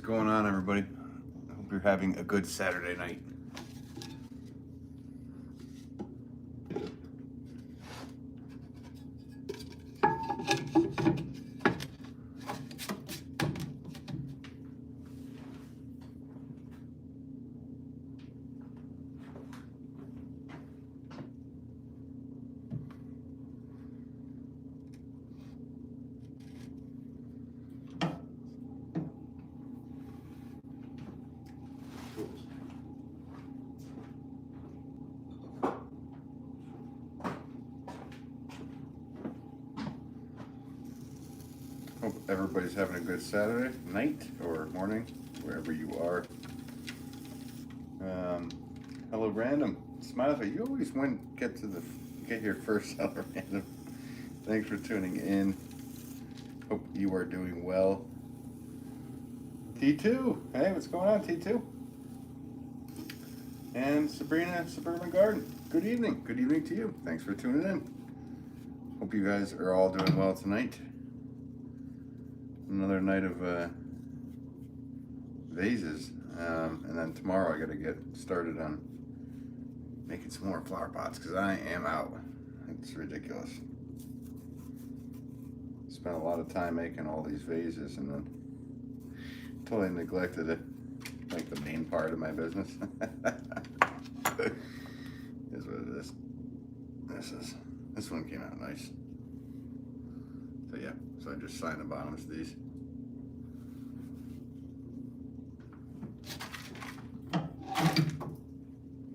going on, everybody? I hope you're having a good Saturday night. Hope everybody's having a good Saturday night or morning, wherever you are. Hello, Random. Smiley, you always get here first. Hello, Random. Thanks for tuning in. Hope you are doing well. T2, hey, what's going on, T2? And Sabrina, Suburban Garden. Good evening. Good evening to you. Thanks for tuning in. Hope you guys are all doing well tonight. Another night of vases, and then tomorrow I gotta get started on making some more flower pots because I am out. It's ridiculous. Spent a lot of time making all these vases and then totally neglected it, like the main part of my business. Is what it is. This one came out nice. So yeah, so I just signed the bottoms of these.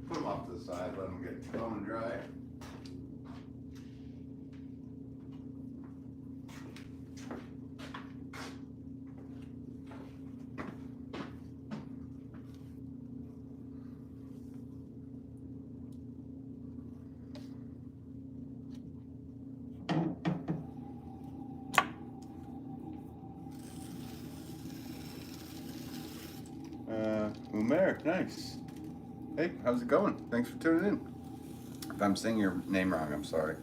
Put them off to the side, let them get bone and dry. Umair, nice. Hey, how's it going? Thanks for tuning in. If I'm saying your name wrong, I'm sorry.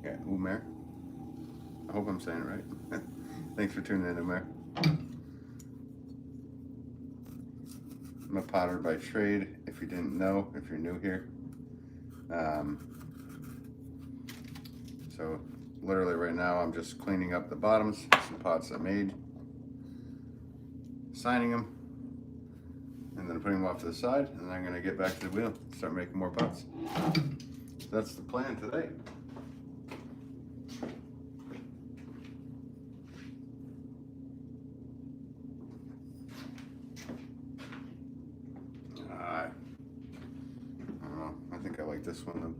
Yeah, Umair. I hope I'm saying it right. Thanks for tuning in, Umair. I'm a potter by trade, if you didn't know, if you're new here. So literally right now I'm just cleaning up the bottoms, some pots I made, signing them, and then putting them off to the side, and then I'm going to get back to the wheel and start making more pots. So that's the plan today. I don't know, I think I like this one.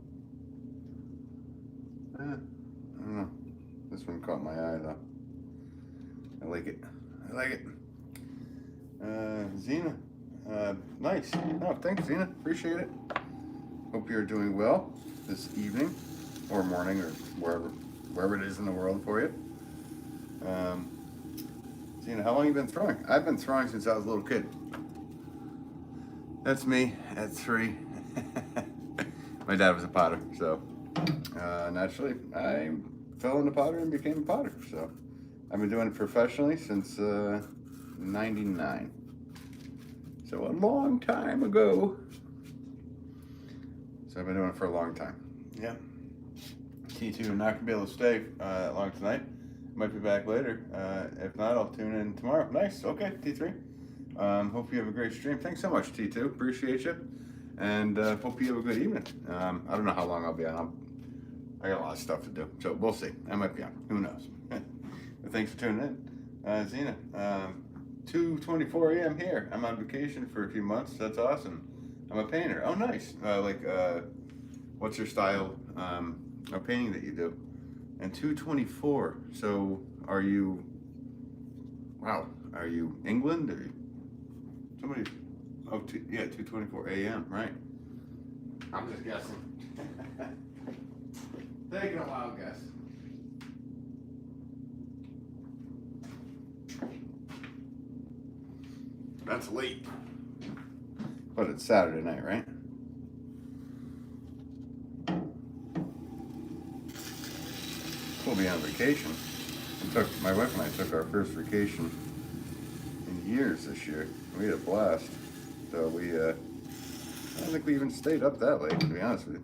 I don't know. This one caught my eye though. I like it. I like it. Zena. Nice. Oh, thanks, Zena. Appreciate it. Hope you're doing well this evening or morning or wherever it is in the world for you. Zena, how long have you been throwing? I've been throwing since I was a little kid. That's me at 3. My dad was a potter, so naturally I fell into pottery and became a potter. So I've been doing it professionally since 99. So a long time ago. So I've been doing it for a long time. Yeah. T2, I'm not gonna be able to stay that long tonight. Might be back later. If not, I'll tune in tomorrow. Nice. Okay, T3. Hope you have a great stream. Thanks so much, T2. Appreciate you. And hope you have a good evening. I don't know how long I'll be on. I got a lot of stuff to do, so we'll see. I might be on. Who knows? But thanks for tuning in. Zena, 2:24 a.m. here. I'm on vacation for a few months. That's awesome. I'm a painter. Oh, nice. What's your style of painting that you do? And 2:24. So, are you? Wow. Are you England or somebody? Oh, yeah, 2:24 a.m. Right. I'm just guessing. Taking a wild guess. That's late. But it's Saturday night, right? We'll be on vacation. My wife and I took our first vacation in years this year. We had a blast. So I don't think we even stayed up that late, to be honest with you.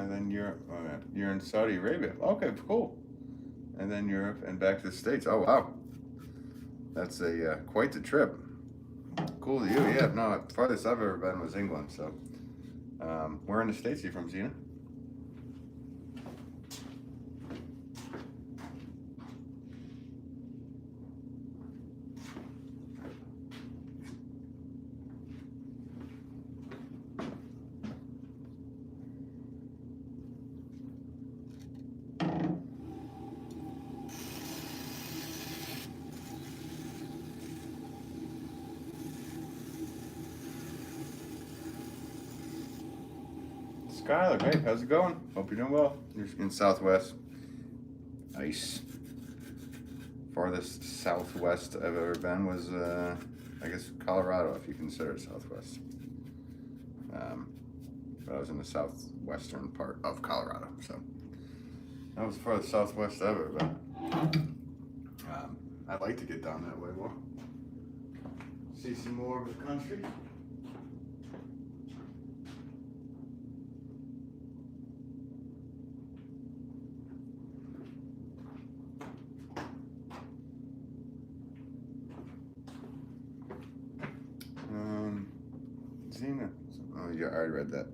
Then you're in Saudi Arabia. Okay, cool. And then Europe and back to the States. Oh wow, that's quite the trip. Cool to you. Yeah, no, farthest I've ever been was England. So, where in the States are you from, Zena? Skylar, hey, how's it going? Hope you're doing well. You're in Southwest. Nice. Farthest Southwest I've ever been was, I guess, Colorado, if you consider it Southwest. But I was in the southwestern part of Colorado, so that was the farthest Southwest I've ever been. I'd like to get down that way more. See some more of the country. Zena. Oh, yeah, I already read that.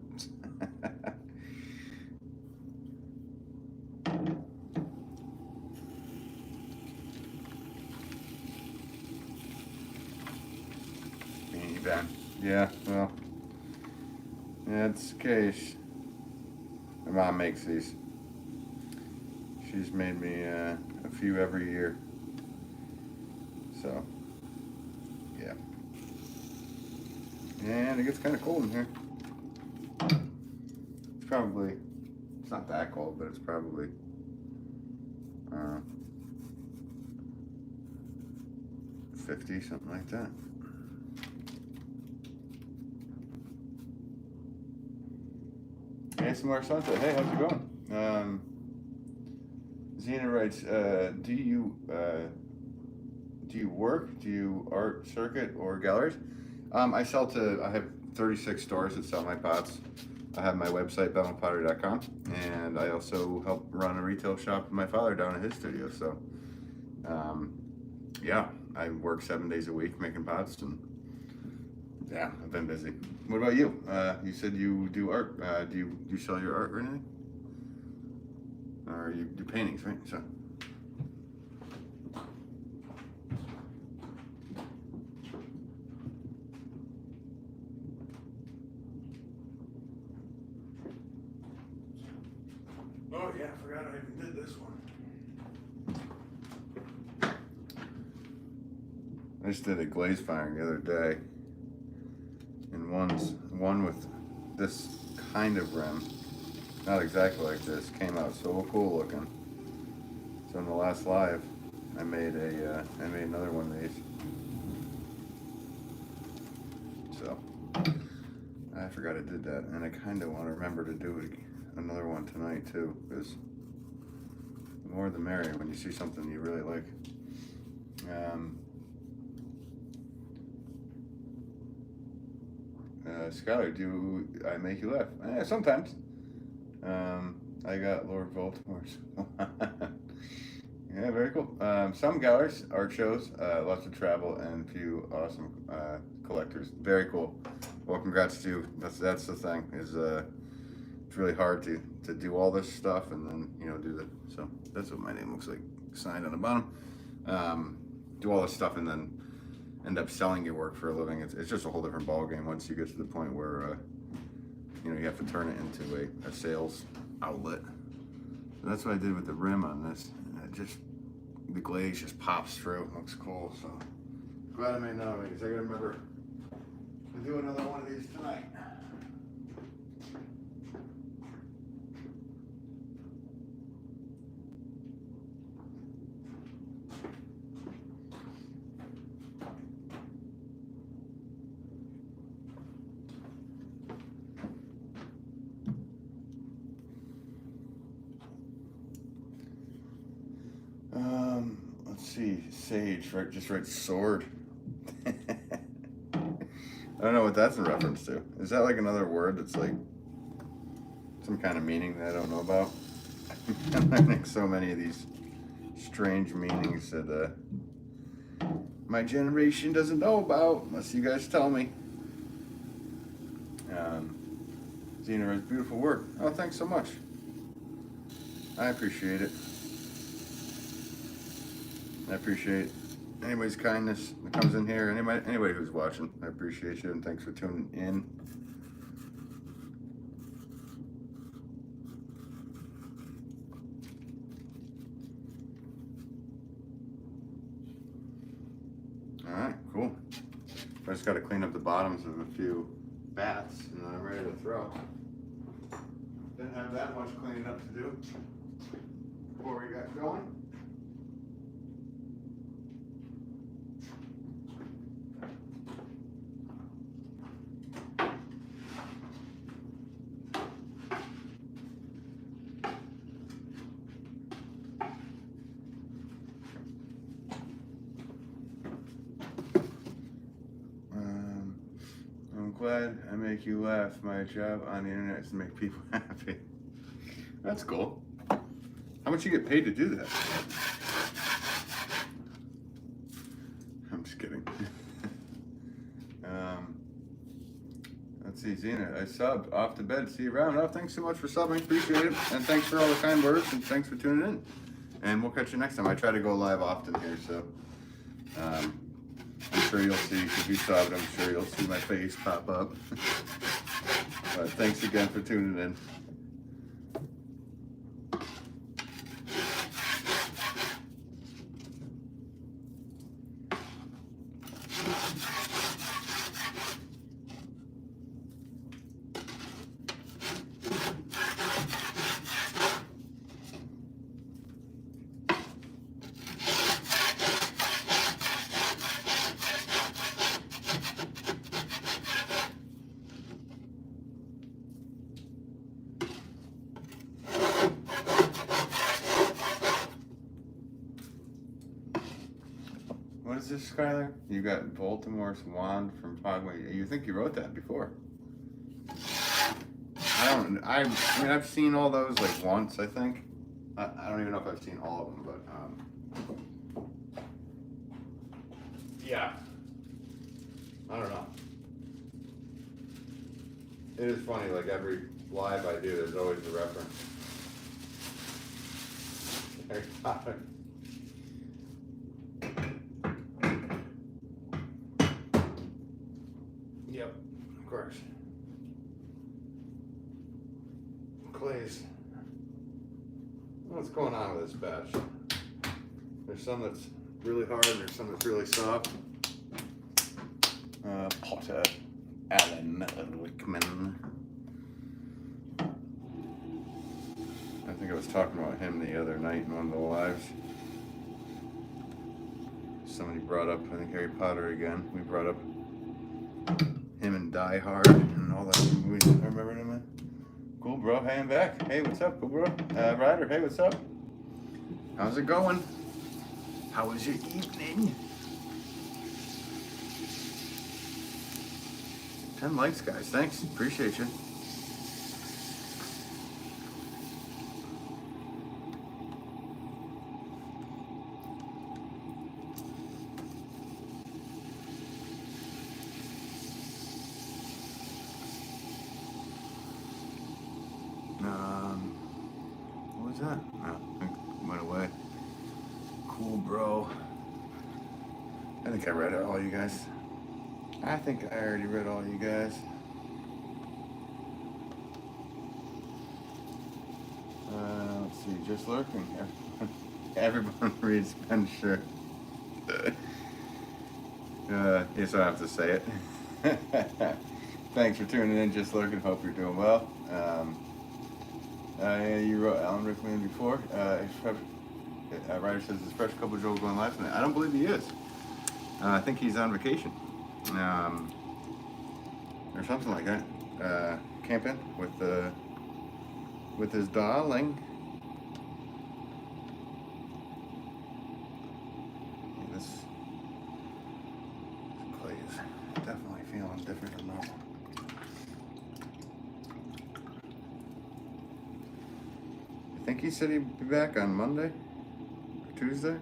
Beanie Ben. Yeah, well, that's the case. My mom makes these. She's made me a few every year. So, yeah. And it gets kind of cold in here. It's not that cold, but it's probably 50, something like that. Hey, some more sunset. Hey, how's it going? Zena writes, do you work? Do you art circuit or galleries? I have 36 stores that sell my pots. I have my website, pottery.com, and I also help run a retail shop with my father down at his studio. So, yeah, I work 7 days a week making pots, and yeah, I've been busy. What about you? You said you do art. Do you sell your art or anything? Or you do paintings, right? So. Oh yeah, I forgot I even did this one. I just did a glaze firing the other day, and one with this kind of rim, not exactly like this, came out so cool looking. So in the last live, I made another one of these. So I forgot I did that, and I kind of want to remember to do another one tonight too, because the more the merrier when you see something you really like. Skylar, do I make you laugh? Sometimes. I got Lord Voldemort's. Yeah, very cool. Some galleries, art shows, lots of travel, and a few awesome collectors. Very cool. Well, congrats to you. That's the thing. It's really hard to do all this stuff and then so that's what my name looks like signed on the bottom. Do all this stuff and then end up selling your work for a living. It's just a whole different ball game once you get to the point where you have to turn it into a sales outlet. So that's what I did with the rim on this. And the glaze just pops through. It looks cool. So glad I made another one because I gotta remember to do another one of these tonight. see sage, right? Just write sword. I don't know what that's in reference to. Is that like another word that's like some kind of meaning that I don't know about? I'm learning so many of these strange meanings that my generation doesn't know about, unless you guys tell me. Zena has beautiful work. Oh, thanks so much. I appreciate it. I appreciate anybody's kindness that comes in here. Anybody who's watching, I appreciate you, and thanks for tuning in. All right, cool. I just got to clean up the bottoms of a few baths, and then I'm ready to throw. Didn't have that much cleaning up to do before we got going. I'm glad I make you laugh. My job on the internet is to make people happy. That's cool. How much you get paid to do that? I'm just kidding. Let's see, Zena, I subbed off to bed. See you around. Oh, thanks so much for subbing. Appreciate it. And thanks for all the kind words, and thanks for tuning in. And we'll catch you next time. I try to go live often here, so I'm sure you'll see, if you subbed, I'm sure you'll see my face pop up. But thanks again for tuning in. What is this, Skylar? You got Voldemort's wand from Hogwarts. You think you wrote that before? I mean, I've seen all those like once, I think. I don't even know if I've seen all of them, but yeah. I don't know. It is funny, like every live I do, there's always a reference. Harry Potter. Yep, of course. Clays. What's going on with this batch? There's some that's really hard and there's some that's really soft. Potter, Alan Rickman. I think I was talking about him the other night in one of the lives. Somebody brought up, I think, Harry Potter again. We brought up him and Die Hard and all that movies. I remember him, man. Cool, bro. Hey, I'm back. Hey, what's up, cool, bro? Ryder, hey, what's up? How's it going? How was your evening? 10 likes, guys. Thanks. Appreciate you. What was that? Oh, it went away. Cool, bro. I think I read it all, you guys. I think I already read all you guys. Let's see, just lurking. Everyone reads Ben, sure. Yes, I have to say it. Thanks for tuning in, just lurking. Hope you're doing well. You wrote Alan Rickman before. Ryder says, is Fresh Couple Joel going live tonight? I don't believe he is. I think he's on vacation. Or something like that. Camping with his darling. different than normal. I think he said he'd be back on Monday or Tuesday.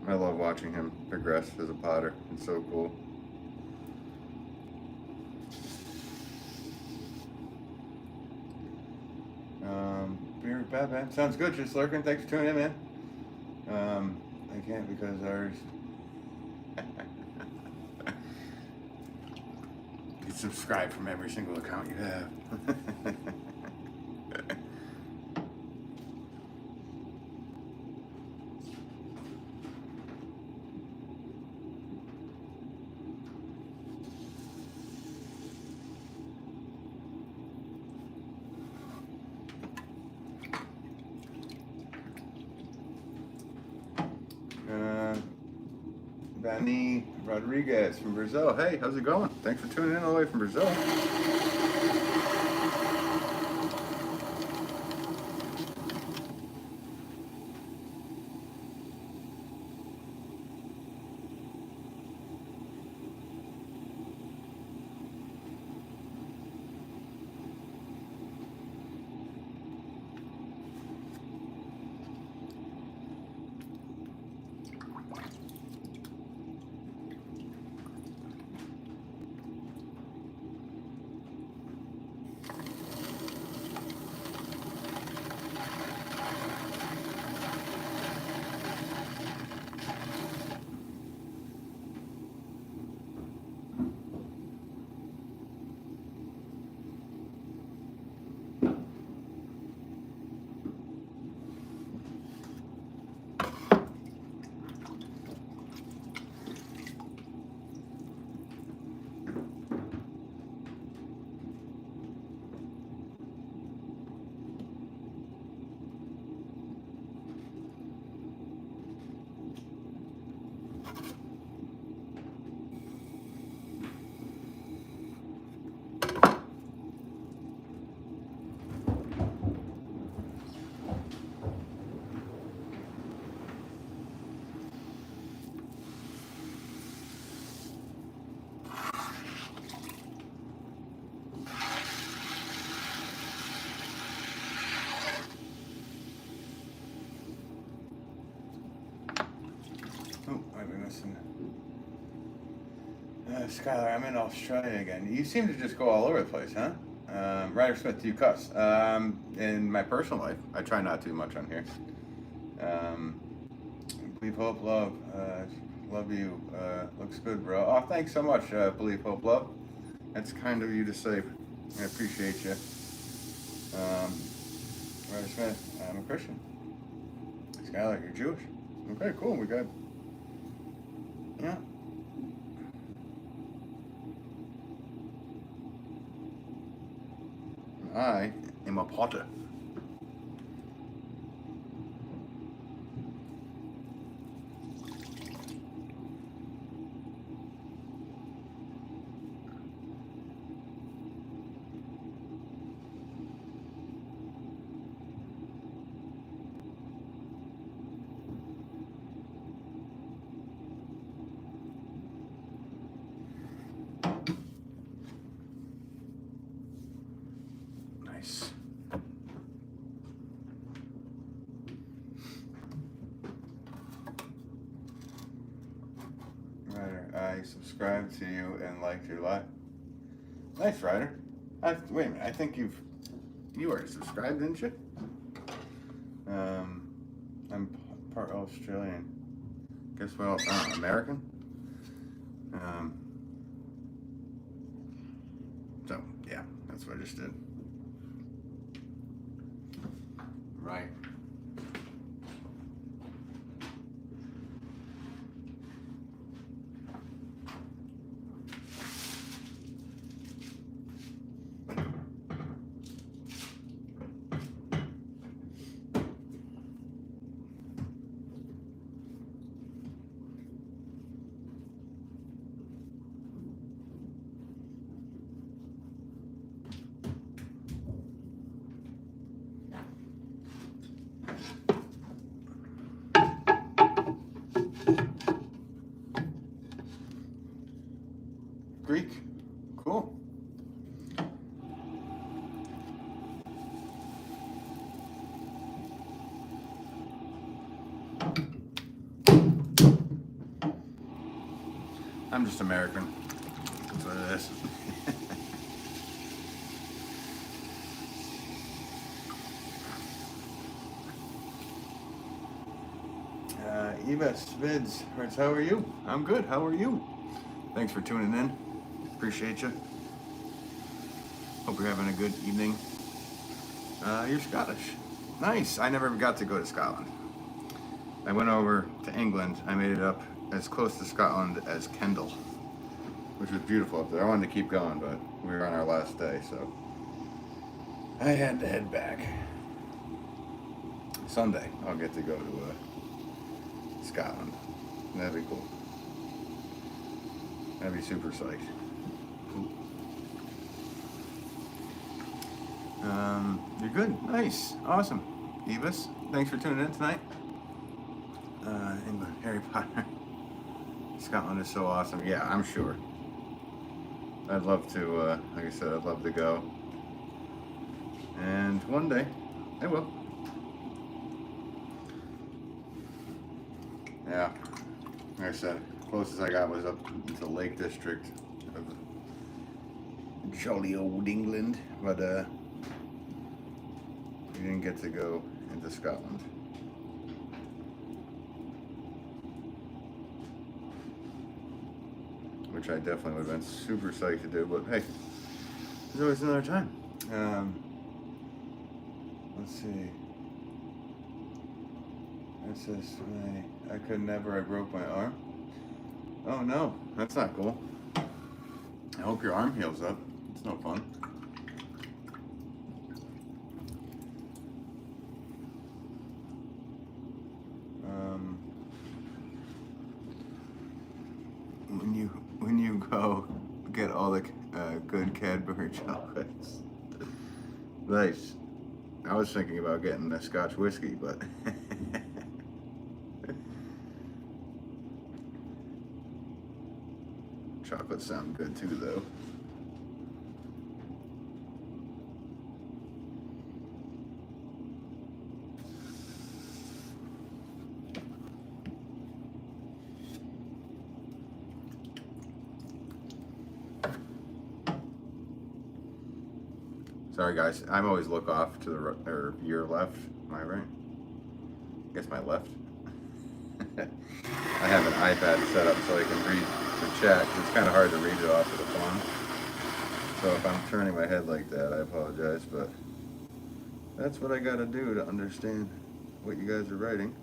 I love watching him progress as a potter. It's so cool. Beer with Batman. Sounds good. Just lurking. Thanks for tuning in, man. I can't because ours. You subscribe from every single account you have. Danny Rodriguez from Brazil. Hey, how's it going? Thanks for tuning in all the way from Brazil. Oh, might be missing. Skylar, I'm in Australia again. You seem to just go all over the place, huh? Ryder Smith, do you cuss? In my personal life, I try not to much on here. Believe, hope, love. Love you. Looks good, bro. Oh, thanks so much, Believe, hope, love. That's kind of you to say. I appreciate you. Ryder Smith, I'm a Christian. Skylar, you're Jewish. Okay, cool. We got. Yeah. I am a potter. Nice. Ryder, I subscribed to you and liked your live. Nice, Ryder. Wait a minute. I think you already subscribed, didn't you? I'm part Australian. Guess what else? I don't know, American. So yeah, that's what I just did. Right. Greek. Cool. I'm just American. That's what it is. Eva Spids writes, how are you? I'm good. How are you? Thanks for tuning in. Appreciate you. Hope you're having a good evening. You're Scottish. Nice. I never got to go to Scotland. I went over to England. I made it up as close to Scotland as Kendal, which was beautiful up there. I wanted to keep going, but we were on our last day, so I had to head back. Sunday, I'll get to go to Scotland. That'd be cool. That'd be super psyched. You're good. Nice. Awesome. Evis, thanks for tuning in tonight. England, Harry Potter. Scotland is so awesome. Yeah, I'm sure. I'd love to, like I said, I'd love to go. And one day, I will. Yeah, like I said, closest I got was up to the Lake District of jolly old England, but we didn't get to go into Scotland. Which I definitely would have been super psyched to do, but hey, there's always another time. Let's see. It says, I could never, I broke my arm. Oh no, that's not cool. I hope your arm heals up. It's no fun. When you go get all the good Cadbury chocolates. Nice. I was thinking about getting a Scotch whiskey, but chocolates sound good too, though. Sorry guys, I'm always look off to the your left, my right. I guess my left. I have an iPad set up so I can read the chat. It's kind of hard to read it off of the phone. So if I'm turning my head like that, I apologize, but that's what I gotta do to understand what you guys are writing.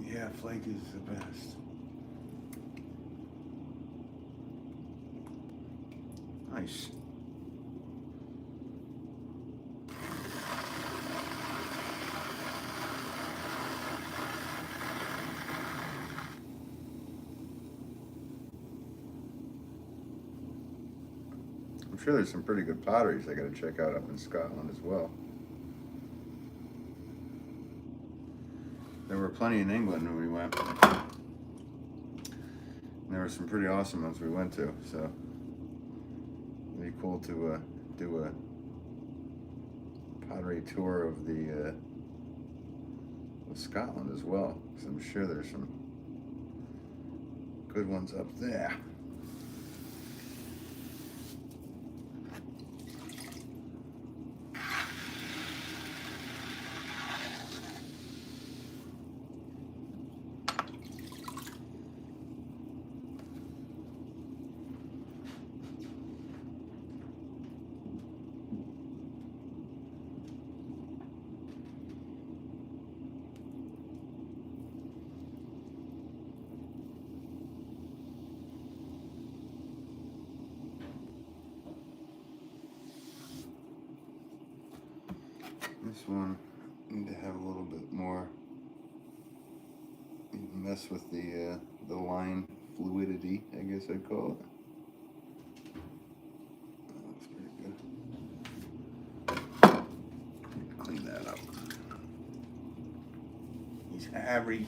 Yeah, flake is the best. Nice. I'm sure there's some pretty good potteries I gotta check out up in Scotland as well. There were plenty in England when we went. And there were some pretty awesome ones we went to, so it'd be cool to do a pottery tour of the of Scotland as well, because I'm sure there's some good ones up there. This one, need to have a little bit more, mess with the line fluidity, I guess I'd call it. Harry.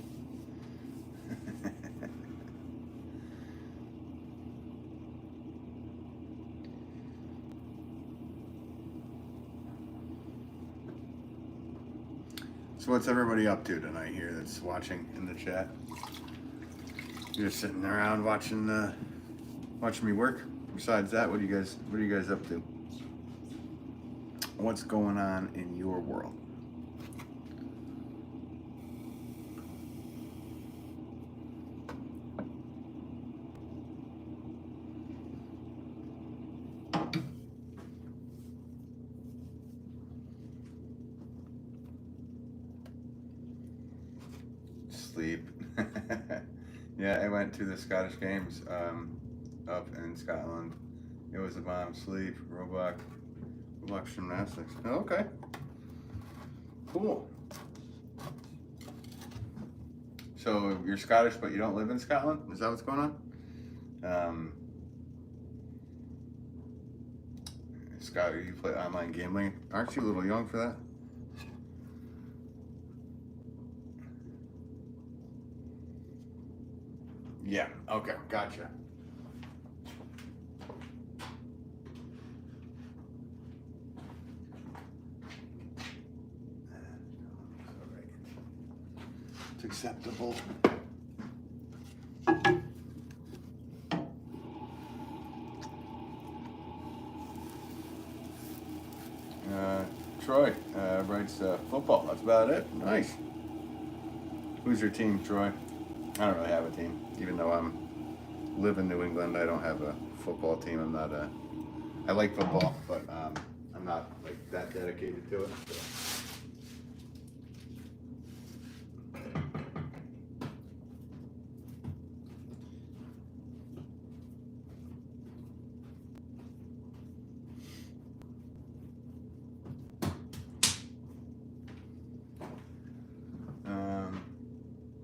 So what's everybody up to tonight here that's watching in the chat? You're just sitting around watching me work. Besides that, what are you guys up to? What's going on in your world? Sleep. Yeah, I went to the Scottish Games up in Scotland. It was a bomb. Sleep, Roblox gymnastics. Oh, okay, cool. So you're Scottish, but you don't live in Scotland? Is that what's going on? Scott, you play online gambling. Aren't you a little young for that? Yeah, okay, gotcha. It's acceptable. Troy writes football. That's about it. Nice. Who's your team, Troy? I don't really have a team. Even though I live in New England, I don't have a football team. I'm not I like football, but I'm not like that dedicated to it. So.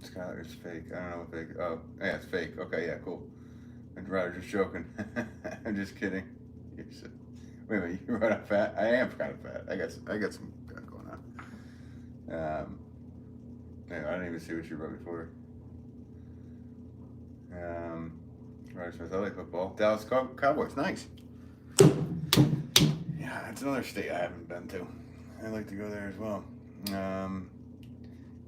Skylar's fake. I don't know what fake. Oh, yeah, it's fake. Okay, yeah, cool. I'd rather just joking. I'm just kidding. Wait a minute, you wrote out fat? I am kind of fat. I got some going on. Anyway, I didn't even see what you wrote before. Ryder Smith, I like football. Dallas Cowboys, nice. Yeah, it's another state I haven't been to. I'd like to go there as well.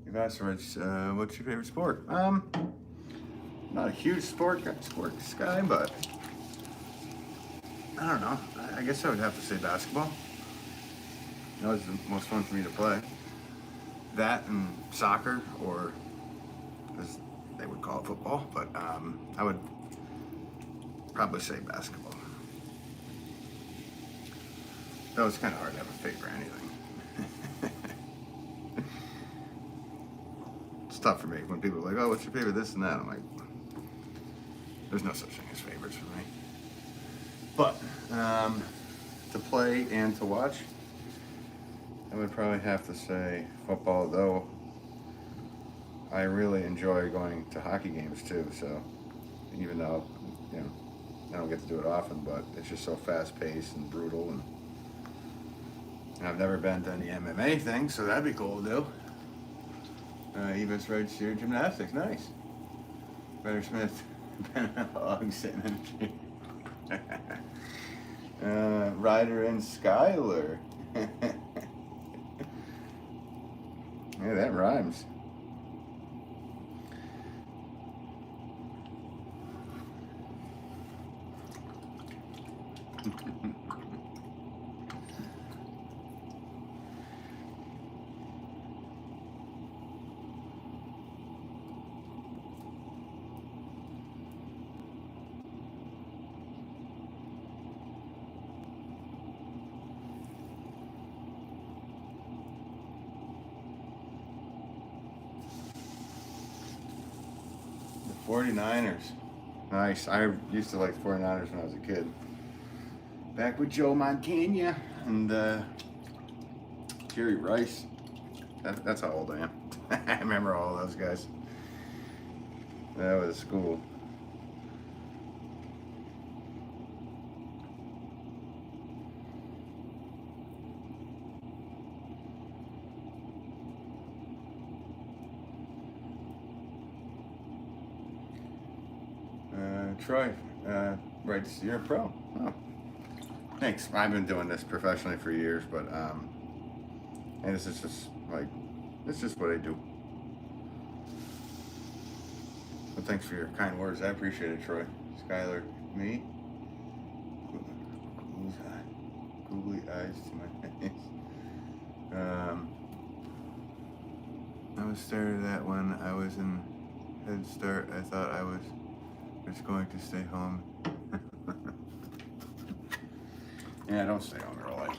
Vases, what's your favorite sport? Not a huge sports guy, but I don't know. I guess I would have to say basketball. That was the most fun for me to play. That and soccer, or as they would call it, football. But I would probably say basketball. Though it's kind of hard to have a favorite or anything. It's tough for me when people are like, "Oh, what's your favorite?" This and that. I'm like, there's no such thing as favorites for me. But to play and to watch, I would probably have to say football. Though I really enjoy going to hockey games too. So even though I don't get to do it often, but it's just so fast paced and brutal, and I've never been to any MMA things, so that'd be cool to do. Eva's right here, gymnastics, nice. Ryder Smith, hog sitting in a chair. Ryder and Skylar. Yeah, that rhymes. The 49ers. Nice. I used to like the 49ers when I was a kid. Back with Joe Montana and Jerry Rice. That's how old I am. I remember all those guys. That was cool. Troy writes, "You're a pro." Oh, thanks. I've been doing this professionally for years, but and this is just like, it's just what I do. But thanks for your kind words. I appreciate it, Troy. Skylar, me. Who's that? Googly eyes to my face. I was stared at when I was in Head Start. I thought I was just going to stay home. Yeah, don't stay home early.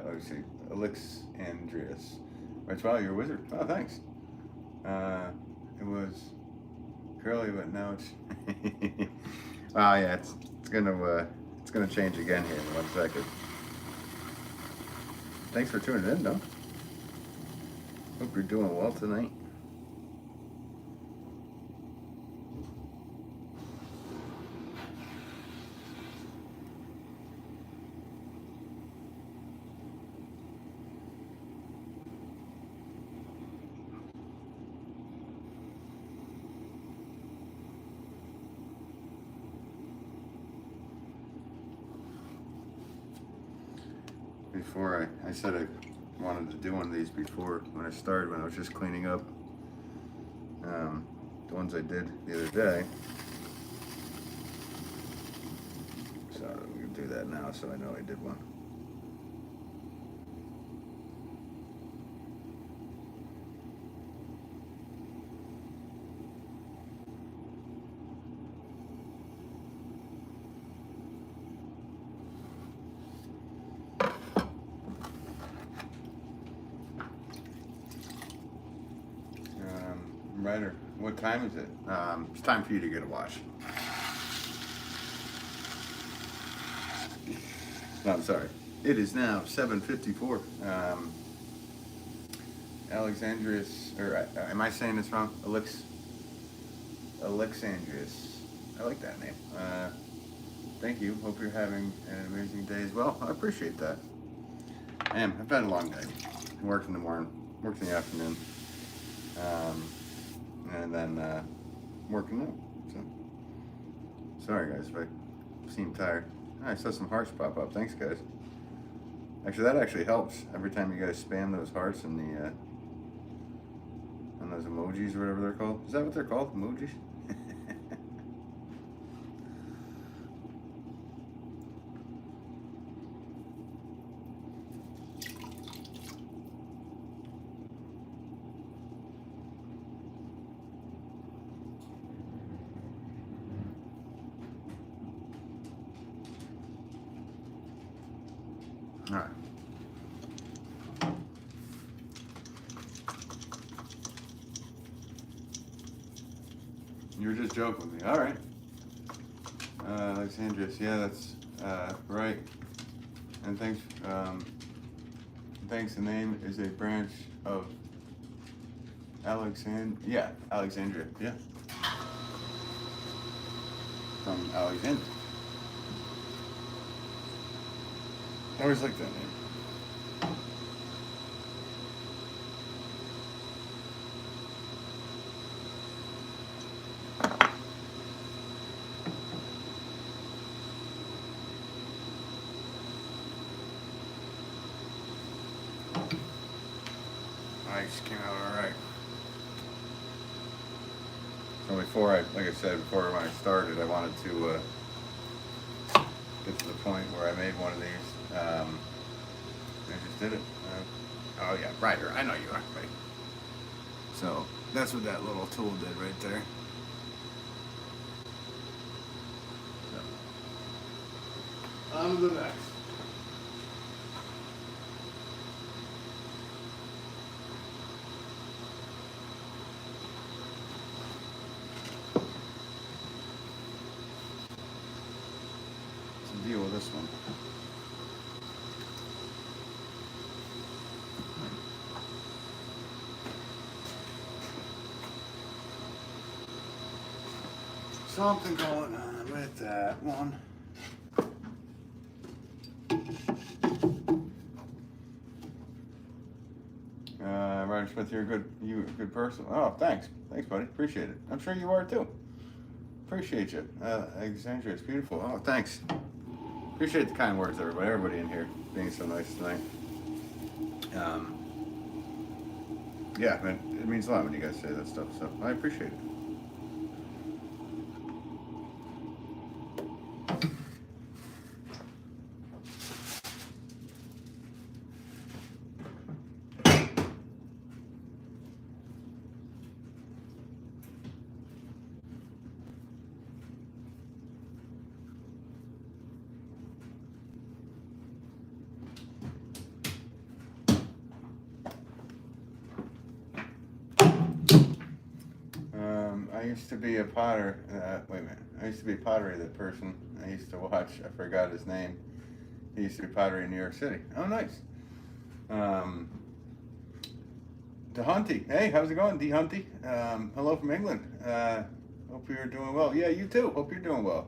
Let's see, Alexandrius. Writes, wow, you're a wizard. Oh, thanks. It was curly, but now it's. Oh yeah, it's gonna change again here in 1 second. Thanks for tuning in, though. Hope you're doing well tonight. Before I said I wanted to do one of these before when I started, when I was just cleaning up the ones I did the other day. So we can do that now so I know I did one. Ryder, what time is it? It's time for you to get a watch. No, I'm sorry. It is now 7:54. Alexandrius, or am I saying this wrong? Alexandrius. I like that name. Thank you. Hope you're having an amazing day as well. I appreciate that. I've had a long day. Worked in the morning, worked in the afternoon. And then working out. So sorry guys if I seem tired. I saw some hearts pop up. Thanks guys. Actually, that actually helps. Every time you guys spam those hearts and the and those emojis or whatever they're called. Is that what they're called? Emojis? All right. You were just joking with me. All right. Alexandrius, yeah, that's right. And thanks. Thanks. The name is a branch of Alexandria. Yeah. From Alexandria. I always liked that name. Nice, came out all right. So before like I said, before when I started, I wanted to get to the point where I made one of these. I just did it. Oh yeah, Ryder, I know you are, right? So that's what that little tool did right there. to the next. Let's deal with this one. Something going on with that one. Ryder Smith, you're a good person. Oh, thanks, buddy. Appreciate it. I'm sure you are too. Appreciate you. Alexandria, it's beautiful. Oh, thanks. Appreciate the kind words, everybody. Everybody in here being so nice tonight. Yeah, man, it means a lot when you guys say that stuff. So I appreciate it. I used to be a potter. Wait a minute. I used to be Pottery, the person I used to watch. I forgot his name. He used to be Pottery in New York City. Oh, nice. DeHunty. Hey, how's it going, DeHunty? Hello from England. Hope you're doing well. Yeah, you too. Hope you're doing well.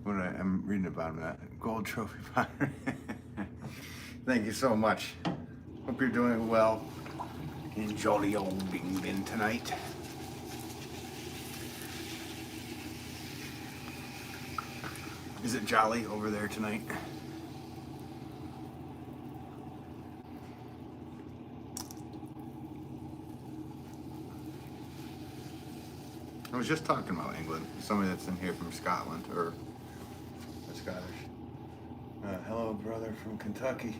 I'm reading about that. Gold trophy pottery. Thank you so much. Hope you're doing well in jolly old England tonight. Is it jolly over there tonight? I was just talking about England. Somebody that's in here from Scotland or Scottish. Hello, brother from Kentucky.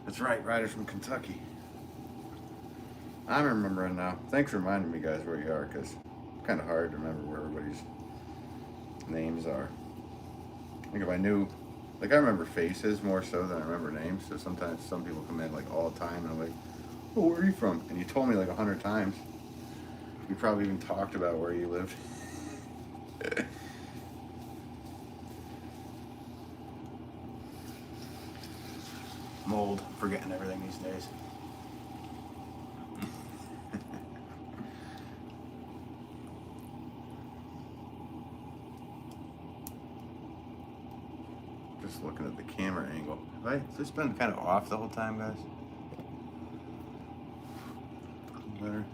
That's right, Ryder's from Kentucky. I'm remembering now. Thanks for reminding me, guys, where you are, because it's kind of hard to remember where everybody's names are. I think if I knew, like I remember faces more so than I remember names. So sometimes some people come in like all the time and I'm like, oh, where are you from? And you told me like 100 times. You probably even talked about where you lived. I'm old, forgetting everything these days. Just looking at the camera angle. Has this been kind of off the whole time, guys? Better.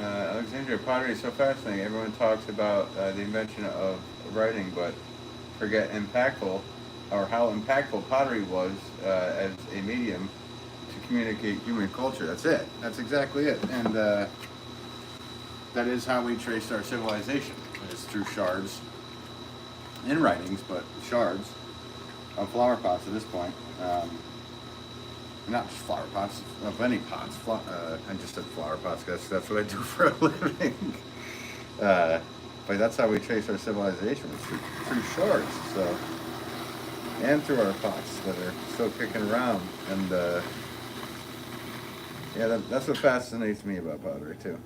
Alexandria, pottery is so fascinating. Everyone talks about the invention of writing, but forget impactful, or how impactful pottery was as a medium to communicate human culture. That's it. That's exactly it. And that is how we traced our civilization. It's through shards in writings, but shards of flower pots at this point. Not just flower pots, of any pots. I just said flower pots because that's what I do for a living. But that's how we trace our civilization, through shards. So, and through our pots that are still kicking around. And yeah, that's what fascinates me about pottery too.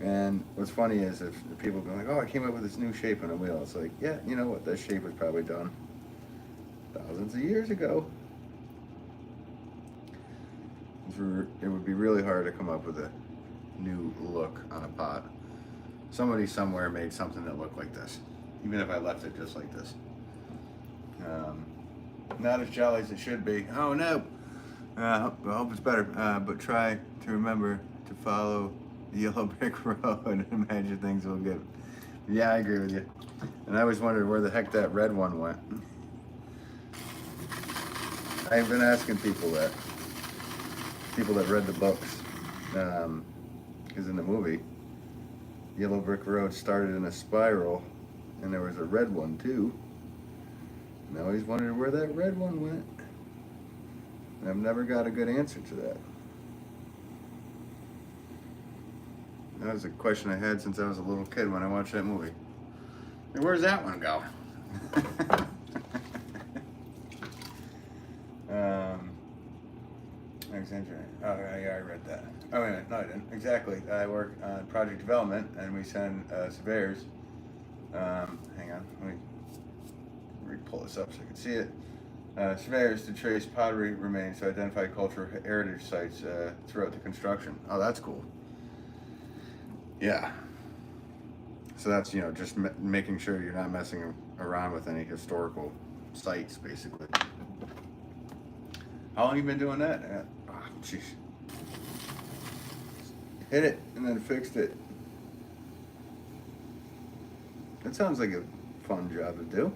And what's funny is if people go like, "Oh, I came up with this new shape on a wheel," it's like, yeah, you know what? That shape was probably done thousands of years ago. It would be really hard to come up with a new look on a pot. Somebody somewhere made something that looked like this, even if I left it just like this. Not as jolly as it should be. Oh no! I hope it's better. But try to remember to follow the yellow brick road and imagine things will get. Yeah, I agree with you. And I always wondered where the heck that red one went. I've been asking people that read the books, because in the movie, Yellow Brick Road started in a spiral, and there was a red one too. And I always wondered where that red one went. And I've never got a good answer to that. That was a question I had since I was a little kid when I watched that movie. Hey, where's that one go? Oh, yeah, I read that. Oh, wait, no, I didn't. Exactly. I work on project development, and we send surveyors. Hang on, let me pull this up so you can see it. Surveyors to trace pottery remains to identify cultural heritage sites throughout the construction. Oh, that's cool. Yeah. So that's, just making sure you're not messing around with any historical sites, basically. How long have you been doing that? Oh, jeez. Hit it and then fixed it. That sounds like a fun job to do.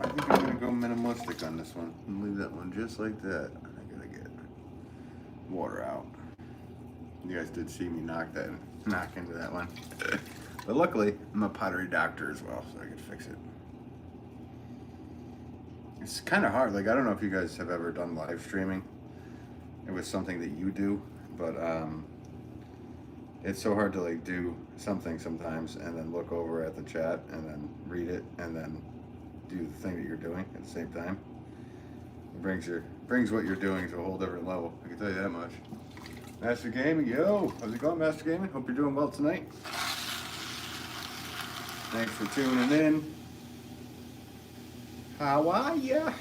I think I'm gonna go minimalistic on this one and leave that one just like that. I gotta get water out. You guys did see me knock into that one. But luckily, I'm a pottery doctor as well, so I could fix it. It's kind of hard. Like, I don't know if you guys have ever done live streaming. It was something that you do, but it's so hard to like do something sometimes and then look over at the chat and then read it and then do the thing that you're doing at the same time. It brings what you're doing to a whole different level. I can tell you that much. Master Gaming, yo, how's it going, Master Gaming? Hope you're doing well tonight. Thanks for tuning in. How are ya?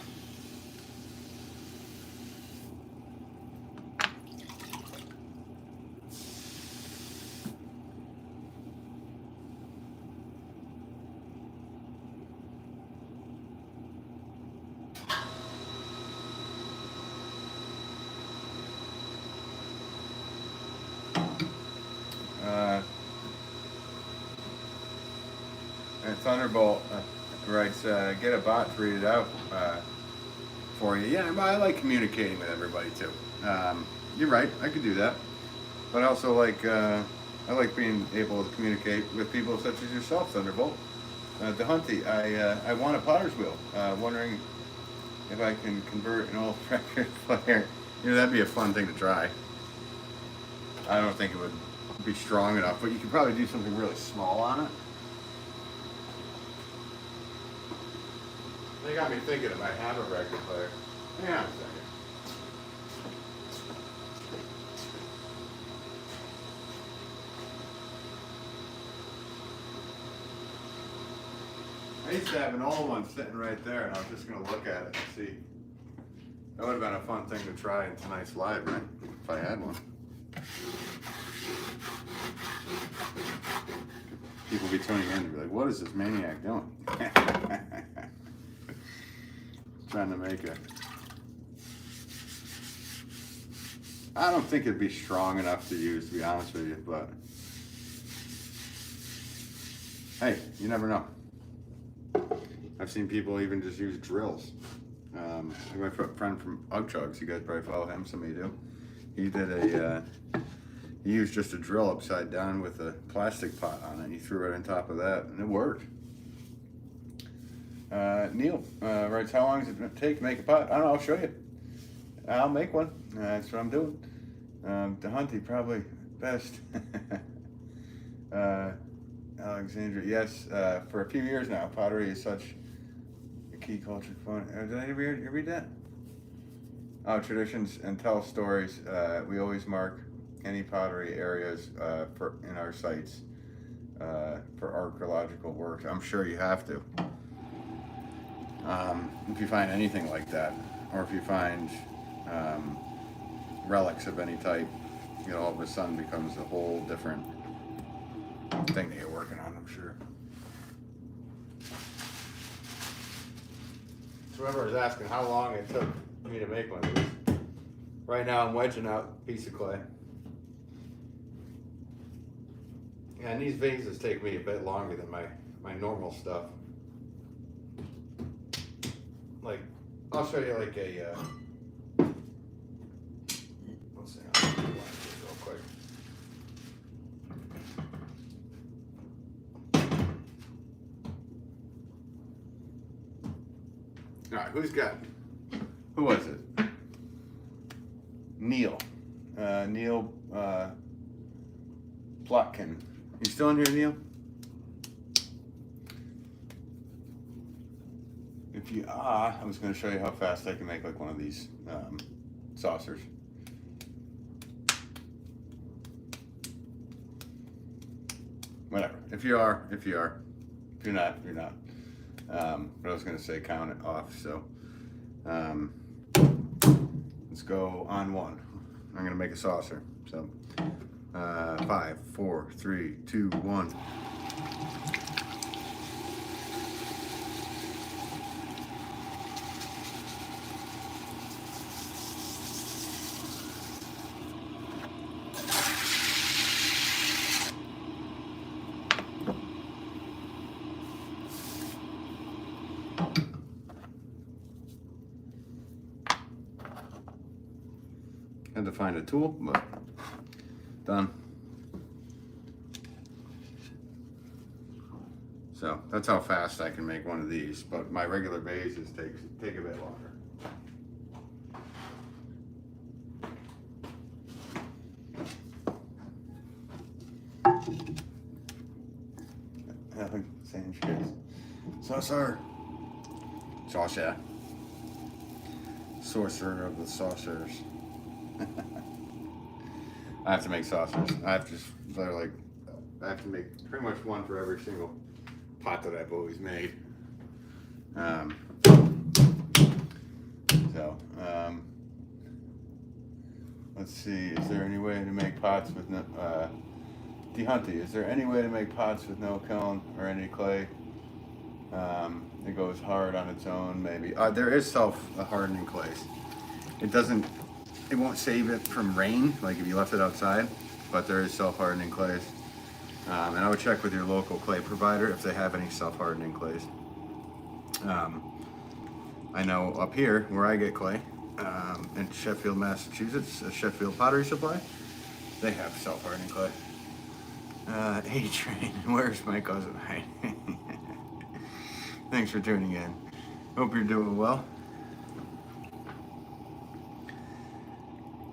And Thunderbolt writes, get a bot to read it out for you. Yeah, I like communicating with everybody too. You're right, I could do that. But I also like, I like being able to communicate with people such as yourself, Thunderbolt. DeHunty, I want a potter's wheel. Wondering if I can convert an old record player. That'd be a fun thing to try. I don't think it would be strong enough, but you could probably do something really small on it. They got me thinking if I have a record player. Hang on a second. I used to have an old one sitting right there, and I was just going to look at it and see. That would have been a fun thing to try in tonight's live, right? If I had one. People be tuning in and be like, what is this maniac doing? Trying to make I don't think it'd be strong enough to use, to be honest with you, but hey, you never know. I've seen people even just use drills. Like my friend from Ug Chugs, you guys probably follow him, some of you do. He did he used just a drill upside down with a plastic pot on it. He threw it on top of that, and it worked. Neil writes, how long does it take to make a pot? I don't know, I'll show you. I'll make one. That's what I'm doing. DeHunty, probably best. Alexandra, yes, for a few years now, pottery is such a key culture fun. Did I ever read that? Oh, traditions and tell stories. We always mark any pottery areas in our sites for archaeological work. I'm sure you have to. If you find anything like that, or if you find relics of any type, you know, all of a sudden becomes a whole different thing that you're working on, I'm sure. So whoever was asking how long it took me to make one of these. Right now I'm wedging out a piece of clay. And these vases take me a bit longer than my normal stuff. Like, I'll show you like a, let's see, I'll do one real quick. All right, who was it? Neil. Neil Plotkin. You still in here, Neil? If you I was going to show you how fast I can make like one of these saucers. Whatever. If you are. If you're not, you're not. But I was going to say count it off. So let's go on one. I'm going to make a saucer. So 5, 4, 3, 2, 1. Had to find a tool, but done. So that's how fast I can make one of these, but my regular vases take a bit longer. Same shit. Saucer. Saucer. Sorcerer of the saucers. I have to make saucers. I have to make pretty much one for every single pot that I've always made. Let's see. Is there any way to make pots with no? DeHunty, is there any way to make pots with no kiln or any clay? It goes hard on its own, maybe. There is self-hardening clays. It won't save it from rain, like if you left it outside, but there is self-hardening clays. And I would check with your local clay provider if they have any self-hardening clays. I know up here where I get clay, in Sheffield, Massachusetts, Sheffield Pottery Supply, they have self-hardening clay. A-Train, where's my cousin? Hi. Thanks for tuning in. Hope you're doing well.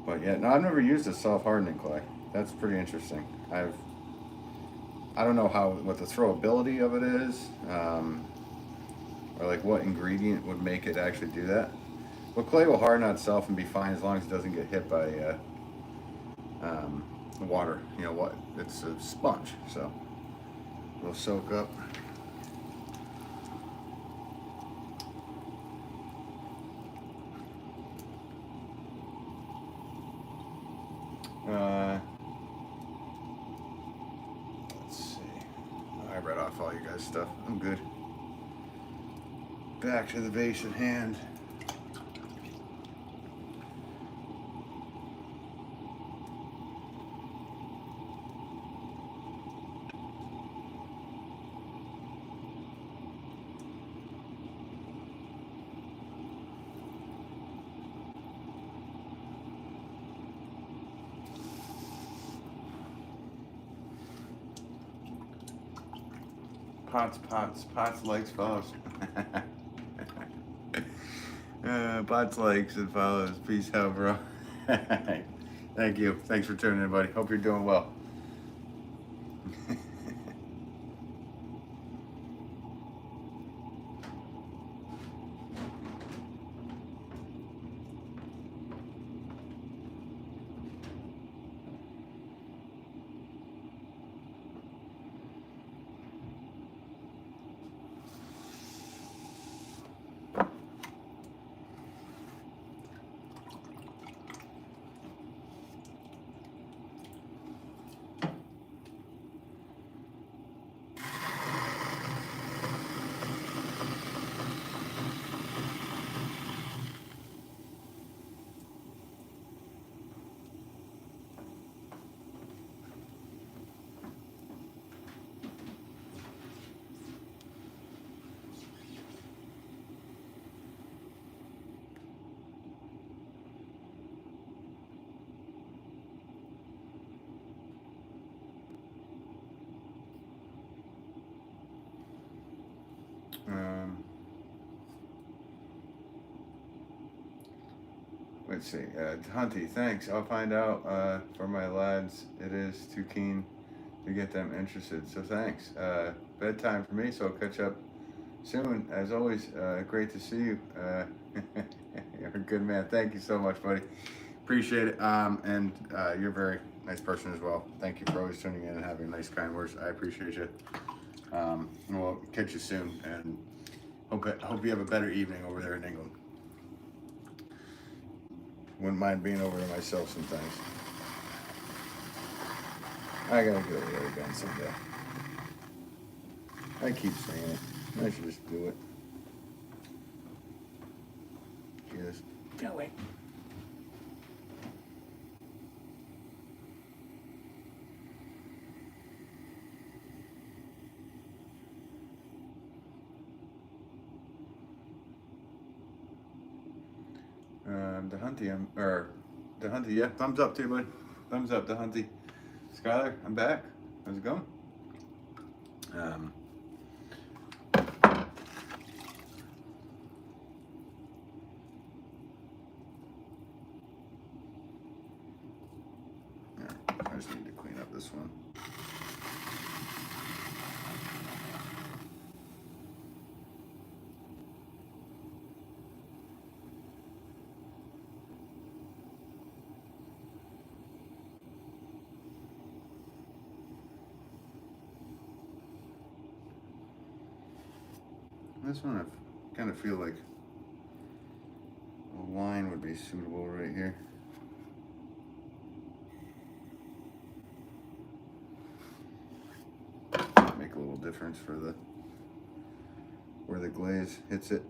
But yeah, no, I've never used a self-hardening clay. That's pretty interesting. I don't know what the throwability of it is, or like what ingredient would make it actually do that. But clay will harden on itself and be fine as long as it doesn't get hit by water. You know what? It's a sponge, so it'll soak up. Let's see. I read off all you guys' stuff. I'm good. Back to the vase at hand. Pots likes follows. Pots likes and follows. Peace out, bro. Thank you. Thanks for tuning in, buddy. Hope you're doing well. let's see. Hunty, thanks. I'll find out for my lads. It is too keen to get them interested. So thanks. Bedtime for me, so I'll catch up soon. As always, great to see you. You're a good man. Thank you so much, buddy. Appreciate it. And you're a very nice person as well. Thank you for always tuning in and having nice, kind words. I appreciate you. And we'll catch you soon. And hope you have a better evening over there in England. Wouldn't mind being over there myself sometimes. I gotta go there again someday. I keep saying it. I should just do it. Cheers. Can't wait. The Hunty, yeah, thumbs up too, bud. Thumbs up, the Hunty. Skylar, I'm back. How's it going? I just need to clean up this one. This one I kind of feel like a line would be suitable right here. Make a little difference for where the glaze hits it.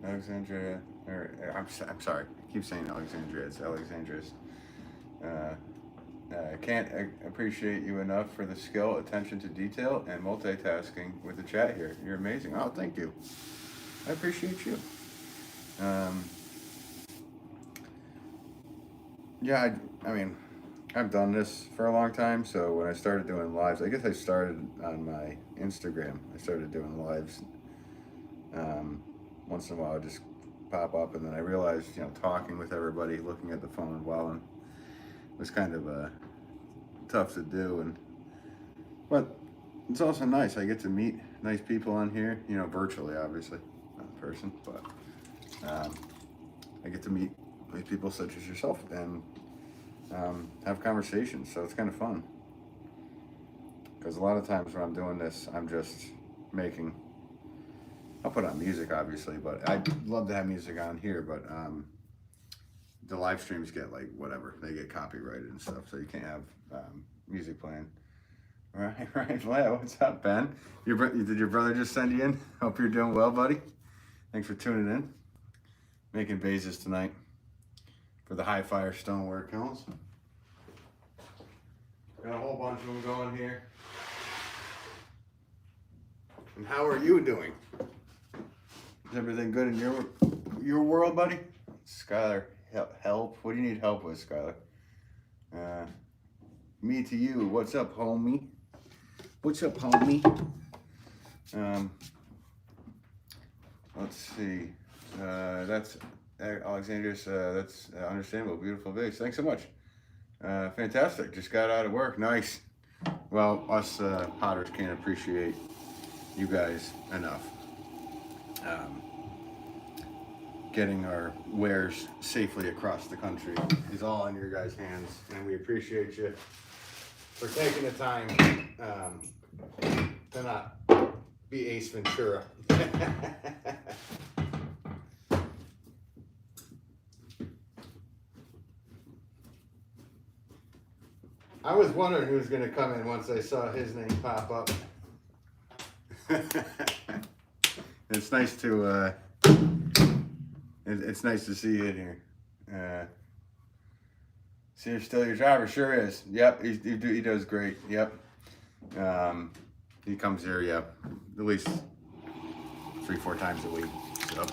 Alexandria, I'm sorry, I keep saying Alexandria, it's Alexandria's. I can't appreciate you enough for the skill, attention to detail, and multitasking with the chat here. You're amazing. Oh, thank you. I appreciate you. Yeah, I mean, I've done this for a long time, so when I started doing lives, I guess I started on my Instagram. I started doing lives. Once in a while, I'd just pop up, and then I realized, talking with everybody, looking at the phone while and was kind of tough to do, but it's also nice. I get to meet nice people on here, virtually, obviously, not in person, but I get to meet nice people such as yourself and have conversations, so it's kind of fun. Because a lot of times when I'm doing this, I'm just I'll put on music, obviously, but I'd love to have music on here, but the live streams get whatever, they get copyrighted and stuff, so you can't have music playing. Right, what's up, Ben? Did your brother just send you in? Hope you're doing well, buddy. Thanks for tuning in. Making vases tonight for the high fire stonework kilns. Got a whole bunch of them going here. And how are you doing? Is everything good in your world, buddy? Skylar, help? What do you need help with, Skylar? Me to you. What's up, homie? What's up, homie? Let's see. That's Alexandria's. That's understandable. Beautiful vase. Thanks so much. Fantastic. Just got out of work. Nice. Well, us potters can't appreciate you guys enough. Getting our wares safely across the country is all in your guys' hands, and we appreciate you for taking the time to not be Ace Ventura. I was wondering who was going to come in once I saw his name pop up. It's nice to it's nice to see you in here. See, you're still your driver. Sure is. Yep, he does great. Yep. He comes here, yep, at least 3-4 times a week. So,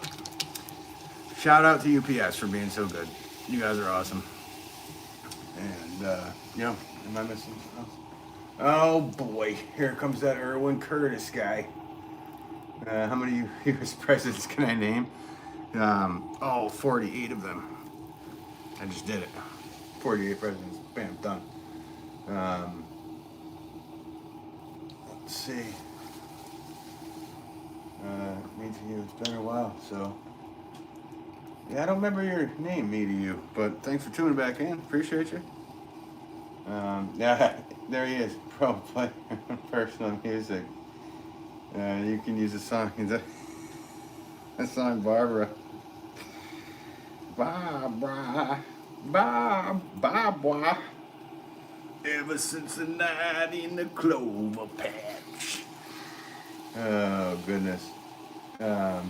shout out to UPS for being so good. You guys are awesome. And am I missing something else? Oh boy, here comes that Erwin Curtis guy. How many U.S. presidents can I name? 48 of them. I just did it. 48 presidents. Bam, done. Let's see. Me to you. It's been a while, so. Yeah, I don't remember your name, me to you, but thanks for tuning back in. Appreciate you. Yeah, there he is. Pro player, personal music. You can use a song. A song, Barbara. Barbara. Barbara. Ever since the night in the clover patch. Oh, goodness. Yeah,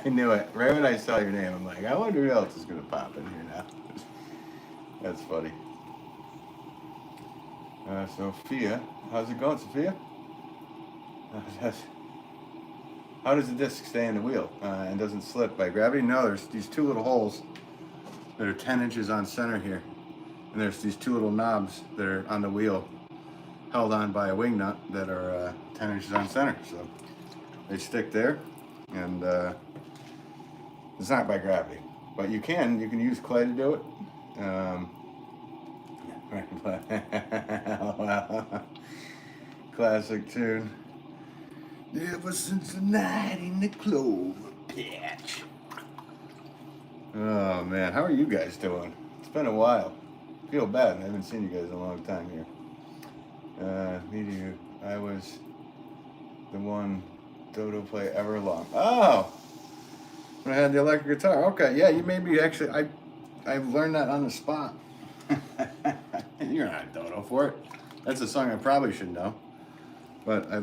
I knew it. Right when I saw your name, I'm like, I wonder who else is going to pop in here now. That's funny. Sophia. How's it going, Sophia? How does the disc stay in the wheel and doesn't slip by gravity? No, there's these two little holes that are 10 inches on center here. And there's these two little knobs that are on the wheel held on by a wing nut that are 10 inches on center. So they stick there, and it's not by gravity. But you can use clay to do it. Classic tune. Ever since the night in the clover patch. Oh man, how are you guys doing? It's been a while. I feel bad. I haven't seen you guys in a long time here. Me to you. I was the one dodo play ever long. Oh, when I had the electric guitar. Okay, yeah, you made me actually. I learned that on the spot. You're not a dodo for it. That's a song I probably should know, but I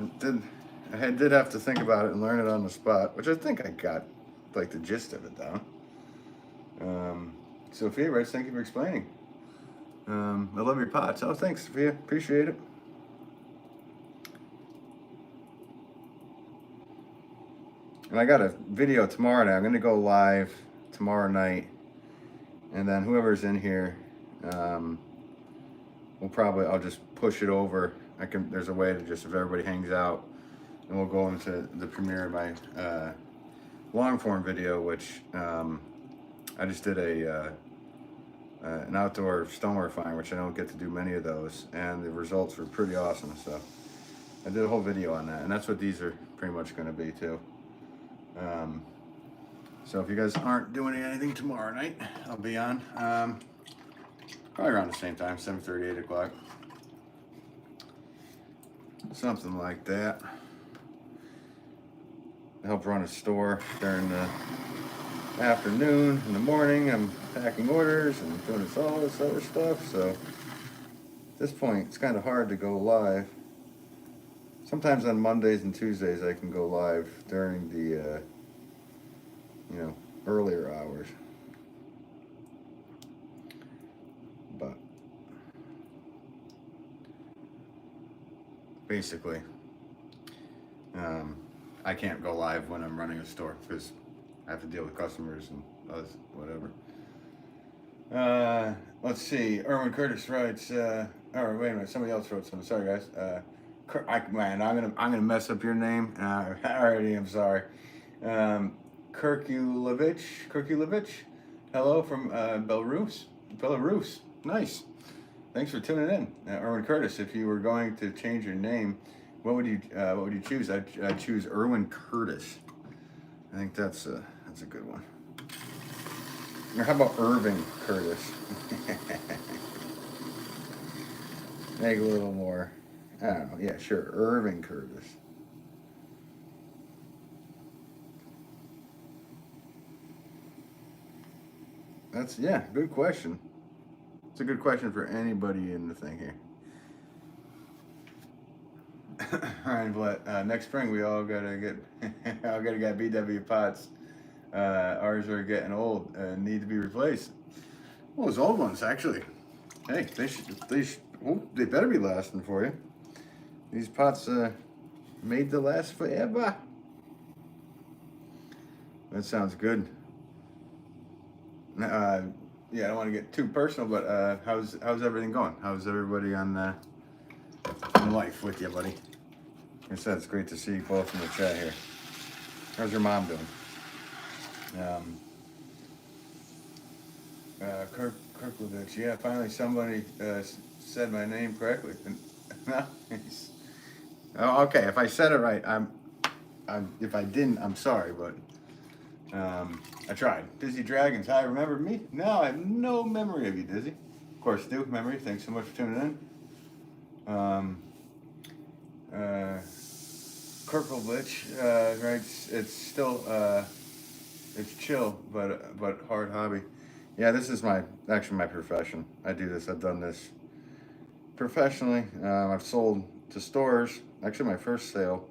did have to think about it and learn it on the spot, which I think I got like the gist of it down. Sophia writes, thank you for explaining. I love your pots. Oh, thanks, Sophia. Appreciate it. And I got a video tomorrow night. I'm going to go live tomorrow night. And then whoever's in here, I'll just push it over. There's a way to just, if everybody hangs out, and we'll go into the premiere of my long form video, which I just did an outdoor stoneware find, which I don't get to do many of those, and the results were pretty awesome. So I did a whole video on that, and that's what these are pretty much going to be too. So if you guys aren't doing anything tomorrow night, I'll be on probably around the same time, 7:30, 8 o'clock, something like that. I help run a store during the afternoon. In the morning, I'm packing orders and doing all this other stuff. So at this point, it's kind of hard to go live. Sometimes on Mondays and Tuesdays, I can go live during the earlier hours. But basically, I can't go live when I'm running a store because I have to deal with customers and others, whatever. Let's see. Erwin Curtis writes. Oh, wait a minute. Somebody else wrote something. Sorry, guys. I'm gonna mess up your name. Alrighty, I'm sorry. Kirkulevich. Hello from Belarus. Nice. Thanks for tuning in, Erwin Curtis. If you were going to change your name, what would you choose? I'd choose Erwin Curtis. I think that's a good one. Or how about Irving Curtis? Make a little more. I don't know. Yeah, sure. Irving Curtis. Good question. It's a good question for anybody in the thing here. Ryan Vlett, next spring we all gotta get, all gotta get BW pots. Ours are getting old and need to be replaced. Well, those old ones actually. Hey, they better be lasting for you. These pots made to last forever. That sounds good. Yeah, I don't want to get too personal, but how's everything going? How's everybody on in life with you, buddy? Like I said, it's great to see you both in the chat here. How's your mom doing? Kirklovich, yeah, finally somebody said my name correctly. Nice. Oh, okay, if I said it right, if I didn't, I'm sorry, but I tried. Dizzy Dragons, hi, remember me? No, I have no memory of you, Dizzy. Of course, do memory. Thanks so much for tuning in. Kirklovich writes, it's still it's chill, but hard hobby. Yeah, this is actually my profession. I do this. I've done this professionally. I've sold to stores. Actually, my first sale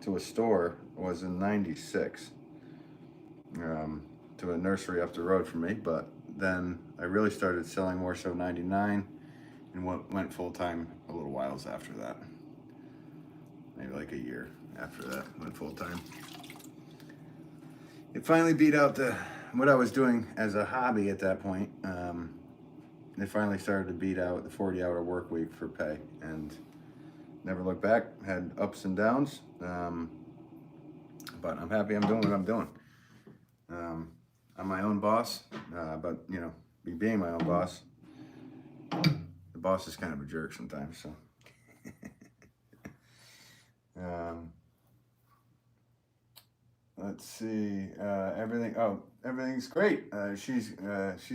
to a store was in '96 to a nursery up the road from me. But then I really started selling more so '99 and went full time a little whiles after that. Maybe like a year after that, went full time. It finally beat out what I was doing as a hobby at that point. It finally started to beat out the 40-hour work week for pay, and never looked back. Had ups and downs, but I'm happy I'm doing what I'm doing. I'm my own boss, but you know, me being my own boss, the boss is kind of a jerk sometimes. So. Let's see. Everything's great. She's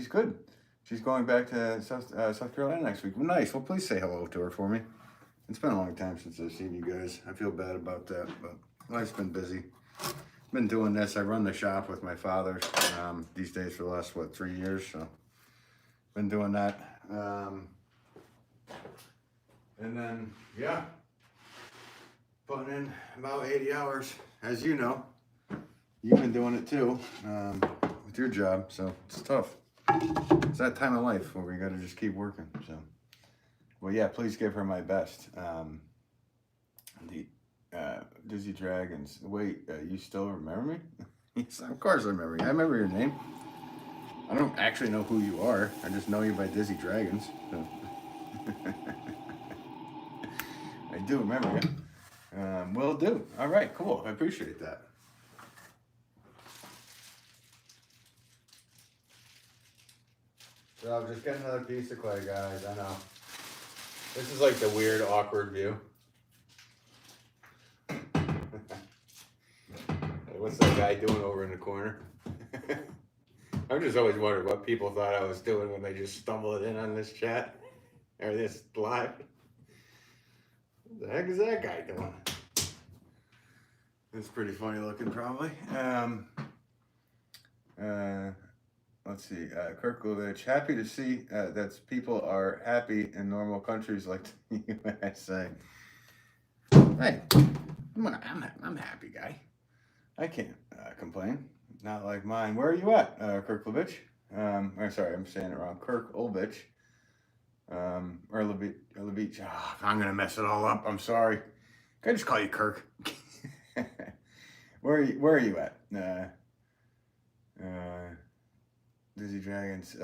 good. She's going back to South Carolina next week. Well, nice. Well, please say hello to her for me. It's been a long time since I've seen you guys. I feel bad about that, but life's been busy. Been doing this. I run the shop with my father these days for the last 3 years. So, been doing that. And then yeah, putting in about 80 hours, as you know. You've been doing it too, with your job, so it's tough. It's that time of life where we gotta just keep working, so. Well, yeah, please give her my best. The Dizzy Dragons, wait, you still remember me? Yes, of course I remember you. I remember your name. I don't actually know who you are. I just know you by Dizzy Dragons, so. I do remember you. Will do. All right, cool, I appreciate that. So just get another piece of clay, guys. I know. This is like the weird, awkward view. What's that guy doing over in the corner? I've just always wondered what people thought I was doing when they just stumbled in on this chat or this live. What the heck is that guy doing? It's pretty funny looking, probably. Let's see, Kirklovich, happy to see that people are happy in normal countries like the USA. Hey, I'm a happy guy. I can't complain. Not like mine. Where are you at, Kirklovich? Sorry, I'm saying it wrong. Kirklovich. Erlovich. Oh, I'm gonna mess it all up. I'm sorry. Can I just call you Kirk? Where are you at? Dizzy Dragons,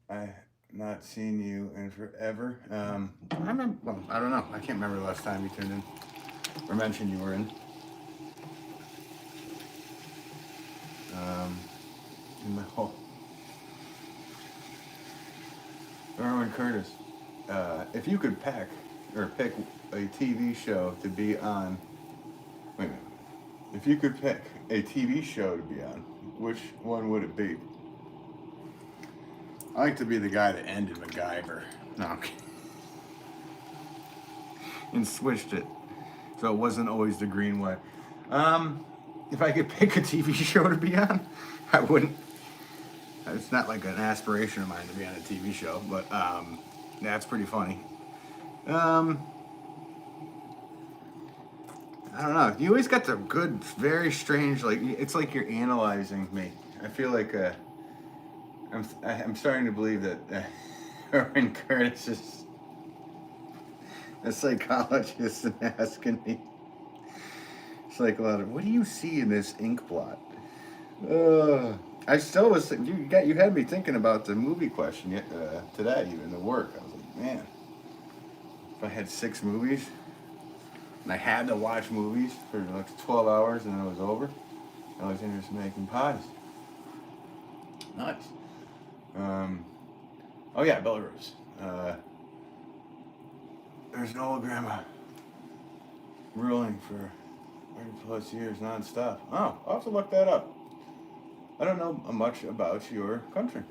I not seen you in forever. I don't know. I can't remember the last time you tuned in or mentioned you were in. In my hole. Erwin Curtis, if you could pick a TV show to be on, wait a minute. If you could pick a TV show to be on, which one would it be? I like to be the guy that ended MacGyver. No, okay. And switched it, so it wasn't always the green way. If I could pick a TV show to be on, I wouldn't. It's not like an aspiration of mine to be on a TV show, but that's pretty funny. I don't know. You always got the good, very strange. Like it's like you're analyzing me. I feel like I'm starting to believe that Aaron Curtis is a psychologist and asking me. It's like a lot of, what do you see in this ink blot? I still was. You had me thinking about the movie question today, even the work. I was like, man, if I had 6 movies and I had to watch movies for like 12 hours and then it was over, I was interested in making pies. Nice. Oh yeah, Belarus. There's an old grandma ruling for 30 plus years nonstop. Oh, I'll have to look that up. I don't know much about your country.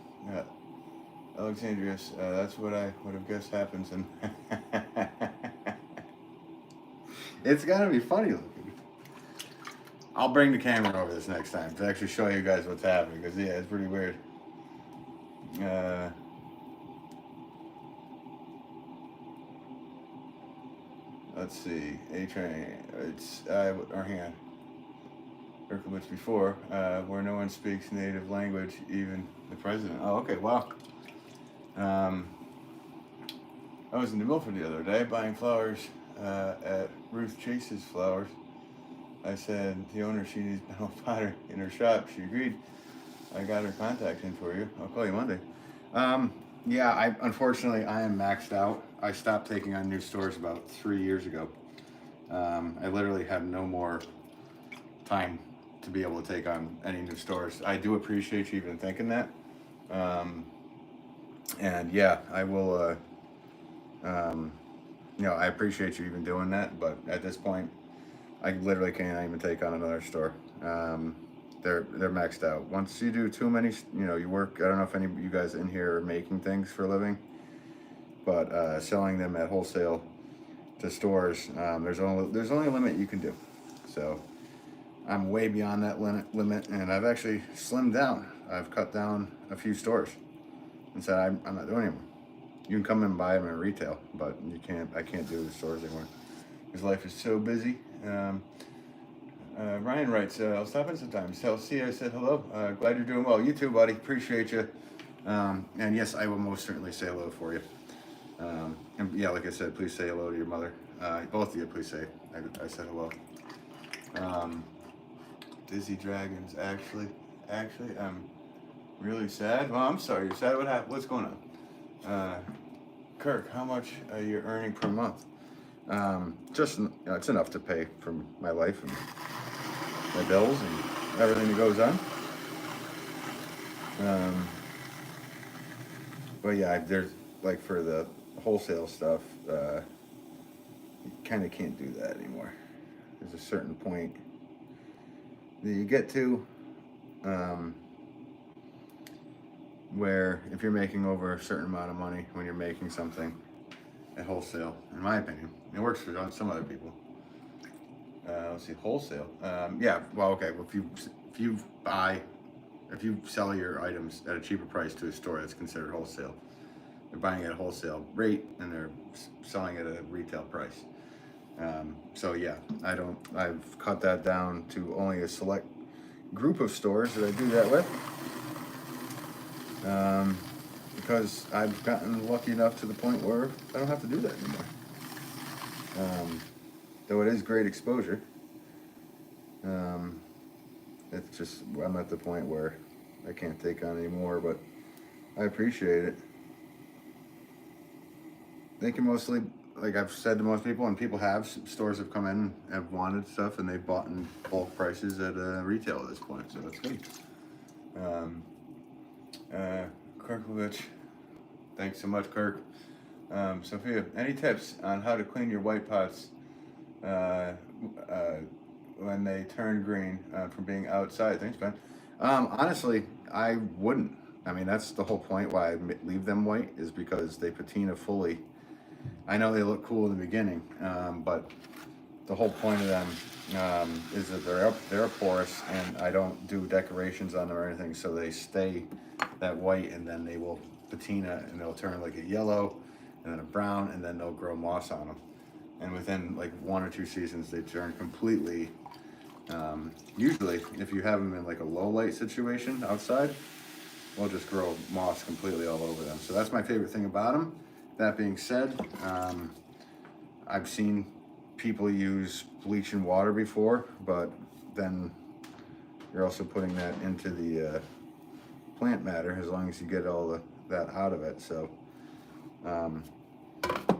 Alexandrius, that's what I would have guessed happens. And it's got to be funny looking. I'll bring the camera over this next time to actually show you guys what's happening, because yeah, it's pretty weird. Let's see. It's our hand. Erkovich before, where no one speaks native language, even the president. Oh, okay, wow. I was in New Milford the other day buying flowers at Ruth Chase's Flowers. I said the owner, she needs metal pottery in her shop. She agreed. I got her contact in for you. I'll call you Monday. Yeah, unfortunately I am maxed out. I stopped taking on new stores about 3 years ago. I literally have no more time to be able to take on any new stores. I do appreciate you even thinking that. And yeah, I will, I appreciate you even doing that, but at this point, I literally can't even take on another store. They're maxed out. Once you do too many, you work, I don't know if any of you guys in here are making things for a living, but selling them at wholesale to stores, there's only a limit you can do. So I'm way beyond that limit, and I've actually slimmed down. I've cut down a few stores and said I'm not doing anymore. You can come and buy them at retail, but I can't do the stores anymore because life is so busy. Ryan writes, I'll stop in sometimes. Tell C I said hello. Glad you're doing well. You too, buddy. Appreciate you. And yes, I will most certainly say hello for you. And yeah, like I said, please say hello to your mother. Both of you, please say I said hello. Dizzy Dragons, actually, I'm really sad. Well, I'm sorry, you're sad. What happened? What's going on? Kirk, how much are you earning per month? Just, it's enough to pay for my life and my bills and everything that goes on. But yeah, there's like for the wholesale stuff, you kind of can't do that anymore. There's a certain point that you get to where if you're making over a certain amount of money when you're making something at wholesale, in my opinion, it works for some other people. Let's see, wholesale. Yeah, well, okay. Well, if you sell your items at a cheaper price to a store, that's considered wholesale. They're buying at a wholesale rate and they're selling at a retail price. So yeah, I've cut that down to only a select group of stores that I do that with. Because I've gotten lucky enough to the point where I don't have to do that anymore. Though it is great exposure. It's just, I'm at the point where I can't take on anymore, but I appreciate it. They can mostly, like I've said to most people, and people have, stores have come in and have wanted stuff and they've bought in bulk prices at retail at this point, so that's good. Kirkovich, thanks so much, Kirk. Sophia, any tips on how to clean your white pots when they turn green from being outside? Thanks, Ben. Honestly, I wouldn't. I mean, that's the whole point why I leave them white, is because they patina fully. I know they look cool in the beginning, but the whole point of them is that they're porous, and I don't do decorations on them or anything, so they stay that white, and then they will patina, and they'll turn like a yellow, and then a brown, and then they'll grow moss on them. and within like 1 or 2 seasons, they turn completely. Usually, if you have them in like a low light situation outside, we'll just grow moss completely all over them. So that's my favorite thing about them. That being said, I've seen people use bleach and water before, but then you're also putting that into the plant matter as long as you get all that out of it. So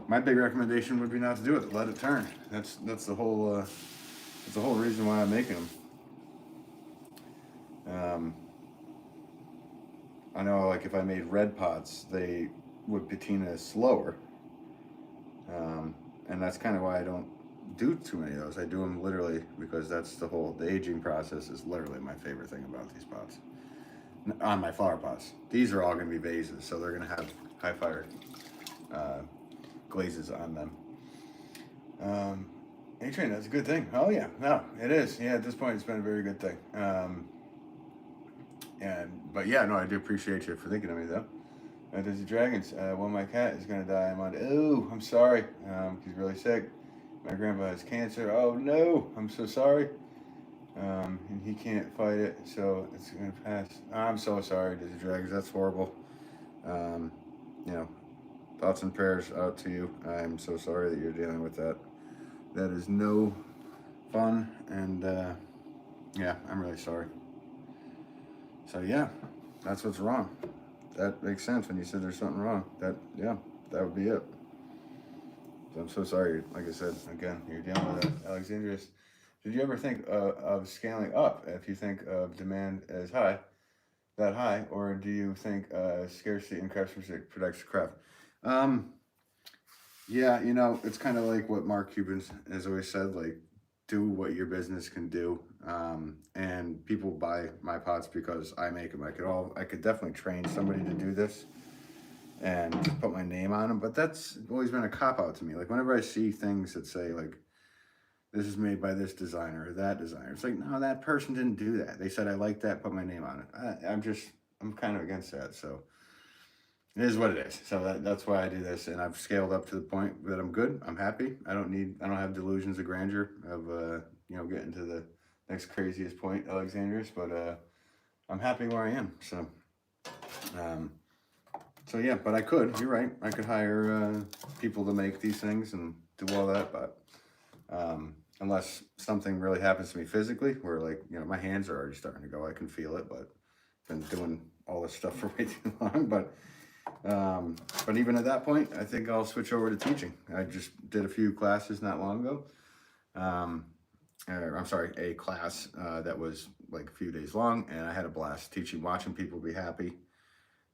my big recommendation would be not to do it. Let it turn. That's the whole reason why I'm making them. I know, like if I made red pots, they would patina slower, and that's kind of why I don't do too many of those. I do them literally because that's the aging process is literally my favorite thing about these pots. On my flower pots, these are all going to be vases, so they're going to have high fire glazes on them. A-Train, that's a good thing. Oh yeah, no, it is. Yeah, at this point, it's been a very good thing. But yeah, no, I do appreciate you for thinking of me though. Dizzy Dragons, well, my cat is gonna die. I'm sorry. He's really sick. My grandpa has cancer. Oh no, I'm so sorry. And he can't fight it, so it's gonna pass. I'm so sorry, Dizzy Dragons. That's horrible. You know, thoughts and prayers out to you. I'm so sorry that you're dealing with that. That is no fun, and yeah, I'm really sorry. So yeah, that's what's wrong. That makes sense when you said there's something wrong. That would be it. So I'm so sorry. Like I said, again, you're dealing with that. Alexandrius, did you ever think of scaling up if you think of demand as that high, or do you think scarcity in craftsmanship protects the craft? Yeah, it's kind of like what Mark Cuban has always said, like, do what your business can do. And people buy my pots because I make them. I could definitely train somebody to do this and just put my name on them, but that's always been a cop-out to me. Like, whenever I see things that say, like, this is made by this designer or that designer, it's like, no, that person didn't do that. They said, I like that, put my name on it. I'm kind of against that, so it is what it is. So that's why I do this, and I've scaled up to the point that I'm good. I'm happy. I don't have delusions of grandeur of getting to the next craziest point, Alexandrius. But I'm happy where I am. So yeah. But I could. You're right. I could hire people to make these things and do all that. But unless something really happens to me physically, where my hands are already starting to go, I can feel it. But I've been doing all this stuff for way too long. But even at that point, I think I'll switch over to teaching. I just did a few classes not long ago. I'm sorry, a class that was like a few days long, and I had a blast teaching. Watching people be happy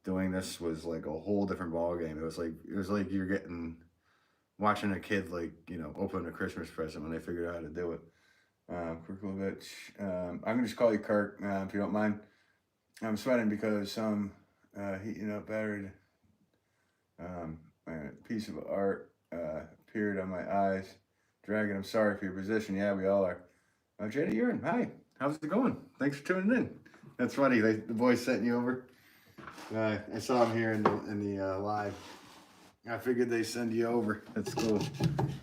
doing this was like a whole different ball game. It was like you're watching a kid open a Christmas present when they figured out how to do it. Kirklovich, I'm gonna just call you Kirk if you don't mind. I'm sweating because some heating up battery piece of art appeared on my eyes. Dragon, I'm sorry for your position. Yeah, we all are. Jada Urine, hi. How's it going? Thanks for tuning in. That's funny. The boys sent you over. I saw him here in the live. I figured they send you over. That's cool.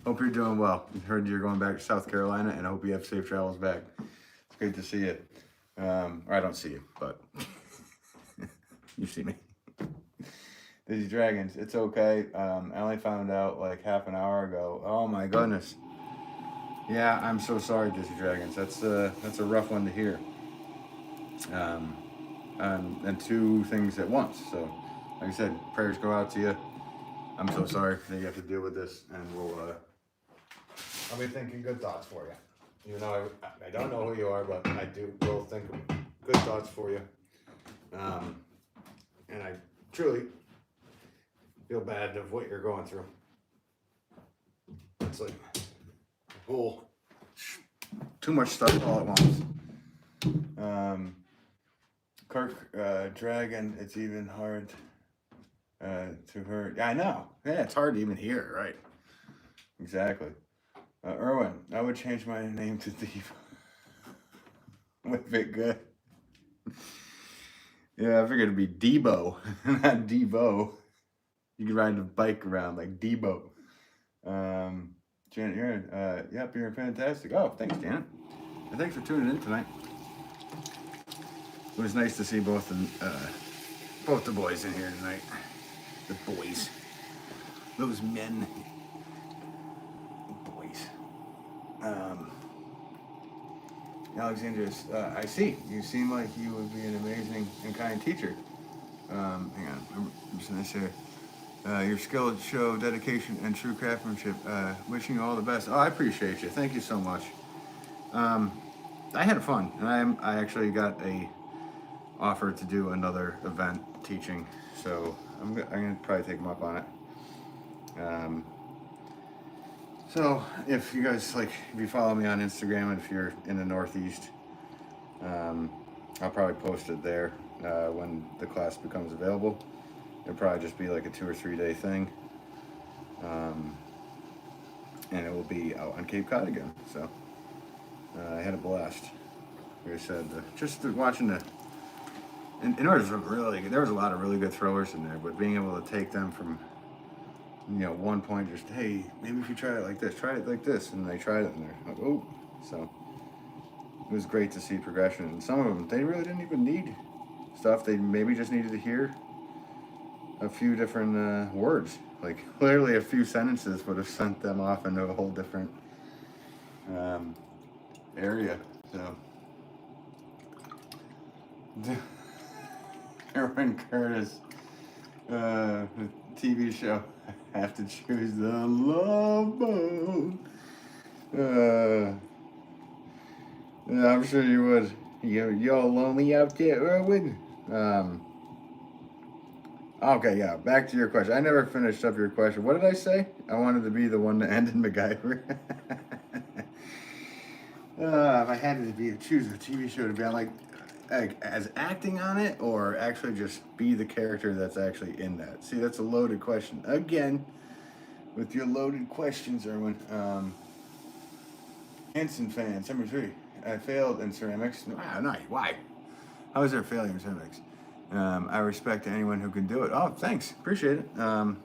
Hope you're doing well. Heard you're going back to South Carolina, and I hope you have safe travels back. It's great to see you. Or I don't see you, but you see me. Dizzy Dragons, it's okay. I only found out like half an hour ago. Oh my goodness. Yeah, I'm so sorry, Dizzy Dragons. That's a rough one to hear. And two things at once. So, like I said, prayers go out to you. I'm so sorry that you have to deal with this, and I'll be thinking good thoughts for you. You know, I don't know who you are, but I will think good thoughts for you. And I truly feel bad of what you're going through. It's like too much stuff all at once. Kirk, Dragon, it's even hard to hurt. Yeah, I know. Yeah, it's hard to even hear, right? Exactly. Erwin, I would change my name to Thief. Would fit good. Yeah, I figured it'd be Debo, not Devo. You could ride a bike around like Debo. Janet, yep, you're fantastic. Oh, thanks, Janet. And thanks for tuning in tonight. It was nice to see both the boys in here tonight. The boys. Those men. Boys. Alexandra, I see. You seem like you would be an amazing and kind teacher. Hang on, I'm just gonna say, your skills show dedication and true craftsmanship. Wishing you all the best. Oh, I appreciate you. Thank you so much. I had fun, and I actually got a offer to do another event teaching, so I'm gonna probably take them up on it. So if you guys if you follow me on Instagram, and if you're in the Northeast, I'll probably post it there when the class becomes available. It'll probably just be like a 2 or 3 day thing, and it will be out on Cape Cod again. So I had a blast. Like I said, just watching and there was a lot of really good throwers in there, but being able to take them from one point, just, hey, maybe if you try it like this, and they tried it, and they're like, oh. So it was great to see progression. And some of them, they really didn't even need stuff. They maybe just needed to hear a few different words. Like, literally a few sentences would have sent them off into a whole different area. So Aaron Curtis, the TV show, have to choose the love boat. Yeah, I'm sure you would. You all lonely out there, Erwin? Okay, yeah, back to your question. I never finished up your question. What did I say? I wanted to be the one to end in MacGyver. If I had to choose a TV show to be on, like as acting on it, or actually just be the character that's actually in that. See, that's a loaded question. Again, with your loaded questions, Erwin. Hanson fan, 73. I failed in ceramics. No, why? How is there a failure in ceramics? I respect anyone who can do it. Oh, thanks. Appreciate it. Well,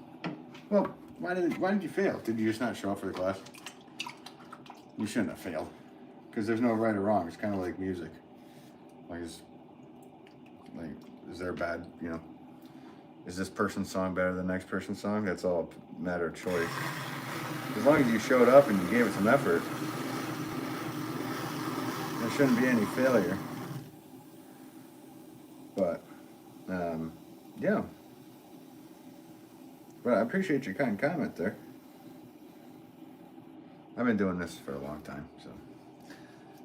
why did you fail? Did you just not show up for the class? You shouldn't have failed. Because there's no right or wrong. It's kind of like music. Is there a bad, is this person's song better than the next person's song? That's all a matter of choice. As long as you showed up and you gave it some effort, there shouldn't be any failure. But, yeah. But I appreciate your kind comment there. I've been doing this for a long time, so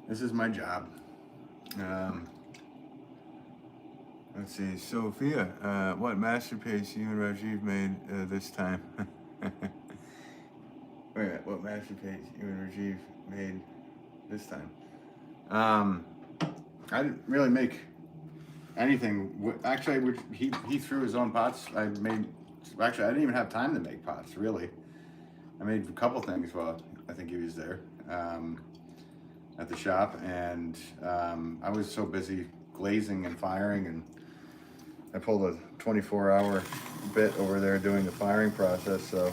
this is my job. Let's see, Sophia, what masterpiece you and Rajiv made this time? Wait a minute, what masterpiece you and Rajiv made this time? I didn't really make anything. Actually, he threw his own pots. Actually, I didn't even have time to make pots, really. I made a couple things while I think he was there at the shop, and I was so busy glazing and firing, and I pulled a 24-hour bit over there doing the firing process. So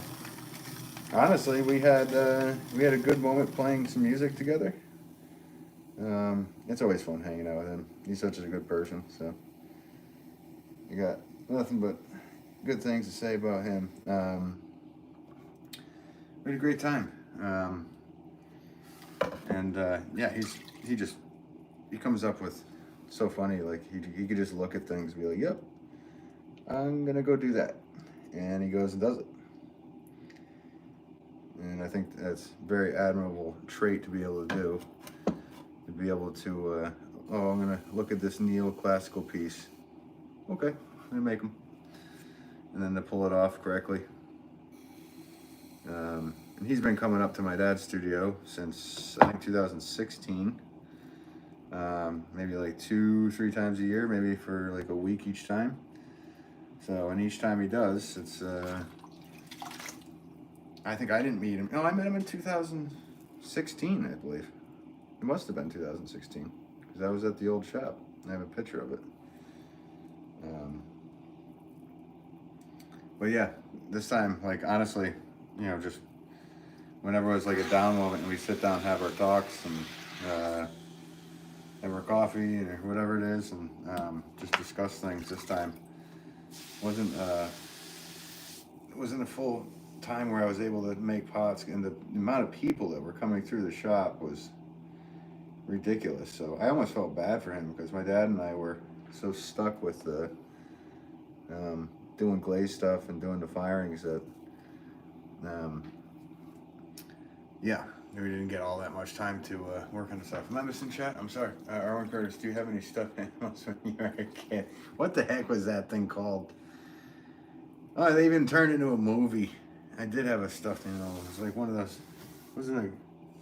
honestly, we had a good moment playing some music together. It's always fun hanging out with him. He's such a good person. So you got nothing but good things to say about him. We had a great time. Yeah, he comes up with so funny, like he could just look at things and be like, yep, I'm gonna go do that, and he goes and does it. And I think that's a very admirable trait to be able to do, to be able to I'm gonna look at this neoclassical piece, okay, I'm gonna make them, and then to pull it off correctly. And he's been coming up to my dad's studio since I think 2016. Maybe like 2-3 times a year, maybe for like a week each time. So, and each time he does, it's I think I didn't meet him. No, I met him in 2016, I believe. It must have been 2016, because I was at the old shop. I have a picture of it. But yeah, this time, like, honestly, just whenever it was like a down moment and we sit down and have our talks and have our coffee or whatever it is and just discuss things. This time wasn't it wasn't a full time where I was able to make pots, and the amount of people that were coming through the shop was ridiculous. So I almost felt bad for him because my dad and I were so stuck with the doing glaze stuff and doing the firings that yeah, we didn't get all that much time to work on the stuff. Am I missing chat? I'm sorry. Arwen Curtis, do you have any stuffed animals when you were a kid? What the heck was that thing called? Oh, they even turned into a movie. I did have a stuffed animal. It was like one of those. Wasn't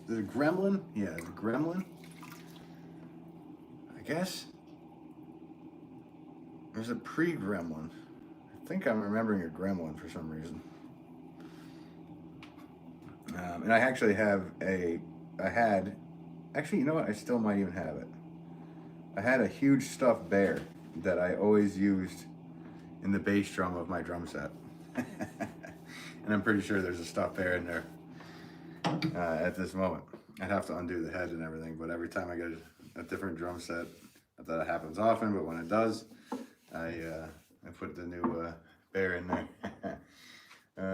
it a gremlin? Yeah, it was a gremlin. I guess. It was a pre-gremlin. I think I'm remembering a gremlin for some reason. And I actually actually, you know what? I still might even have it. I had a huge stuffed bear that I always used in the bass drum of my drum set. And I'm pretty sure there's a stuffed bear in there at this moment. I'd have to undo the head and everything, but every time I get a different drum set, not that it happens often, but when it does, I put the new bear in there.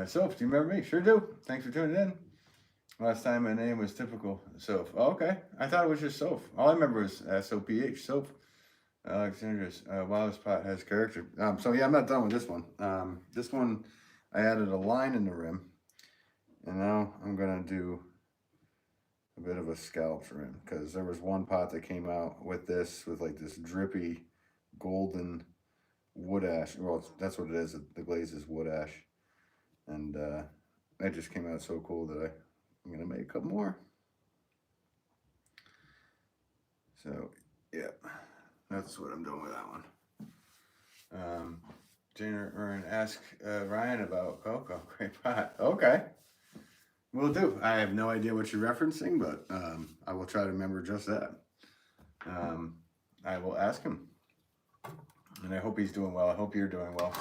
Soph, do you remember me? Sure do. Thanks for tuning in. Last time my name was typical Soph. Oh, okay. I thought it was just Soph. All I remember was S-O-P-H, Soph. Alexandra's wildest pot has character. So yeah, I'm not done with this one. This one, I added a line in the rim, and now I'm gonna do a bit of a scallop for him because there was one pot that came out with like this drippy golden wood ash. Well, that's what it is. The glaze is wood ash, and it just came out so cool that I'm gonna make a couple more. So yeah. That's what I'm doing with that one. Jane Ryan, ask Ryan about Coco. Great pot. Okay. Will do. I have no idea what you're referencing, but I will try to remember just that. I will ask him. And I hope he's doing well. I hope you're doing well.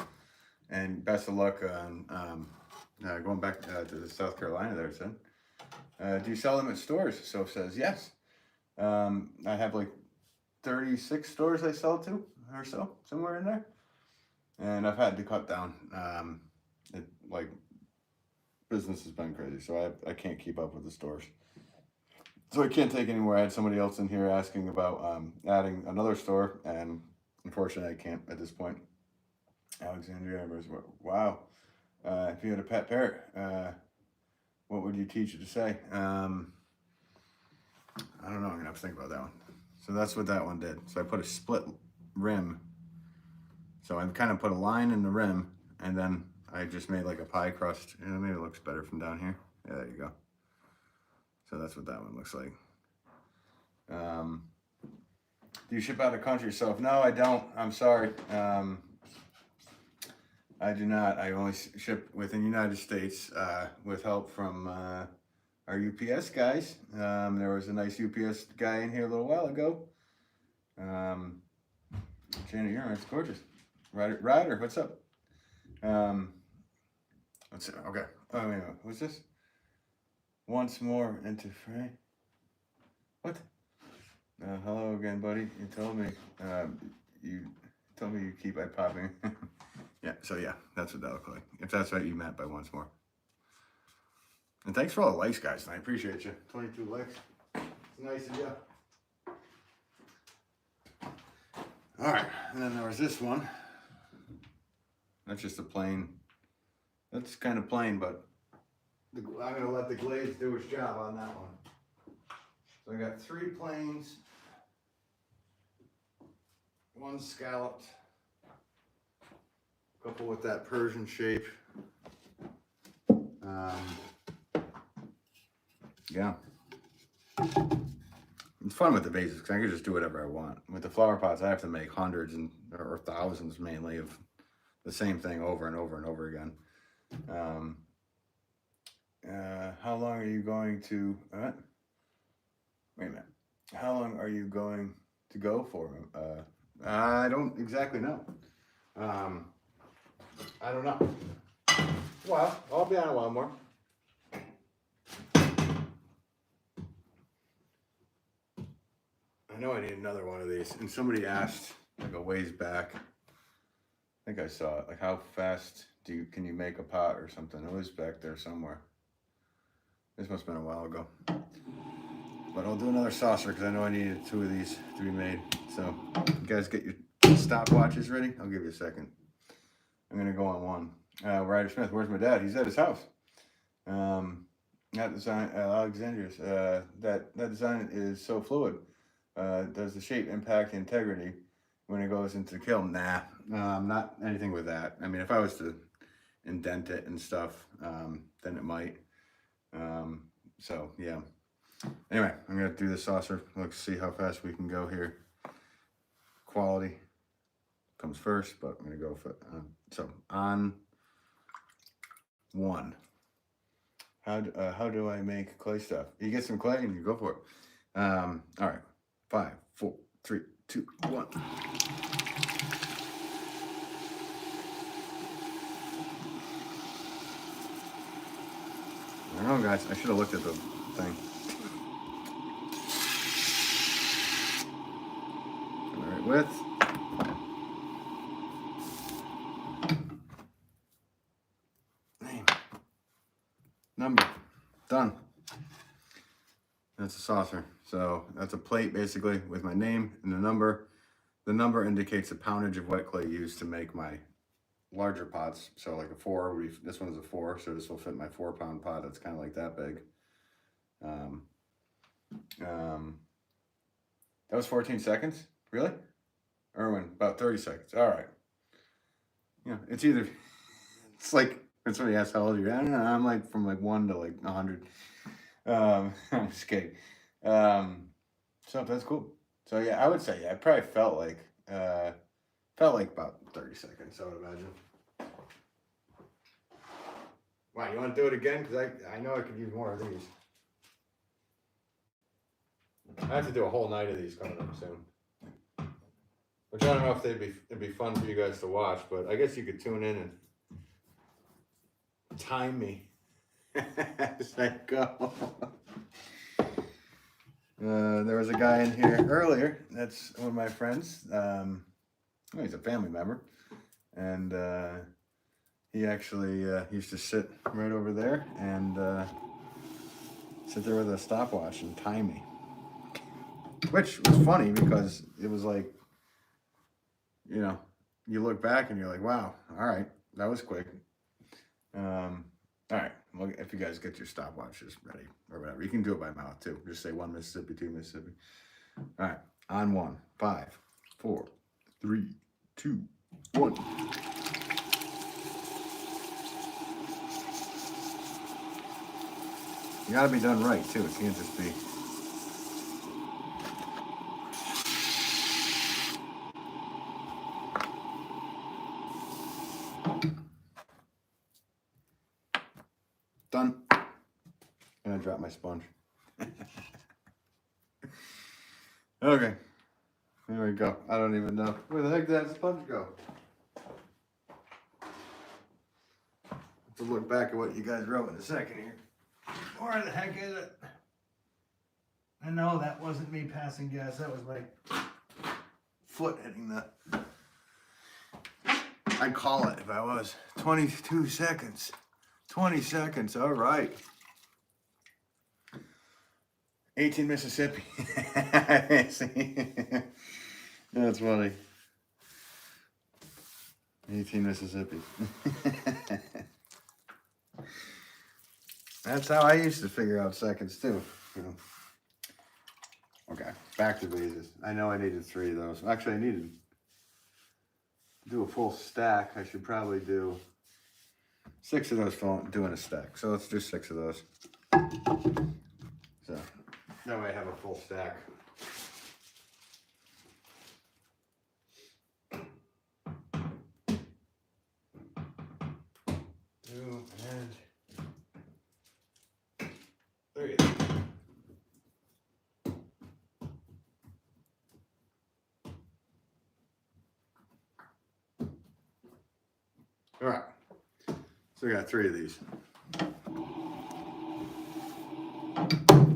And best of luck on going back to South Carolina there, son. Do you sell them at stores? Soph says, yes. I have like 36 stores I sell to or so, somewhere in there. And I've had to cut down. Like, business has been crazy, so I can't keep up with the stores. So I can't take anywhere. I had somebody else in here asking about adding another store, and unfortunately I can't at this point. Alexandria, wow. If you had a pet parrot, what would you teach it to say? I don't know, I'm gonna have to think about that one. So that's what that one did. So I put a split rim. So I kind of put a line in the rim, and then I just made like a pie crust. Maybe it looks better from down here. Yeah, there you go. So that's what that one looks like. Do you ship out of country yourself? No, I don't. I'm sorry. I do not. I only ship within the United States with help from our UPS guys. There was a nice UPS guy in here a little while ago. Janet, it's gorgeous. Ryder, what's up? Let's see. Okay. Oh, wait, what's this? Once more into fray. What? Hello again, buddy. You told me you keep popping. Yeah. So yeah, that's what that looked like. If that's what you meant by once more. And thanks for all the likes, guys. I appreciate you. 22 likes. It's nice of you. All right, and then there was this one. That's just a plain. That's kind of plain, but I'm gonna let the glaze do its job on that one. So I got 3 plains, 1 scalloped, a couple with that Persian shape. Yeah. It's fun with the vases because I can just do whatever I want. With the flower pots, I have to make hundreds or thousands mainly of the same thing over and over and over again. How long are you going to? Wait a minute. How long are you going to go for? I don't exactly know. I don't know. Well, I'll be on a while more. I know I need another one of these. And somebody asked, like a ways back, I think I saw it, like how fast can you make a pot or something? It was back there somewhere. This must have been a while ago. But I'll do another saucer because I know I needed 2 of these to be made. So you guys get your stopwatches ready? I'll give you a second. I'm gonna go on one. Ryder Smith, where's my dad? He's at his house. That design, Alexandria's. That design is so fluid. Does the shape impact integrity when it goes into the kiln? Nah, not anything with that. I mean, if I was to indent it and stuff, then it might. So yeah. Anyway, I'm gonna do the saucer. Let's see how fast we can go here. Quality comes first, but I'm gonna go for so on 1. How do I make clay stuff? You get some clay and you go for it. All right, 5, 4, 3, 2, 1. I don't know, guys. I should have looked at the thing. All right, width. Name. Number. Done. That's a saucer. So that's a plate basically with my name and the number. The number indicates the poundage of wet clay used to make my larger pots. So like a 4, this one's a 4, so this will fit my 4-pound pot. That's kind of like that big. That was 14 seconds? Really? Erwin, about 30 seconds. All right. Yeah, it's either, it's like, when somebody asks how old you are, I don't know, I'm like from like 1 to like 100. I'm just kidding. So that's cool. So yeah, I would say, yeah, it probably felt like about 30 seconds, I would imagine. Wow, you want to do it again? Because I know I could use more of these. I have to do a whole night of these coming up soon. Which I don't know if it'd be fun for you guys to watch, but I guess you could tune in and time me as I go. There was a guy in here earlier. That's one of my friends. He's a family member, and he actually used to sit right over there and sit there with a stopwatch and time me, which was funny because it was like, you know, you look back and you're like, wow, all right, that was quick. All right, well, if you guys get your stopwatches ready or whatever, you can do it by mouth too. Just say 1 Mississippi, 2 Mississippi. All right, on 1, 5, 4, 3, 2, 1. You gotta be done right too. It can't just be. Done. I'm gonna drop my sponge. Okay. There we go. I don't even know. Where the heck did that sponge go? To look back at what you guys wrote in a second here. Where the heck is it? I know that wasn't me passing gas. That was my foot hitting the... I'd call it if I was. 22 seconds. 20 seconds. All right. 18 Mississippi. That's funny. 18 Mississippi. That's how I used to figure out seconds too. Okay, back to vases. I know I needed 3 of those. Actually, I needed to do a full stack. I should probably do 6 of those doing a stack. So let's do 6 of those. So that way I have a full stack. And 3. All right, so we got 3 of these.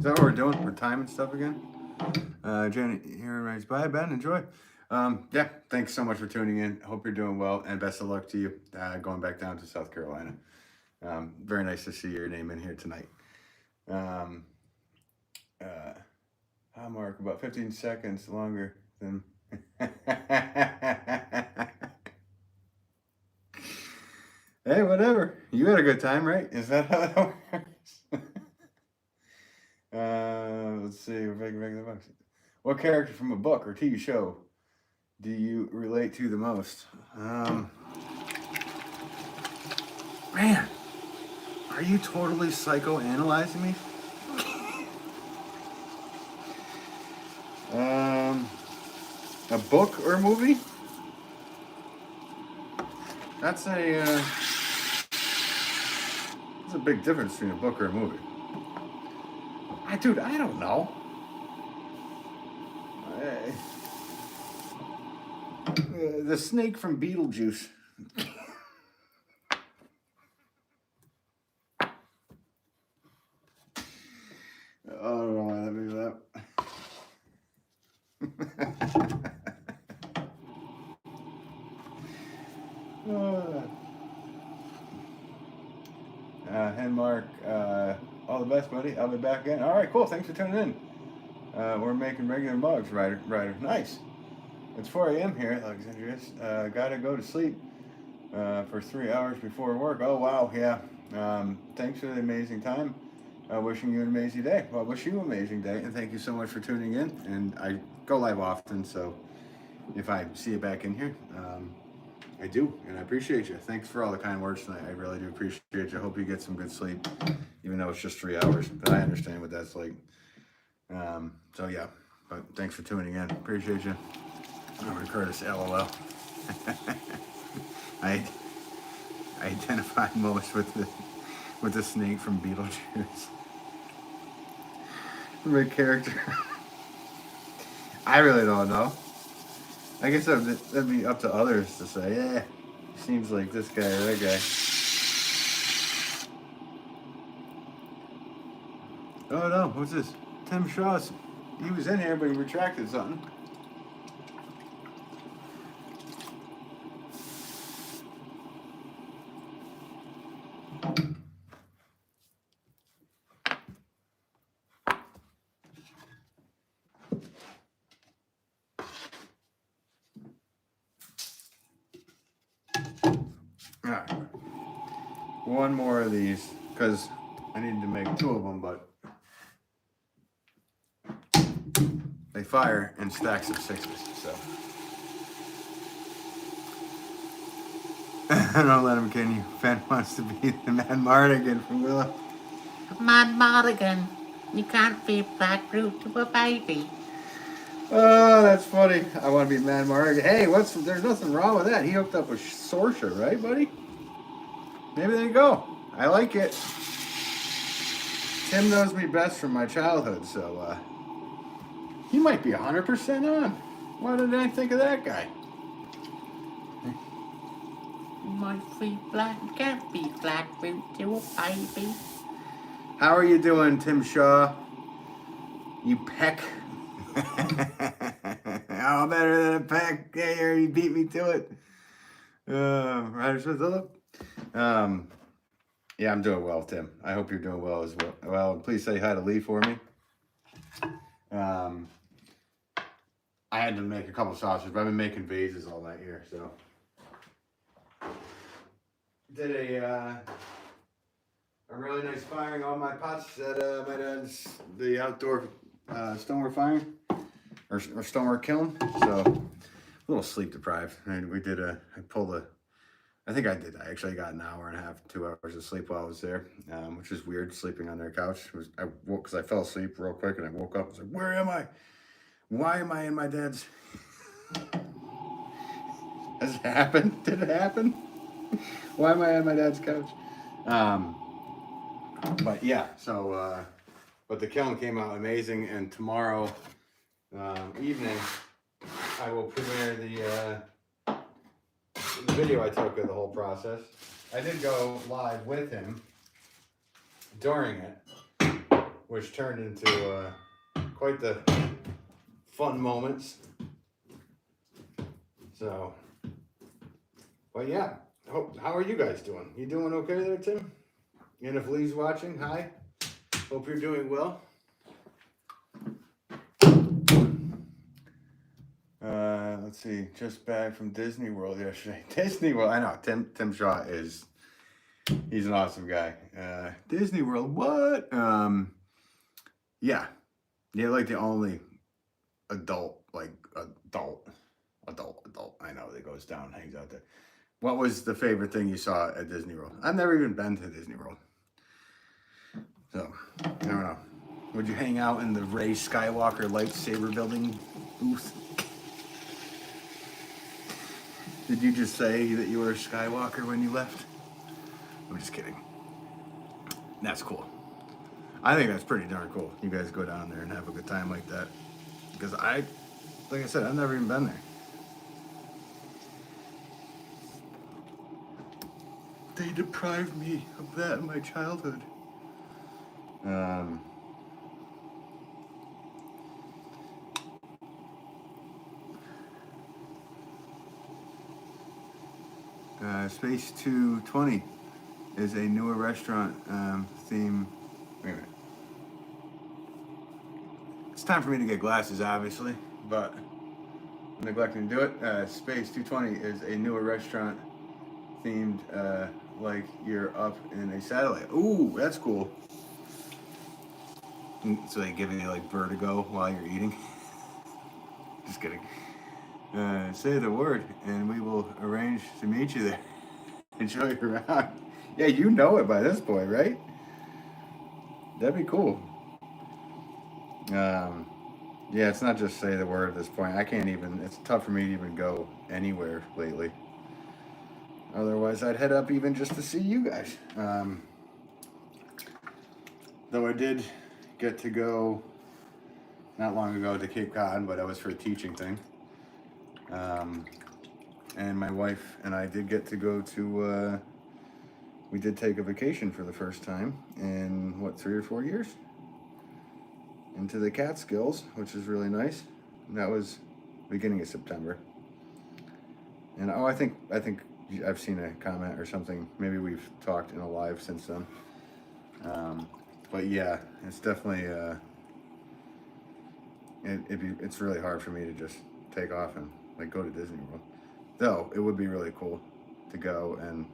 Is that what we're doing? We're timing stuff again? Jenny here writes, bye, Ben. Enjoy. Yeah, thanks so much for tuning in. Hope you're doing well, and best of luck to you going back down to South Carolina. Very nice to see your name in here tonight. Hi, Mark. About 15 seconds longer than. Hey, whatever. You had a good time, right? Is that how that works? Let's see. We're making the box. What character from a book or TV show do you relate to the most? Man, are you totally psychoanalyzing me? A book or a movie? That's a big difference between a book or a movie. Dude, I don't know. The snake from Beetlejuice. I don't know why that made that. Mark, all the best, buddy. I'll be back again. All right, cool. Thanks for tuning in. We're making regular mugs, Ryder. Nice. It's 4 a.m. here at Alexandria. Gotta go to sleep for 3 hours before work. Oh, wow. Yeah. Thanks for the amazing time. Wishing you an amazing day. Well, I wish you an amazing day, and thank you so much for tuning in. And I go live often, so if I see you back in here, I do, and I appreciate you. Thanks for all the kind words tonight. I really do appreciate you. I hope you get some good sleep, even though it's just 3 hours. But I understand what that's like. So yeah, but thanks for tuning in. Appreciate you. Robert Curtis, LOL. I identify most with the snake from Beetlejuice. My character. I really don't know. I guess that'd be up to others to say, yeah, seems like this guy or that guy. Oh no, what's this? Tim Shaw's. He was in here, but he retracted something. All right. One more of these, because I need to make 2 of them, but they fire in stacks of 6s, so. Don't let him kill you. Fan wants to be the Mad Mardigan from Willow. Mad Mardigan, you can't feed black fruit to a baby. Oh, that's funny. I want to be Mad Mardigan. Hey, there's nothing wrong with that. He hooked up with Sorcerer, right, buddy? Maybe there you go. I like it. Tim knows me best from my childhood, so he might be 100% on. Why didn't I think of that guy? My feed black, can't feed black fruit to a baby. How are you doing, Tim Shaw? You peck. Oh, better than a peck. Yeah, you beat me to it. Ryder Smith, hello. Yeah, I'm doing well, Tim. I hope you're doing well as well. Well, please say hi to Lee for me. I had to make a couple sausages, but I've been making vases all night here, so. Did a really nice firing on my pots at my dad's, the outdoor stoneware firing, or stoneware kiln, so a little sleep deprived. And we did I actually got an hour and a half, 2 hours of sleep while I was there, which is weird, sleeping on their couch. I woke because I fell asleep real quick, and I woke up and was like, where am I? Why am I in my dad's? Has it happened? Did it happen? Why am I on my dad's couch? But yeah, so, but the kiln came out amazing, and tomorrow evening, I will premiere the video I took of the whole process. I did go live with him during it, which turned into quite the fun moments. So, but yeah, how are you guys doing? You doing okay there, Tim? And if Lee's watching, hi. Hope you're doing well. Let's see. Just back from Disney World yesterday. Disney World. I know. Tim Shaw he's an awesome guy. Disney World. What? Yeah. Like the only adult. I know that goes down, hangs out there. What was the favorite thing you saw at Disney World? I've never even been to Disney World. So, I don't know. Would you hang out in the Rey Skywalker lightsaber building booth? Did you just say that you were a Skywalker when you left? I'm just kidding. That's cool. I think that's pretty darn cool. You guys go down there and have a good time like that. Because like I said, I've never even been there. They deprived me of that in my childhood. Space 220 is a newer restaurant theme. Wait a minute. It's time for me to get glasses, obviously, but I'm neglecting to do it. Space 220 is a newer restaurant themed like you're up in a satellite. Ooh, that's cool. So they give you like vertigo while you're eating. Just kidding. Say the word and we will arrange to meet you there and show you around. Yeah, you know it by this point, right? That'd be cool. Yeah, it's not just say the word at this point. I can't even, it's tough for me to even go anywhere lately. Otherwise, I'd head up even just to see you guys. Though I did get to go not long ago to Cape Cod, but that was for a teaching thing. And my wife and I did get to go to, we did take a vacation for the first time in, 3 or 4 years? Into the Catskills, which is really nice. And that was beginning of September. And I think I've seen a comment or something. Maybe we've talked in a live since then. But yeah, it's definitely it's really hard for me to just take off and like go to Disney World. Though it would be really cool to go and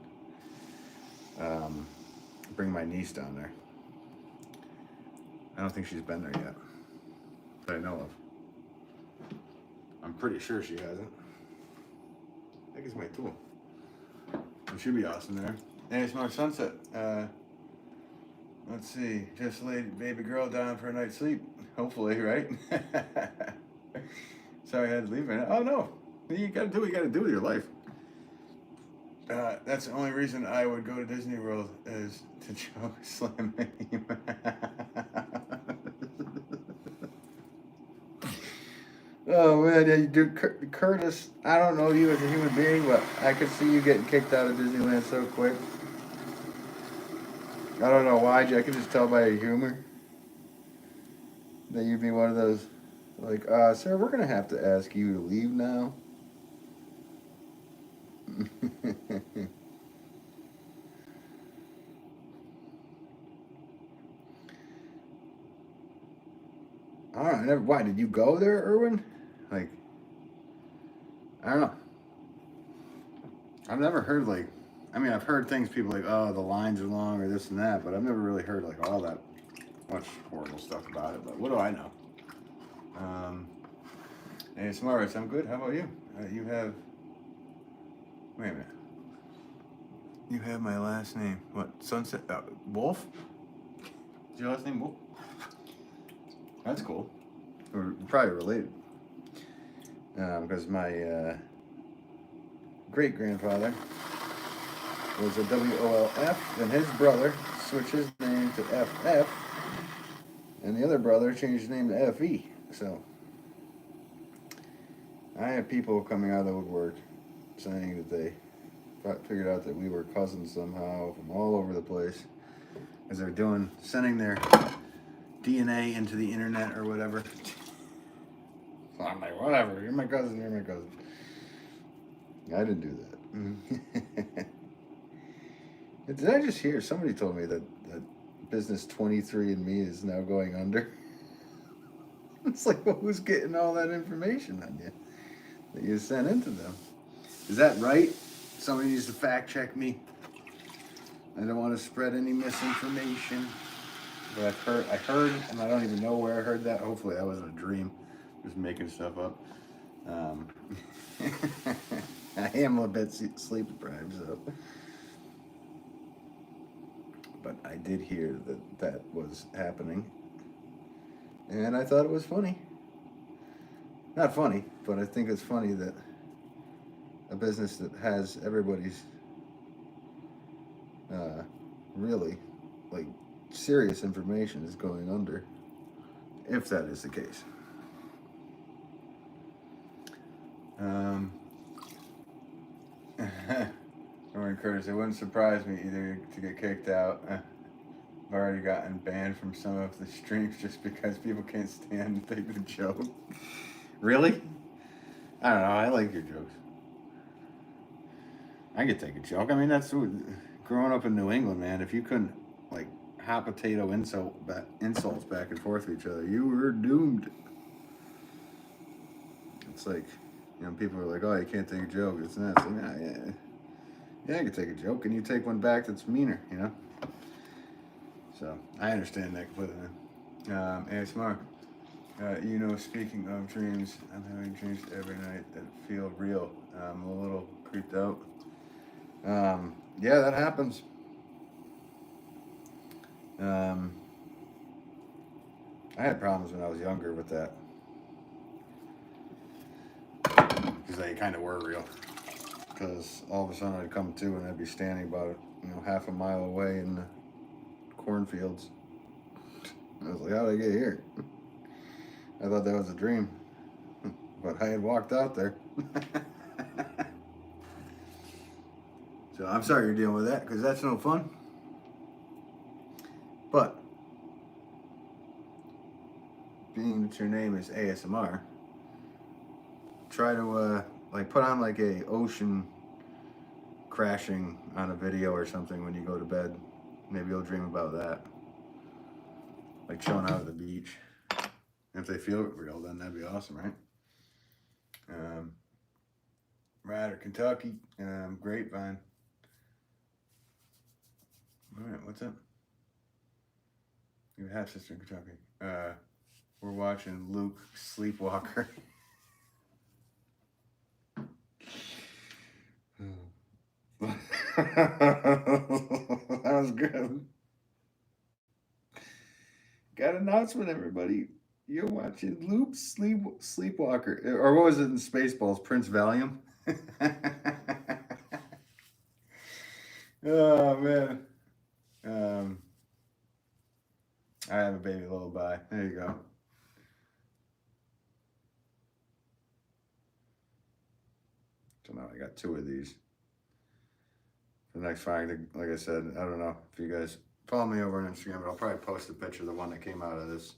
bring my niece down there. I don't think she's been there yet, that I know of. I'm pretty sure she hasn't. I think it's my tool. It should be awesome there. Hey, it's my sunset. Let's see. Just laid baby girl down for a night's sleep. Hopefully, right? Sorry I had to leave her. Oh no. You gotta do what you gotta do with your life. That's the only reason I would go to Disney World is to choke Slim. Oh man, dude, Curtis, I don't know you as a human being, but I could see you getting kicked out of Disneyland so quick. I don't know why, I could just tell by your humor that you'd be one of those, like, sir, we're gonna have to ask you to leave now. I don't know, why, did you go there, Erwin? Like, I don't know. I've never heard, like, I mean, I've heard things, people like, oh, the lines are long or this and that, but I've never really heard, like, all that much horrible stuff about it, but what do I know? Hey, Smarts, I'm good. How about you? You have, wait a minute. You have my last name. What, Sunset, Wolff? Is your last name Wolff? That's cool. We're probably related. Because my great-grandfather was a WOLF, and his brother switched his name to FF, and the other brother changed his name to FE. So, I have people coming out of the woodwork saying that they figured out that we were cousins somehow from all over the place, as they're sending their DNA into the internet or whatever. So I'm like, whatever. You're my cousin. You're my cousin. I didn't do that. Did I just hear somebody told me that business 23andMe is now going under? It's like, well, who's getting all that information on you that you sent into them? Is that right? Somebody needs to fact check me. I don't want to spread any misinformation. But I heard, and I don't even know where I heard that. Hopefully that wasn't a dream. Just making stuff up. I am a bit sleep deprived, so. But I did hear that was happening. And I thought it was funny. Not funny, but I think it's funny that a business that has everybody's really, like, serious information is going under, if that is the case. Lauren Curtis, it wouldn't surprise me either to get kicked out. I've already gotten banned from some of the streams just because people can't stand to take the joke. Really? I don't know. I like your jokes. I could take a joke. I mean, that's growing up in New England, man. If you couldn't, like, hot potato insults back and forth with each other, you were doomed. It's like, people are like, oh, you can't take a joke. It's not. It's like, nah, yeah, I can take a joke. Can you take one back that's meaner, So, I understand that completely. ASMR. Speaking of dreams, I'm having dreams every night that feel real. I'm a little creeped out. Yeah, that happens. I had problems when I was younger with that. Because they kind of were real. Because all of a sudden I'd come to and I'd be standing about, half a mile away in the cornfields. I was like, how did I get here? I thought that was a dream. But I had walked out there. So I'm sorry you're dealing with that, because that's no fun. But, being that your name is ASMR, try to put on like a ocean crashing on a video or something when you go to bed. Maybe you'll dream about that. Like chilling out at the beach. If they feel real, then that'd be awesome, right? Ryder, Kentucky, Grapevine. Alright, what's up? Your half sister in Kentucky. We're watching Luke Sleepwalker. That was good. Got an announcement, everybody. You're watching Luke Sleepwalker. Or what was it in Spaceballs? Prince Valium? Oh, man. I have a baby lullaby. There you go. So now I got 2 of these. The next firing, like I said, I don't know if you guys follow me over on Instagram, but I'll probably post a picture of the one that came out of this.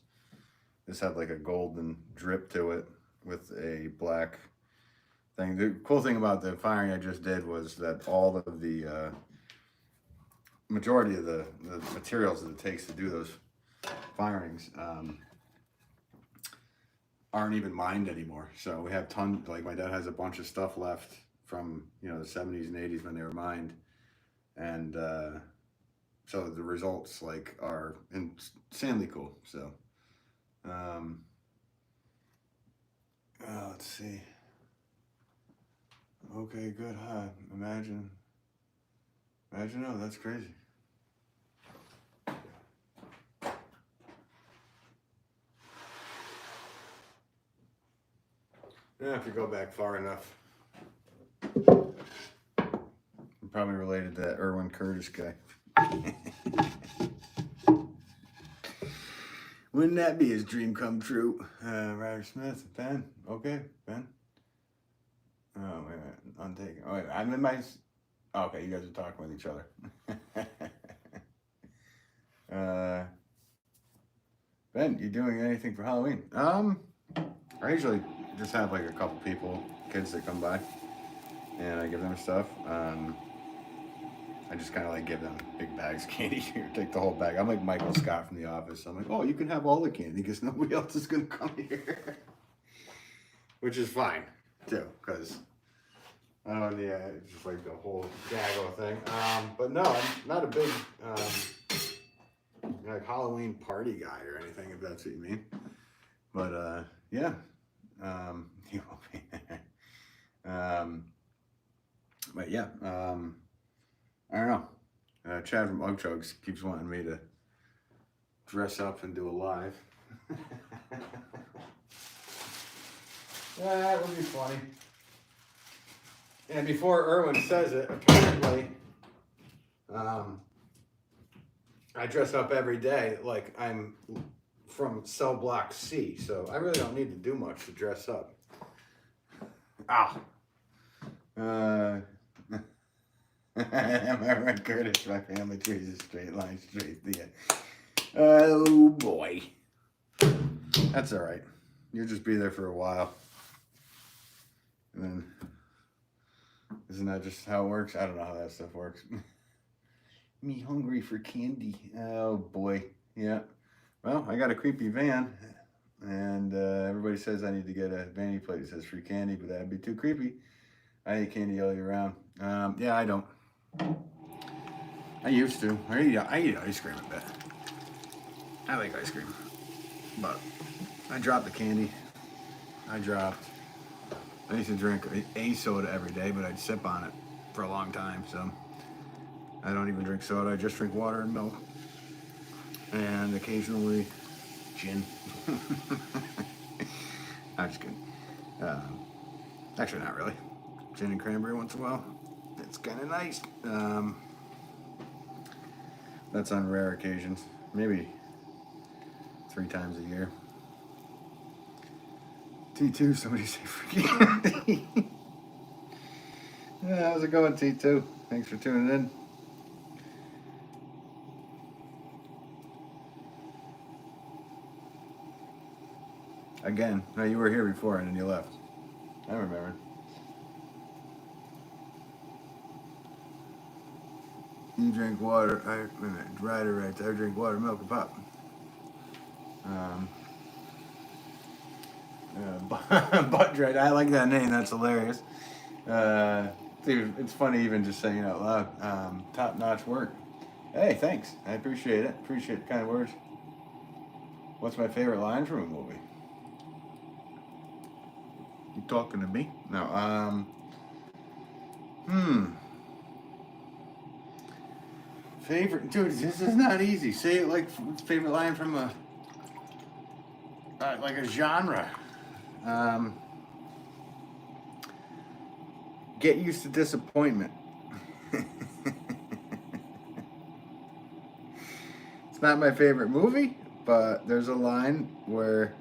This had like a golden drip to it with a black thing. The cool thing about the firing I just did was that all of the majority of the materials that it takes to do those firings aren't even mined anymore. So we have tons, like my dad has a bunch of stuff left from, the 70s and 80s when they were mined. And so the results are insanely cool. So, let's see. Okay, good. Hi. Imagine. Oh, that's crazy. Yeah, if you go back far enough, I'm probably related to that Erwin Curtis guy. Wouldn't that be his dream come true? Ryder Smith, Ben. Okay, Ben. Oh, wait a minute. Untaken. Oh, wait, I'm in my... Oh, okay, you guys are talking with each other. Ben, you doing anything for Halloween? I usually just have like a couple people, kids that come by, and I give them stuff. I just kind of like give them big bags of candy. Here, take the whole bag. I'm like Michael Scott from The Office. I'm like, oh, you can have all the candy because nobody else is gonna come here, which is fine too, because I don't know, yeah, it's just like the whole gaggle thing. But no, I'm not a big like Halloween party guy or anything, if that's what you mean. But yeah, you will be. But yeah, I don't know. Chad from Ugg Chugs keeps wanting me to dress up and do a live. That would be funny. And before Erwin says it, apparently, I dress up every day like I'm from cell block C, so I really don't need to do much to dress up. Am I right, Curtis? My family tree is a straight line, straight to the end. Oh boy. That's all right. You'll just be there for a while. And then, isn't that just how it works? I don't know how that stuff works. Me hungry for candy. Oh boy. Yeah. Well, I got a creepy van, and everybody says I need to get a vanity plate that says free candy, but that'd be too creepy. I eat candy all year round. Yeah, I don't. I used to. I eat ice cream a bit. I like ice cream, but I dropped the candy. I used to drink a soda every day, but I'd sip on it for a long time, so I don't even drink soda. I just drink water and milk, and occasionally gin. I'm just kidding. Actually, not really. Gin and cranberry once in a while. It's kind of nice. That's on rare occasions. Maybe 3 times a year. T2, somebody say freaking. Yeah, how's it going, T2? Thanks for tuning in. Again, no, you were here before and then you left. I remember. You drink water. Right. I drink water, milk, and pop. Butt dread. I like that name. That's hilarious. Dude, it's funny even just saying it out loud. Top-notch work. Hey, thanks. I appreciate it. Appreciate the kind words. What's my favorite line from a movie? You talking to me? No. Favorite, dude. This is not easy. Say it like favorite line from a like a genre. Get used to disappointment. It's not my favorite movie, but there's a line where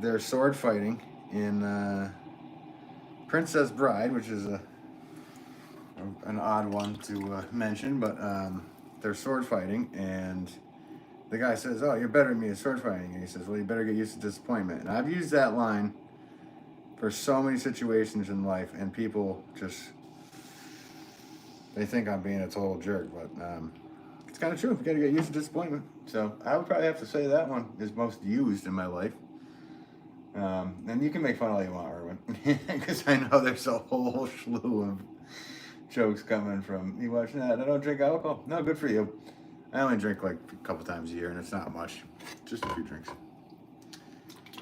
they're sword fighting in Princess Bride, which is an odd one to mention, but they're sword fighting, and the guy says, "Oh, you're better than me at sword fighting," and he says, "Well, you better get used to disappointment." And I've used that line for so many situations in life, and people just, they think I'm being a total jerk, but it's kind of true. You gotta get used to disappointment. So I would probably have to say that one is most used in my life. And you can make fun all you want, Erwin, because I know there's a whole slew of jokes coming from you watching that. I don't drink alcohol. No, good for you. I only drink like a couple times a year, and it's not much. Just a few drinks.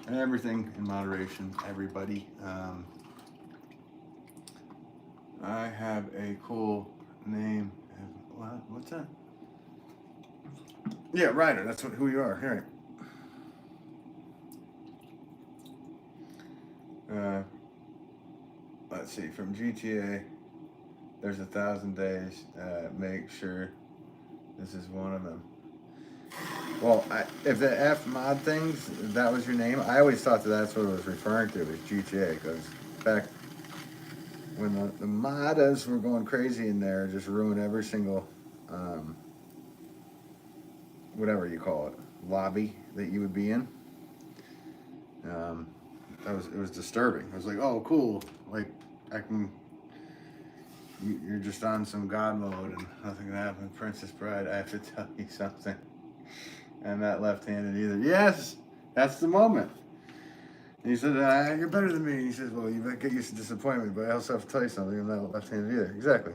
And everything in moderation, everybody. I have a cool name. What's that? Yeah, Ryder. That's who you are. Here. Let's see. From GTA, there's 1,000 days. Make sure this is one of them. Well, if the F mod things, if that was your name, I always thought that's what it was referring to, was GTA, because back when the modders were going crazy in there, just ruined every single, whatever you call it, lobby that you would be in. It was disturbing. I was like, oh, cool. Like, you're just on some God mode and nothing can happen. Princess Bride, I have to tell you something. I'm not left-handed either. Yes, that's the moment. And he said, you're better than me. And he says, well, you better get used to disappointment, but I also have to tell you something. I'm not left-handed either. Exactly.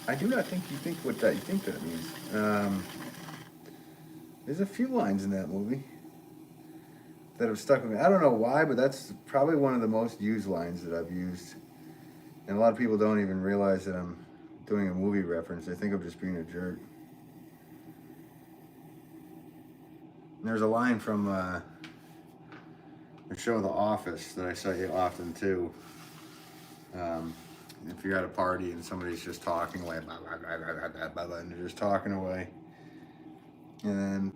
I do not think you think what that you think that means. There's a few lines in that movie that have stuck with me. I don't know why, but that's probably one of the most used lines that I've used. And a lot of people don't even realize that I'm doing a movie reference. They think I'm just being a jerk. And there's a line from the show The Office that I say often too. If you're at a party and somebody's just talking away, blah, blah, blah, blah, blah, blah, blah, and they're just talking away. And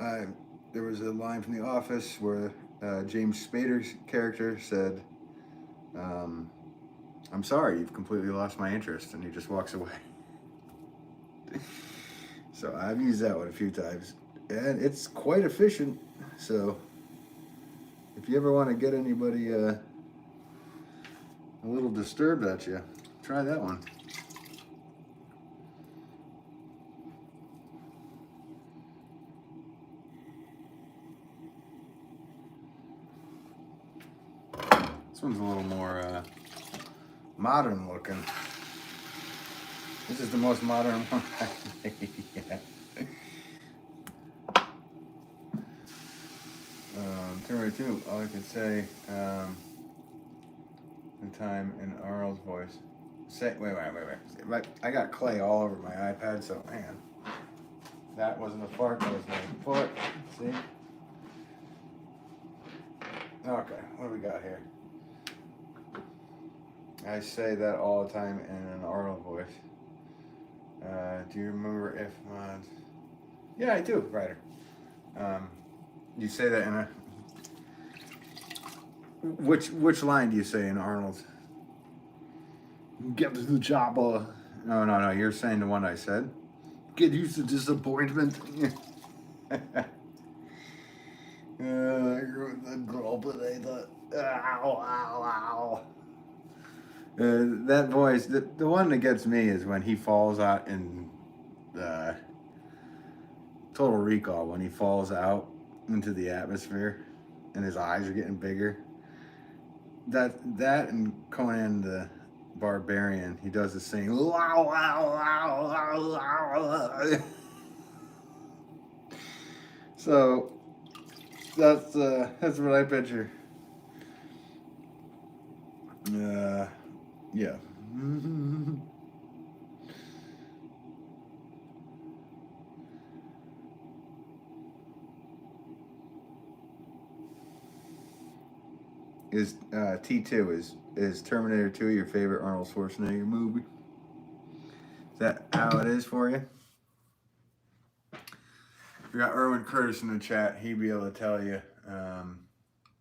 then there was a line from The Office where James Spader's character said, I'm sorry, you've completely lost my interest, and he just walks away. So I've used that one a few times, and it's quite efficient. So if you ever want to get anybody a little disturbed at you, try that one. This one's a little more modern looking. This is the most modern one I've made yet. Two, all I could say, the time in Arnold's voice. Wait. I got clay all over my iPad, so hang on. That wasn't a fart, that was my foot. See? Okay, what do we got here? I say that all the time in an Arnold voice. Do you remember if mods? Yeah, I do, Ryder. You say that in a... Which line do you say in Arnold's? Get to the chopper. No. You're saying the one I said. Get used to disappointment. You're the girl, but I thought, ow. That voice, the one that gets me is when he falls out in Total Recall, when he falls out into the atmosphere and his eyes are getting bigger. That and Conan the Barbarian, he does the same. So that's what I picture. Yeah. Is T2 is Terminator 2 your favorite Arnold Schwarzenegger movie? Is that how it is for you? We got Erwin Curtis in the chat. He'd be able to tell you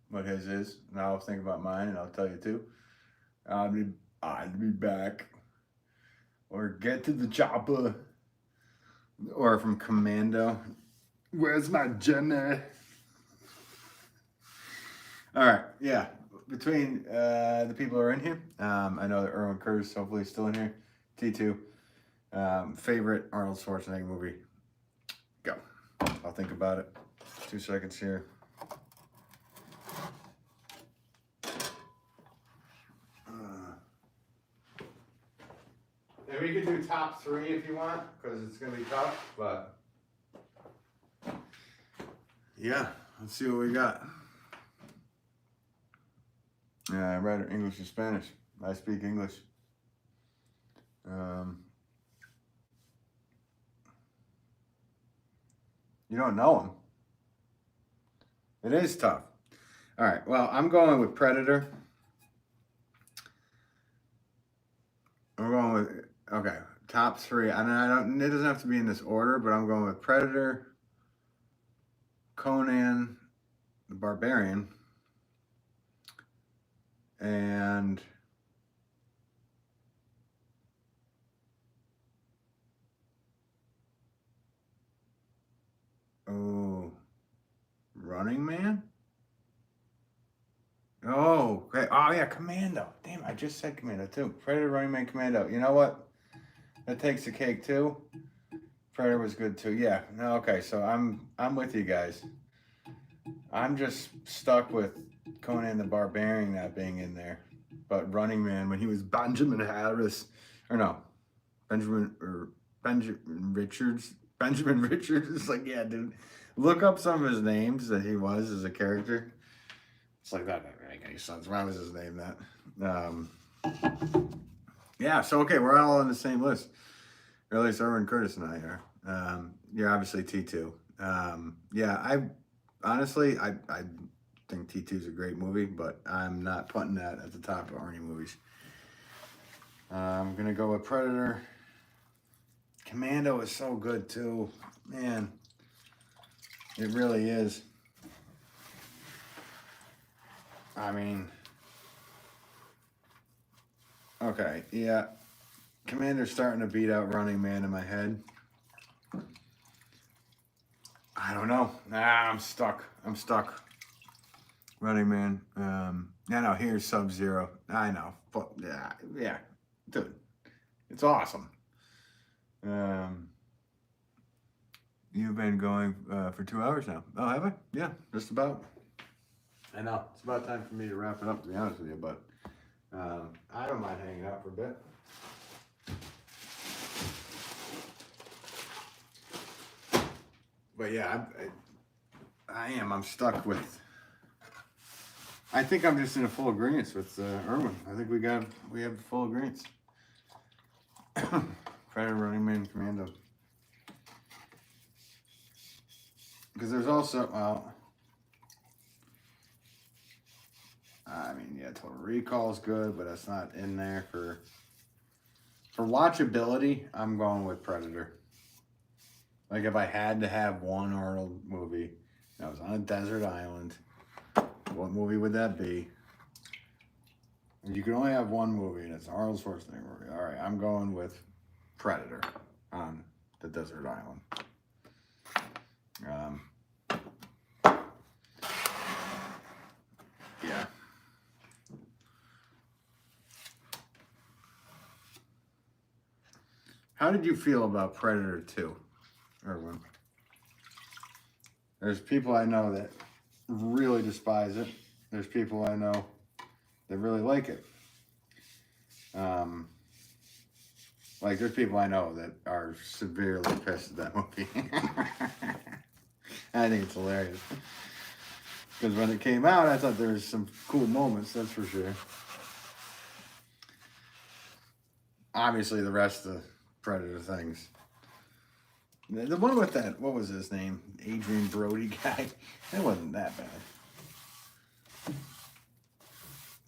what his is, and I'll think about mine, and I'll tell you too. I'd be back, or get to the chopper, or from Commando. Where's my Jenny? All right, yeah. Between the people who are in here, I know that Erwin Curtis hopefully is still in here. T2, favorite Arnold Schwarzenegger movie. Go. I'll think about it. 2 seconds here. And we could do top 3 if you want, because it's going to be tough, but yeah, let's see what we got. I write English and Spanish. I speak English. You don't know him. It is tough. All right, well, I'm going with Predator. I'm going with, okay, top 3. I don't, it doesn't have to be in this order, but I'm going with Predator, Conan the Barbarian, and Oh, Running Man? Oh, great. Oh, yeah, Commando. Damn, I just said Commando, too. Predator, Running Man, Commando. You know what? That takes the cake, too. Predator was good, too. Yeah. No, okay, so I'm with you guys. I'm just stuck with Conan the Barbarian not being in there. But Running Man, when he was Benjamin Harris, or no, Benjamin Richards. Benjamin Richards is like, yeah, dude. Look up some of his names that he was as a character. It's like that doesn't make any sense. Why was his name that? Yeah, so okay, we're all on the same list. Or at least Erwin Curtis and I are. You're obviously T2. Yeah, I honestly think T2 is a great movie, but I'm not putting that at the top of Arnie movies. I'm gonna go with Predator. Commando is so good too, man. It really is. I mean, okay, yeah. Commander's starting to beat out Running Man in my head. I don't know. I'm stuck. Running Man. No, here's Sub-Zero. I know. But yeah, dude. It's awesome. You've been going for 2 hours now. Oh, have I? Yeah, just about. I know. It's about time for me to wrap it up, to be honest with you, but I don't mind hanging out for a bit. But yeah, I'm stuck with. I think I'm just in a full agreement with Erwin. I think we have full agreement. Predator, Running Man, Commando. Because there's also, well, I mean, yeah, Total Recall's good, but it's not in there for watchability. I'm going with Predator. Like if I had to have one Arnold movie that was on a desert island, what movie would that be? You can only have one movie, and it's Arnold Schwarzenegger movie. All right, I'm going with Predator on the desert island. Yeah. How did you feel about Predator 2, Erwin? There's people I know that really despise it. There's people I know that really like it. Like there's people I know that are severely pissed at that movie. I think it's hilarious. Because when it came out, I thought there was some cool moments, that's for sure. Obviously, the rest of the Predator things. The one with that, what was his name? Adrian Brody guy. It wasn't that bad.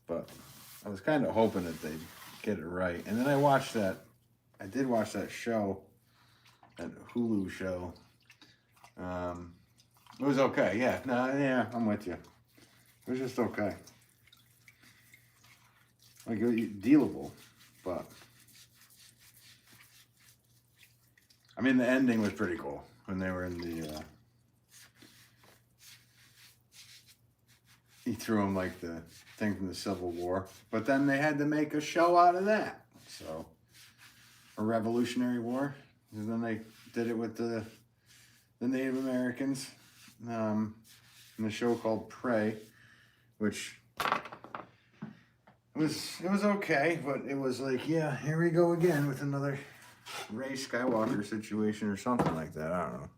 But I was kind of hoping that they'd get it right. And then I did watch that show, that Hulu show. It was okay, yeah. No, yeah, I'm with you. It was just okay. Like, dealable, but... I mean, the ending was pretty cool when they were in the, he threw him like the thing from the Civil War, but then they had to make a show out of that. So, a Revolutionary War, and then they did it with the Native Americans, in a show called Prey, which it was okay, but it was like, yeah, here we go again with another Ray Skywalker situation or something like that. I don't know.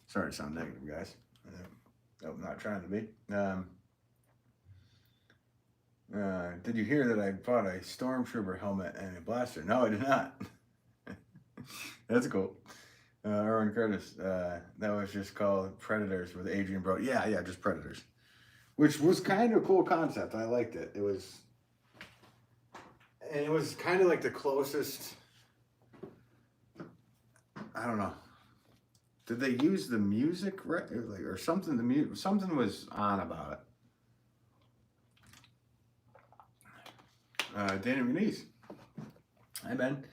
Sorry to sound negative, guys. I'm not trying to be. Did you hear that I bought a Stormtrooper helmet and a blaster? No, I did not. That's cool. Erwin Curtis. That was just called Predators with Adrian Brody. Yeah, just Predators. Which was kind of a cool concept. I liked it. It was kind of like the closest... I don't know. Did they use the music right, or something? Something was on about it. Dana McNeese. Hi, Ben.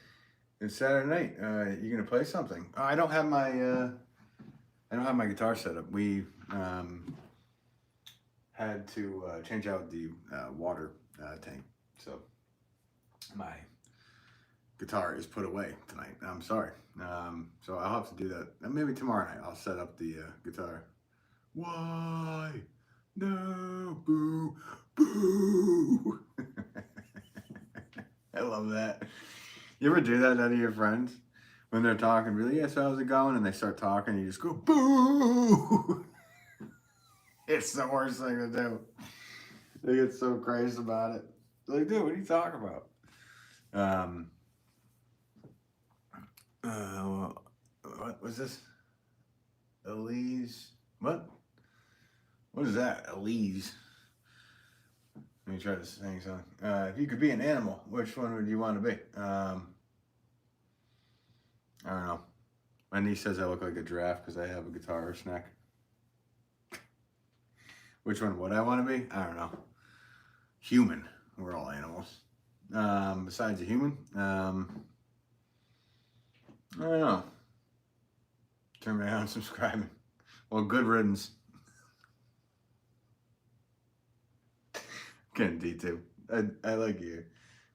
It's Saturday night. You gonna play something? Oh, I don't have my I don't have my guitar set up. We had to change out the water tank, so my guitar is put away tonight. I'm sorry. So I'll have to do that. And maybe tomorrow night I'll set up the guitar. Why? No, boo, boo. I love that. You ever do that to any of your friends? When they're talking, really, yeah, so how's it going? And they start talking, and you just go, boo! It's the worst thing to do. They get so crazy about it. They're like, dude, what are you talking about? What was this? Elise. What? What is that? Elise. Let me try to sing something. If you could be an animal, which one would you want to be? I don't know. My niece says I look like a giraffe because I have a guitarist neck. Which one would I want to be? I don't know. Human. We're all animals. Besides a human, I don't know. Turn me on subscribing. Well, good riddance. Getting D2. I like you.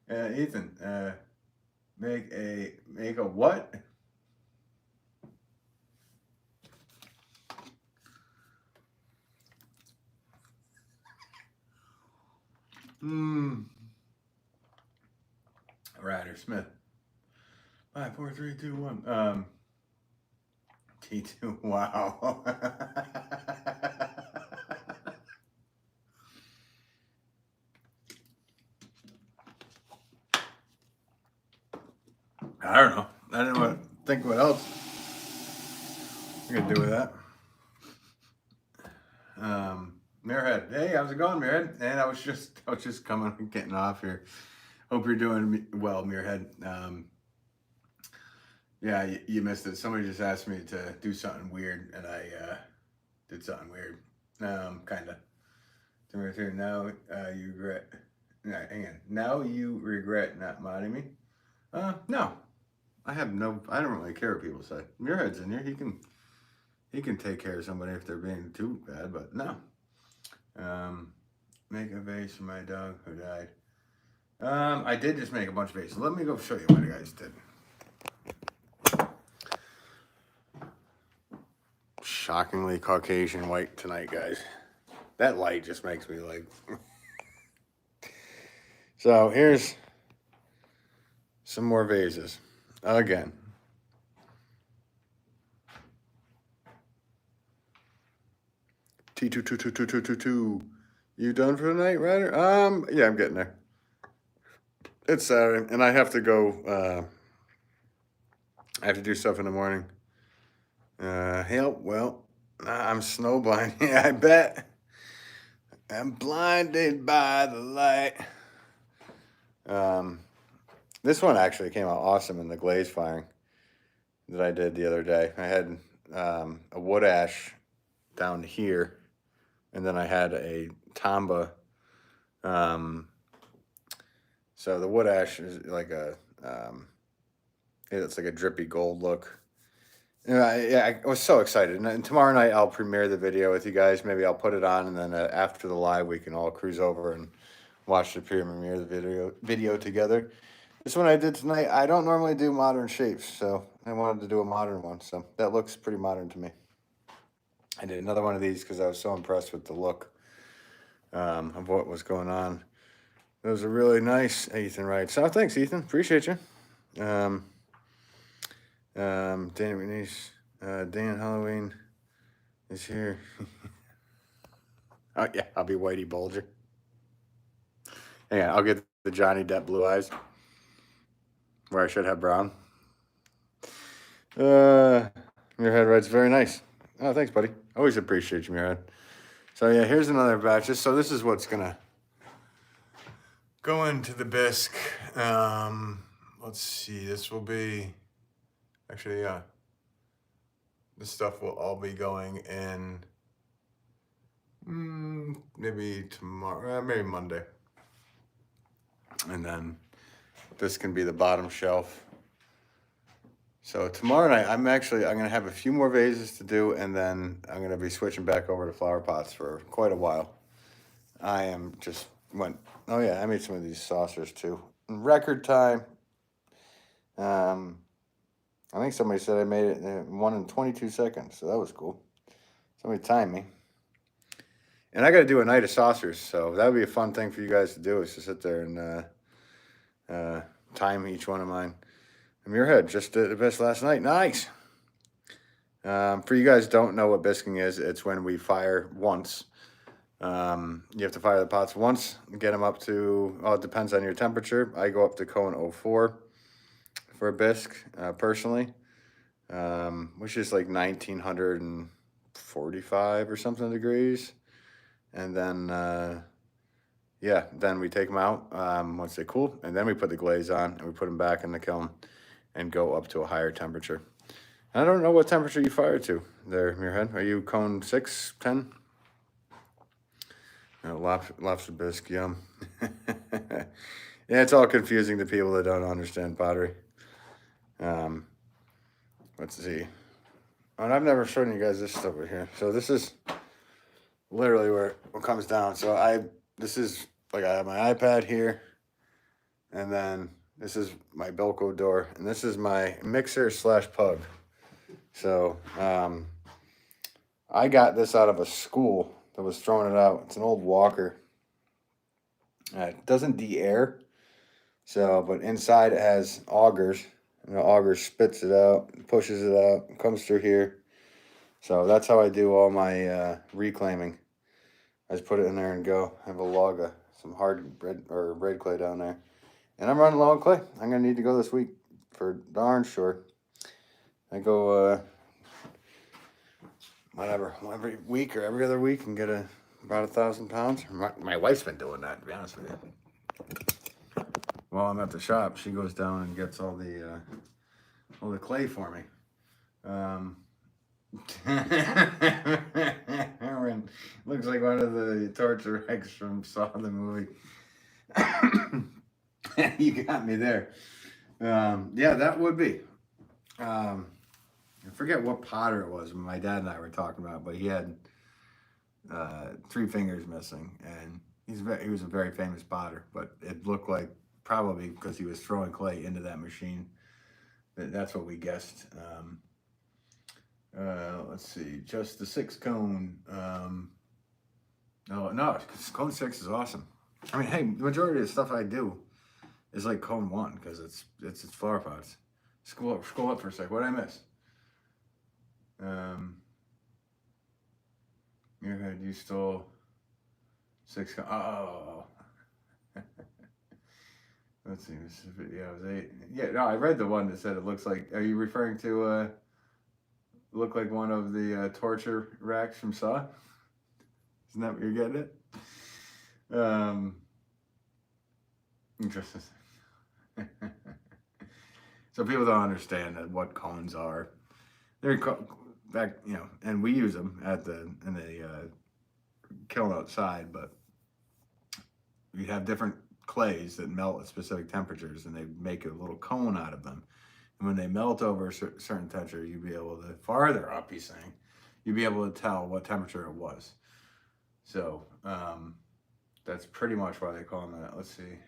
Ethan, make a what? Ryder Smith. 5, 4, 3, 2, 1. T2. Wow. I don't know. I didn't think what else I could do with that. Mirrorhead. Hey, how's it going, Mirrorhead? And I was just coming, getting off here. Hope you're doing well, Mirrorhead. Yeah, you missed it. Somebody just asked me to do something weird, and I did something weird. Kinda. Now you regret. Hang on. Now you regret not modding me. No. I don't really care what people say. Mirrorhead's in here. He can take care of somebody if they're being too bad, but no. Make a vase for my dog who died. I did just make a bunch of vases. Let me go show you what I guys did. Shockingly Caucasian white tonight, guys. That light just makes me like... So here's some more vases. Again. T2222222. You done for the night, Ryder? Yeah, I'm getting there. It's Saturday, and I have to go, I have to do stuff in the morning. Help, well, I'm snowblind. Yeah, I bet. I'm blinded by the light. This one actually came out awesome in the glaze firing that I did the other day. I had a wood ash down here, and then I had a Tomba. So the wood ash is like it's like a drippy gold look. Yeah, I was so excited. And tomorrow night I'll premiere the video with you guys. Maybe I'll put it on, and then after the live we can all cruise over and watch the premiere the video together. This one I did tonight. I don't normally do modern shapes, so I wanted to do a modern one. So that looks pretty modern to me. I did another one of these because I was so impressed with the look of what was going on. Those are really nice, Ethan writes. So thanks, Ethan. Appreciate you. Danny McNeese, Dan Halloween is here. Oh, yeah, I'll be Whitey Bulger. Yeah, I'll get the Johnny Depp blue eyes, where I should have brown. Muirhead writes, very nice. Oh, thanks, buddy. Always appreciate you, Muirhead. So, yeah, here's another batch. So this is what's going to go into the bisque. Let's see. This will be... Actually, yeah. This stuff will all be going in maybe tomorrow, maybe Monday. And then this can be the bottom shelf. So tomorrow night, I'm going to have a few more vases to do, and then I'm going to be switching back over to flower pots for quite a while. I am just went. Oh yeah, I made some of these saucers too in record time. I think somebody said I made it in 1 in 22 seconds, so that was cool. Somebody timed me. And I got to do a night of saucers, so that would be a fun thing for you guys to do, is to sit there and time each one of mine. Muirhead just did the best last night. Nice. For you guys don't know what bisquing is, it's when we fire once. You have to fire the pots once, get them up to, it depends on your temperature. I go up to cone 04 for a bisque, personally, which is like 1945 or something degrees. And then, then we take them out once they cool, and then we put the glaze on, and we put them back in the kiln and go up to a higher temperature. I don't know what temperature you fire to there, Muirhead. Are you cone 6, 10? Lobster bisque, yum. Yeah, it's all confusing to people that don't understand pottery. Let's see. And I've never shown you guys this stuff over here. So this is literally where it comes down. So this is like, I have my iPad here, and then this is my Belco door, and this is my mixer / pug. So I got this out of a school that was throwing it out. It's an old Walker. It doesn't de-air, but inside it has augers, and the auger spits it out, pushes it out, comes through here. So that's how I do all my reclaiming. I just put it in there and go. I have a log of some hard red clay down there. And I'm running low on clay. I'm going to need to go this week for darn sure. I go every week or every other week and get about 1,000 pounds. My wife's been doing that, to be honest with you. While I'm at the shop, she goes down and gets all the clay for me. Aaron looks like one of the torture wrecks from Saw the movie. You got me there. Yeah, that would be. I forget what potter it was when my dad and I were talking about, but he had 3 fingers missing, and he was a very famous potter. But it looked like, probably because he was throwing clay into that machine, that's what we guessed. Let's see, just the 6 cone. No, cone 6 is awesome. I mean, hey, the majority of the stuff I do is like cone 1 because it's flower pots. Scroll up for a sec. What did I miss? Muirhead, you stole 6 cone. Oh. Let's see. This is, yeah, it was 8. Yeah, no, I read the one that said it looks like. Are you referring to look like one of the torture racks from Saw? Isn't that what you're getting at? Interesting. So people don't understand what cones are. They're back, and we use them in the kiln outside, but we have different clays that melt at specific temperatures, and they make a little cone out of them. And when they melt over a certain temperature, you'll be able to, farther up, he's saying, you'll be able to tell what temperature it was. So that's pretty much why they call them that. Let's see.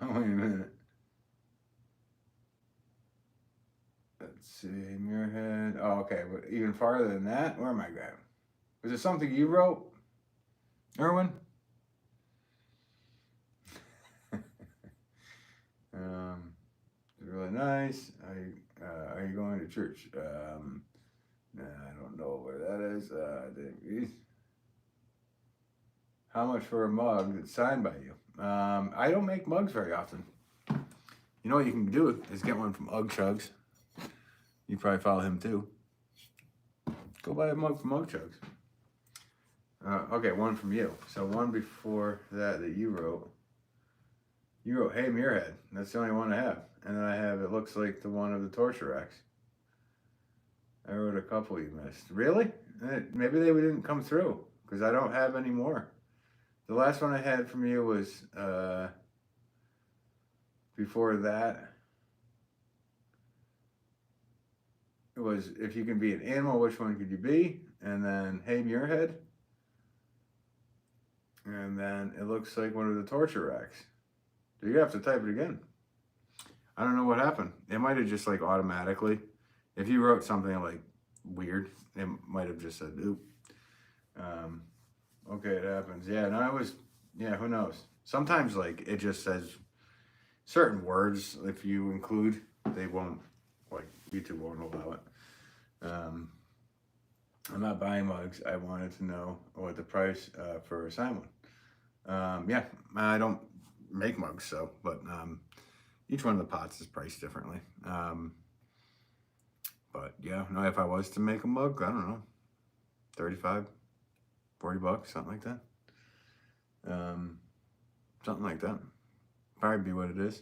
Wait a minute. Let's see, Muirhead. Oh, okay. But even farther than that, where am I going? Was it something you wrote, Erwin? Really nice. Are you going to church? I don't know where that is. How much for a mug that's signed by you? I don't make mugs very often. You know what you can do is get one from Ugg Chugs. You probably follow him too. Go buy a mug from Ugg Chugs. Okay, one from you. So one before that you wrote. You wrote, "Hey, Muirhead." That's the only one I have. And then I have, it looks like the one of the torture racks. I wrote a couple you missed. Really? Maybe they didn't come through because I don't have any more. The last one I had from you was before that. It was if you can be an animal, which one could you be? And then hey, Muirhead. And then it looks like one of the torture racks. So you have to type it again. I don't know what happened. It might have just like automatically. If you wrote something like weird, it might have just said oop. Okay, it happens. Yeah, no, it was, yeah, who knows? Sometimes like it just says certain words, if you include, they won't, like YouTube won't allow it. I'm not buying mugs. I wanted to know what the price for a signed one. Yeah, I don't make mugs, so, but each one of the pots is priced differently. But yeah, no, if I was to make a mug, I don't know, 35, 40 bucks, something like that. Something like that. Probably be what it is.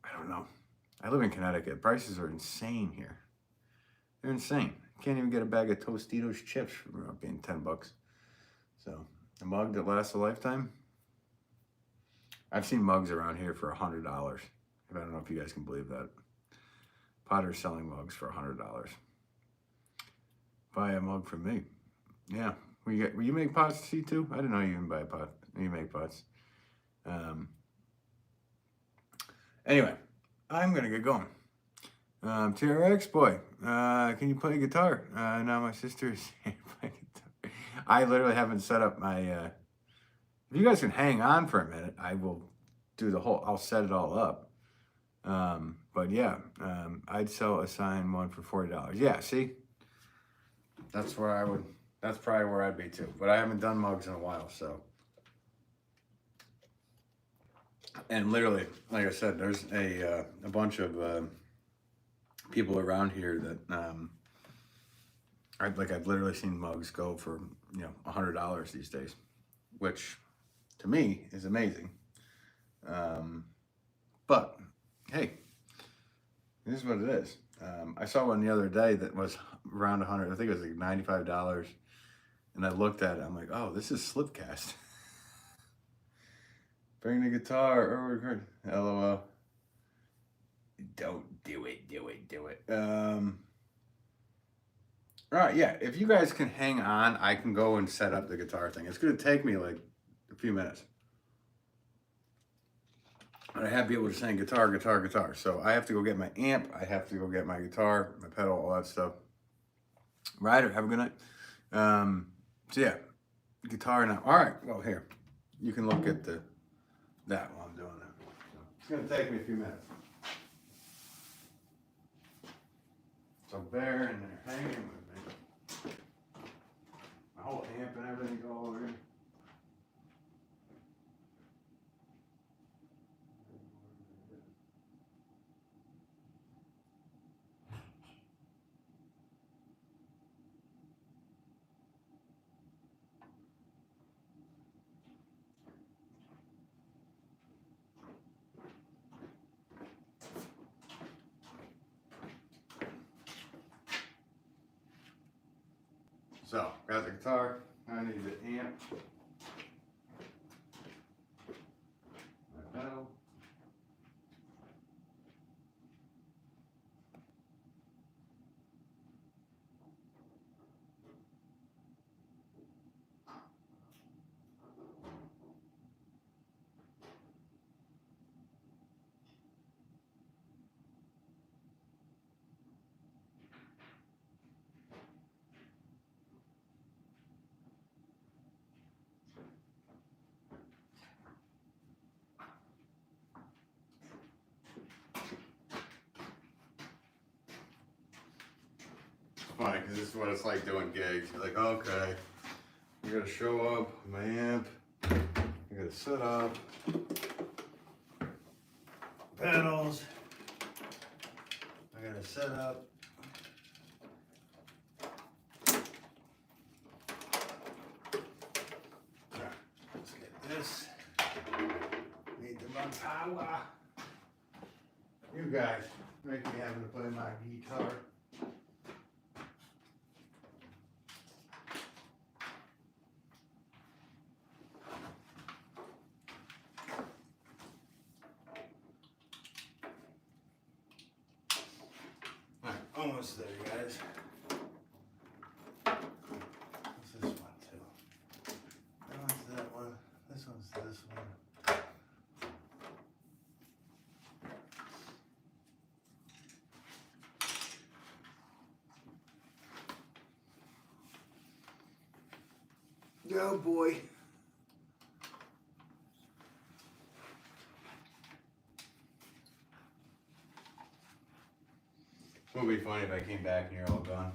I don't know. I live in Connecticut. Prices are insane here. They're insane. Can't even get a bag of Tostitos chips for being 10 bucks. So a mug that lasts a lifetime. I've seen mugs around here for $100. I don't know if you guys can believe that. Potter's selling mugs for $100. Buy a mug from me. Yeah. Will you make pots too? I didn't know you even buy a pot. You make pots. Anyway, I'm gonna get going. TRX boy, can you play guitar? Now my sister is saying play guitar. I literally haven't set up my. If you guys can hang on for a minute, I will do the whole. I'll set it all up. But yeah, I'd sell a signed one for $40. Yeah, see, that's where I would. That's probably where I'd be too. But I haven't done mugs in a while, so. And literally, like I said, there's a bunch of people around here that I've literally seen mugs go for $100 these days, which to me is amazing. But hey, this is what it is. I saw one the other day that was around 100. I think it was like $95, and I looked at it. I'm like, oh, this is Slipcast. Bring the guitar or record. LOL. Don't do it. Do it. All right, yeah. If you guys can hang on, I can go and set up the guitar thing. It's gonna take me like a few minutes. But I have to be able to sing guitar. So I have to go get my amp. I have to go get my guitar, my pedal, all that stuff. Ryder, have a good night. So yeah, guitar now. All right. Well, here you can look at that while I'm doing that. So it's gonna take me a few minutes. So bear and they're hanging with me. My whole amp and everything's all over here. So, got the guitar, I need the amp, my pedal. Funny, because this is what it's like doing gigs. You're like, okay, I gotta show up with my amp, I gotta set up, pedals, I gotta set up. Alright, let's get this. Need the run power. You guys make me having to play my guitar. else there, guys. What's this one too? That one's that one. This one's this one. Oh boy. It would be funny if I came back and you're all gone.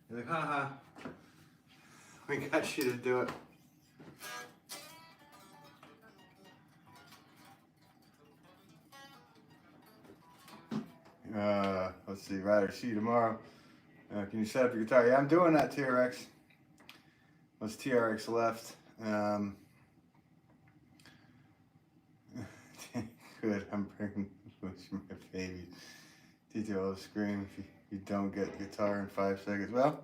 You're like, haha, we got you to do it. Let's see, Ryder, see you tomorrow. Can you set up your guitar? Yeah, I'm doing that, TRX. What's TRX left? Good, I'm bringing my baby. Tito will scream if you don't get the guitar in 5 seconds. Well,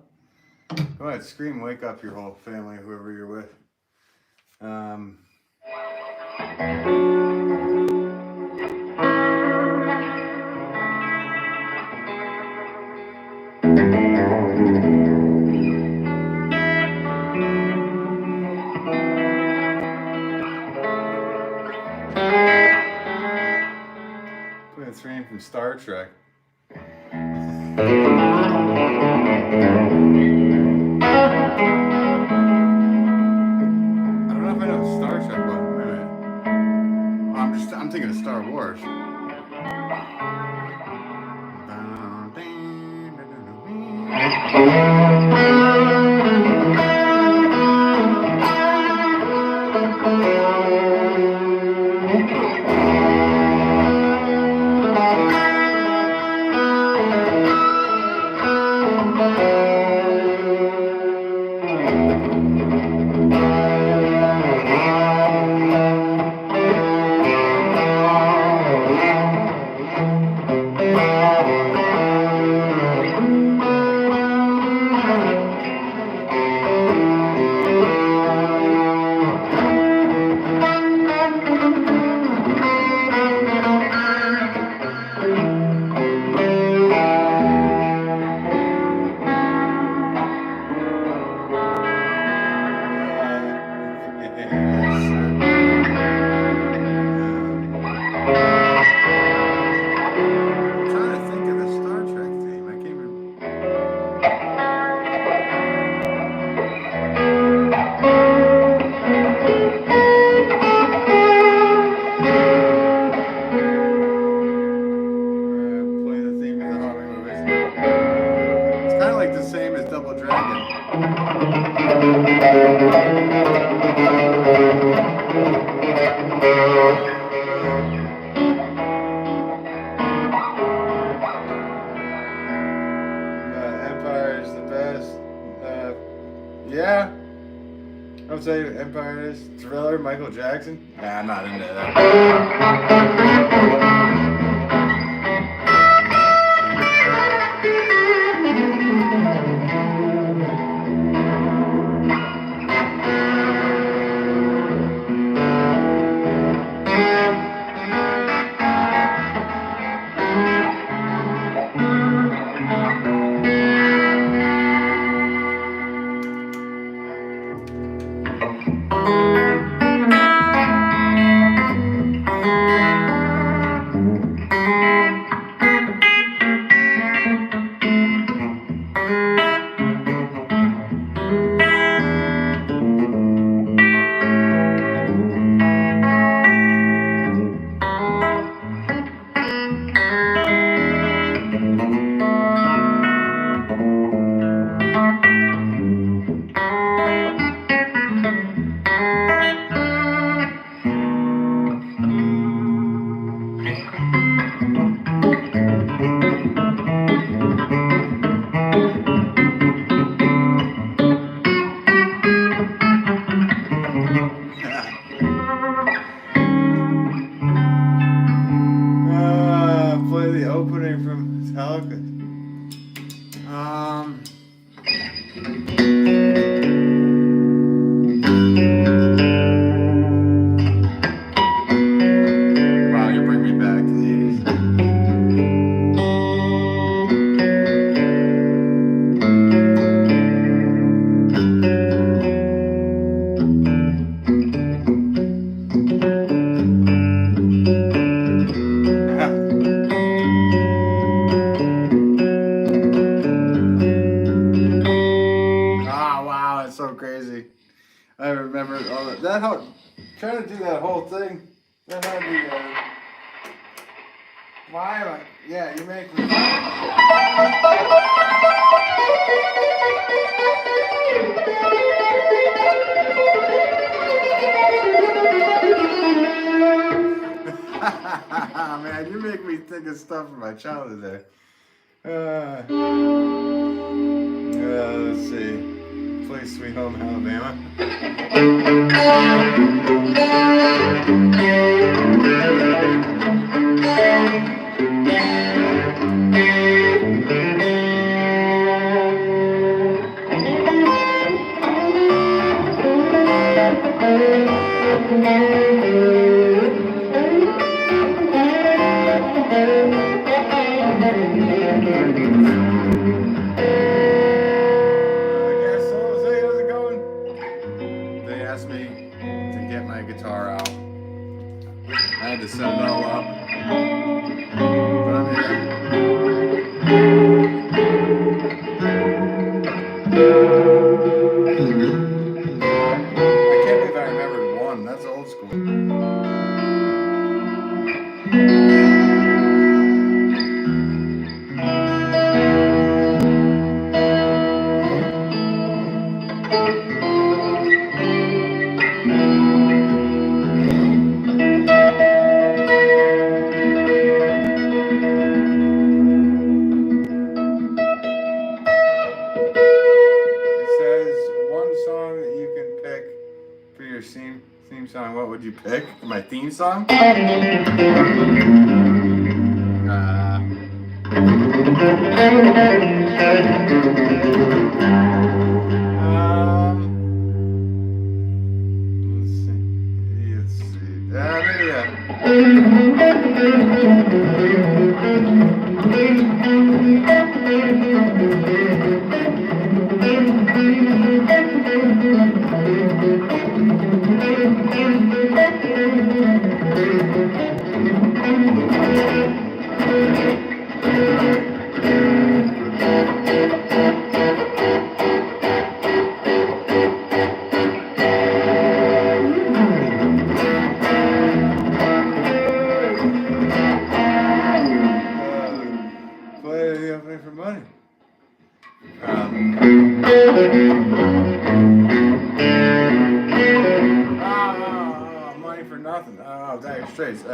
go ahead, scream, wake up your whole family, whoever you're with. Playing the theme from Star Trek. I don't know if I know Star Trek, but wait a minute. I'm thinking of Star Wars. Yeah, I would say Empire is. Thriller, Michael Jackson. Nah, I'm not into that. Play the opening from Metallica. Wow, you bring me back to the 80s. I remember all that. That whole trying to do that whole thing. That had the. Why am I? Yeah, you make me. Man, you make me think of stuff from my childhood there. Let's see. Play Sweet Home Alabama. Guitar out. I had to set it all up. But I'm I can't believe I remembered one. That's old school. Theme song, what would you pick? My theme song? Let's see. Play for money. Money for nothing. Oh, Dire Straits. I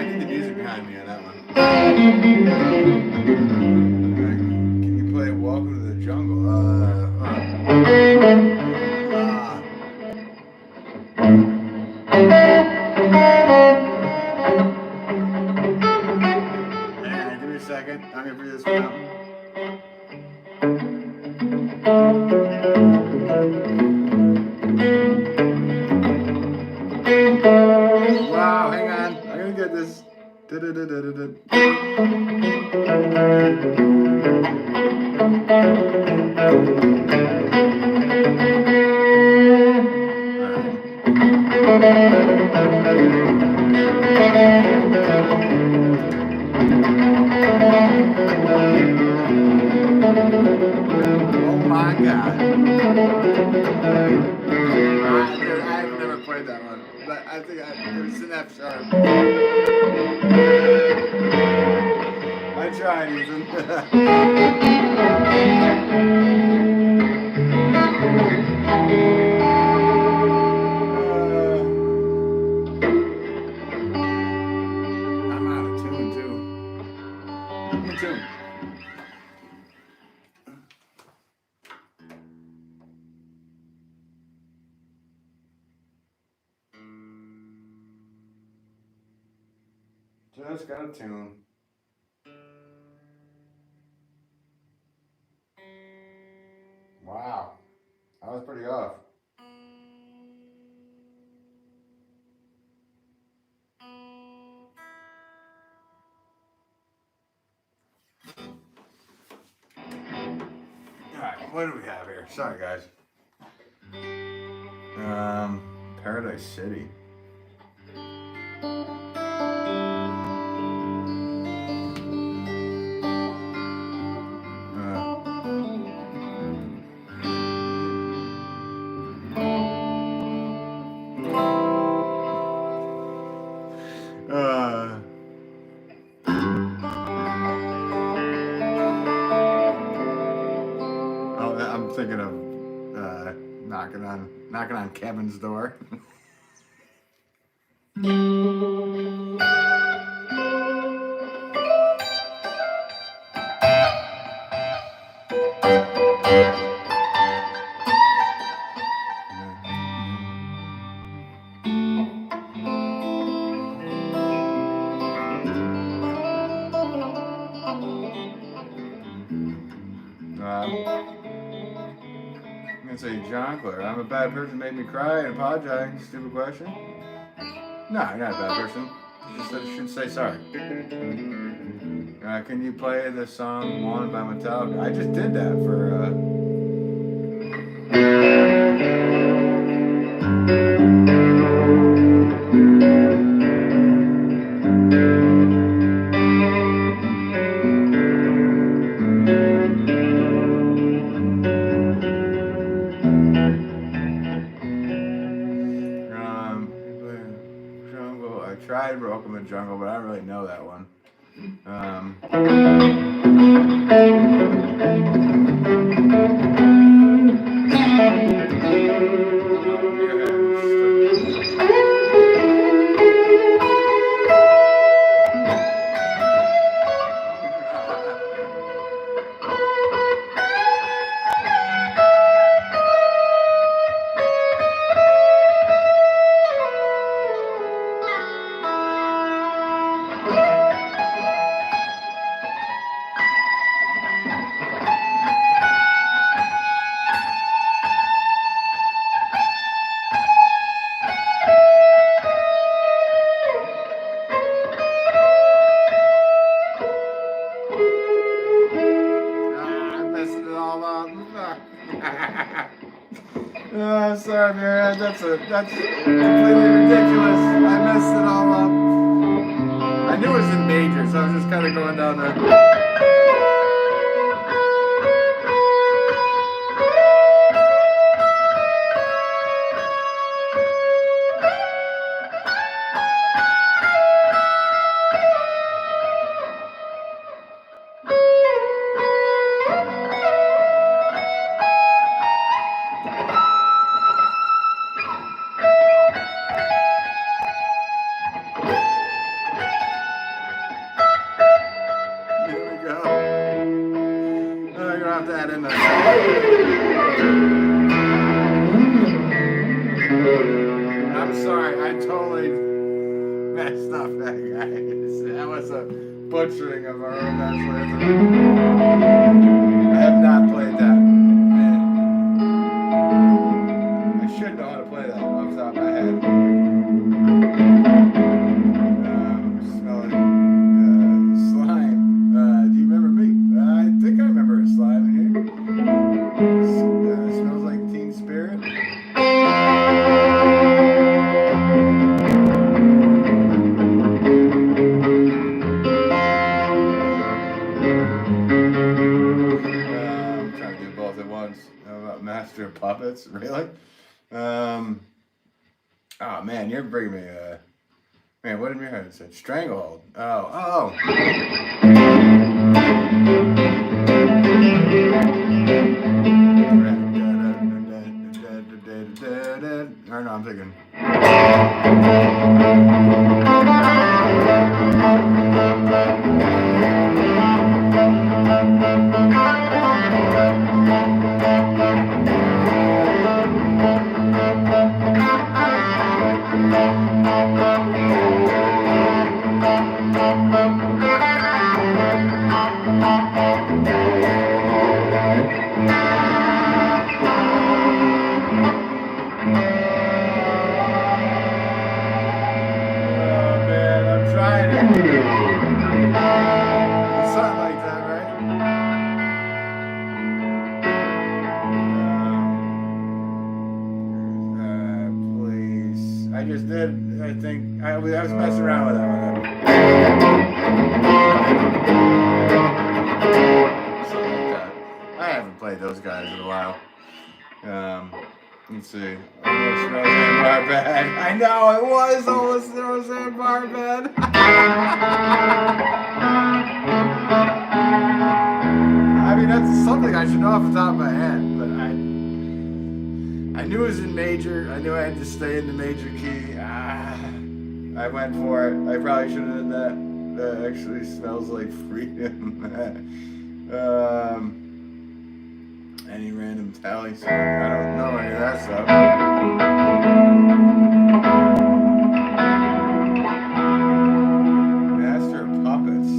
need the music behind me on that one. Can you play Welcome to the Jungle? Give me a second. I'm gonna figure this one out. Wow, hang on. I'm gonna get this. Oh my God. I've never played that one, but I think it was an F sharp. I tried, Ethan. I'm out of tune, too. Me too. Just got a tune. Wow. That was pretty off. Alright. what do we have here? Sorry, guys. Paradise City. I'm thinking of knocking on Kevin's door. I'm gonna say Jongleur. I'm a bad person, made me cry and apologize. Stupid question. No, you're not a bad person. Just should say sorry. Can you play the song "One" by Metallica? I just did that for. I tried Welcome to the Jungle, but I don't really know that one. Oh, sorry, man. That's completely ridiculous. I messed it all up. I knew it was in major, so I was just kind of going down there. That in there. I'm sorry, I totally messed up that, guys. That was a butchering of our own national anthem. I have not played that. I should know how to play that off the top of my head. Smelling slime. Do you remember me? I think I remember a slime in here. Smells like Teen Spirit. I'm trying to do both at once. How about Master of Puppets? Really? Oh man, you're bringing me man, what in your head? It said Stranglehold. Oh. Or no, I'm thinking. was messing around with that one. Something like that. I haven't played those guys in a while. Let's see. Almost Roseanne Barbad. I know it was almost Roseanne Barbad. I mean, that's something I should know off the top of my head, but I knew it was in major. I knew I had to stay in the major key. I went for it. I probably should have done that. That actually smells like freedom. Any random tally song. I don't know any of that stuff. Master of Puppets.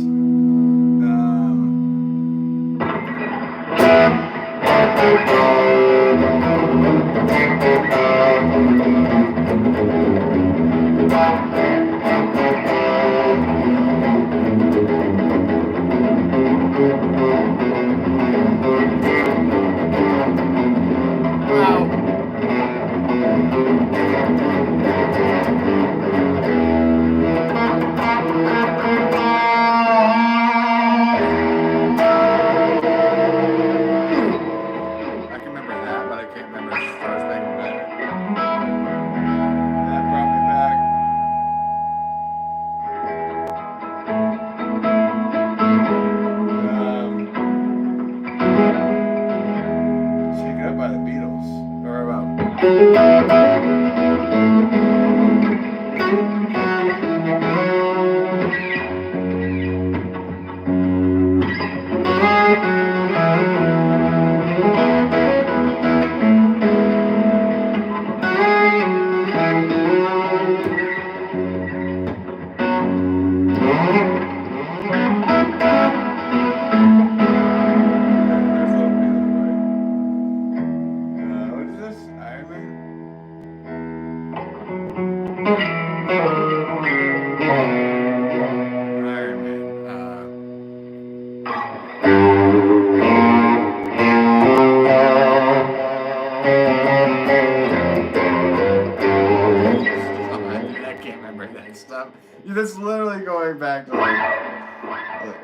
That's literally going back to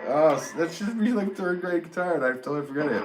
oh, that should be like third grade guitar, and I totally forgot it.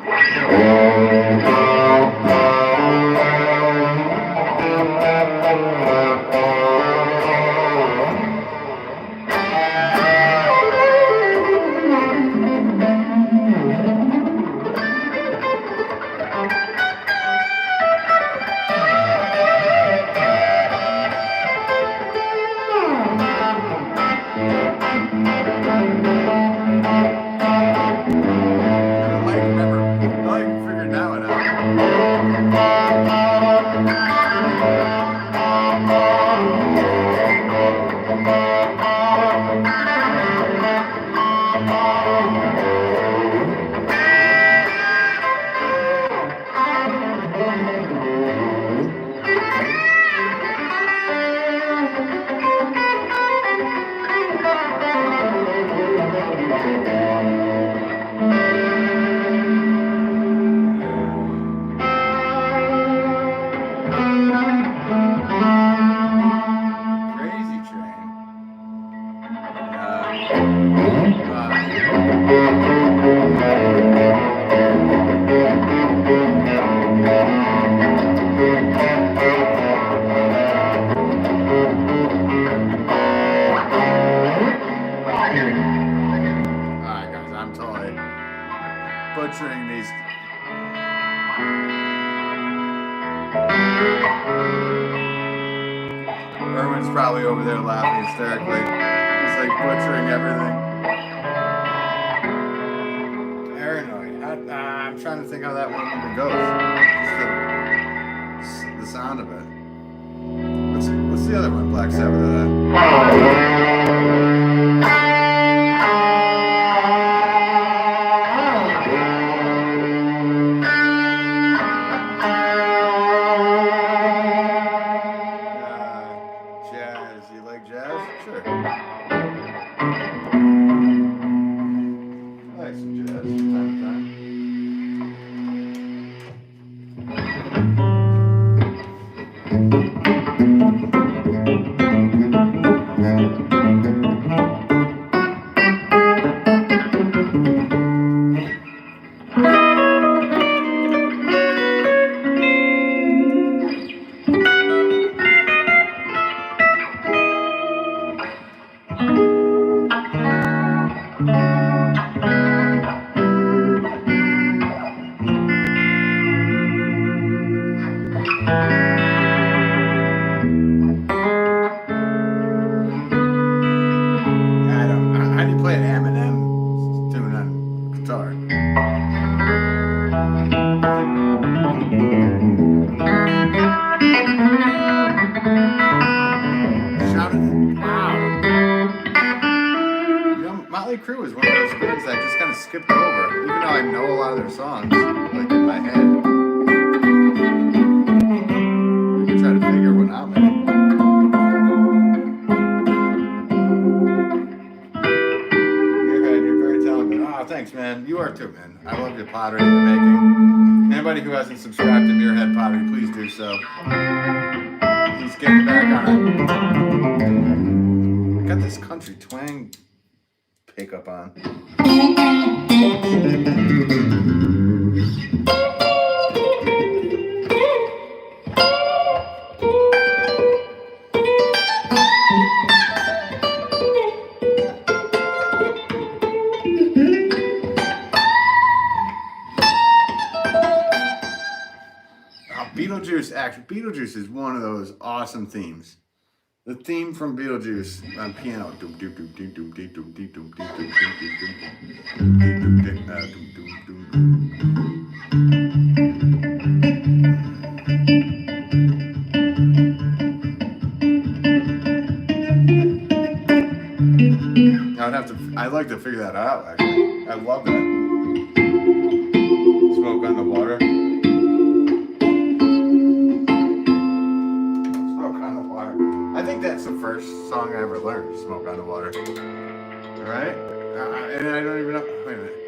Butchering these. Erwin's probably over there laughing hysterically. He's like butchering everything. Paranoid. I'm trying to think how that one even goes. Just the sound of it. What's the other one? Black Sabbath. Motley Crue is one of those bands that I just kind of skipped over, even though I know a lot of their songs, like in my head. I can try to figure one out, man. You're very talented. Oh, thanks, man. You are too, man. I love your pottery and your making. Anybody who hasn't subscribed to Muirhead Pottery, please do so. He's getting back on it. I got this country twang pickup on. Beetlejuice is one of those awesome themes. The theme from Beetlejuice on piano. I'd like to figure that out, actually. I love that. Smoke on the water. I think that's the first song I ever learned, Smoke on the Water. Right? And I don't even know. Wait a minute.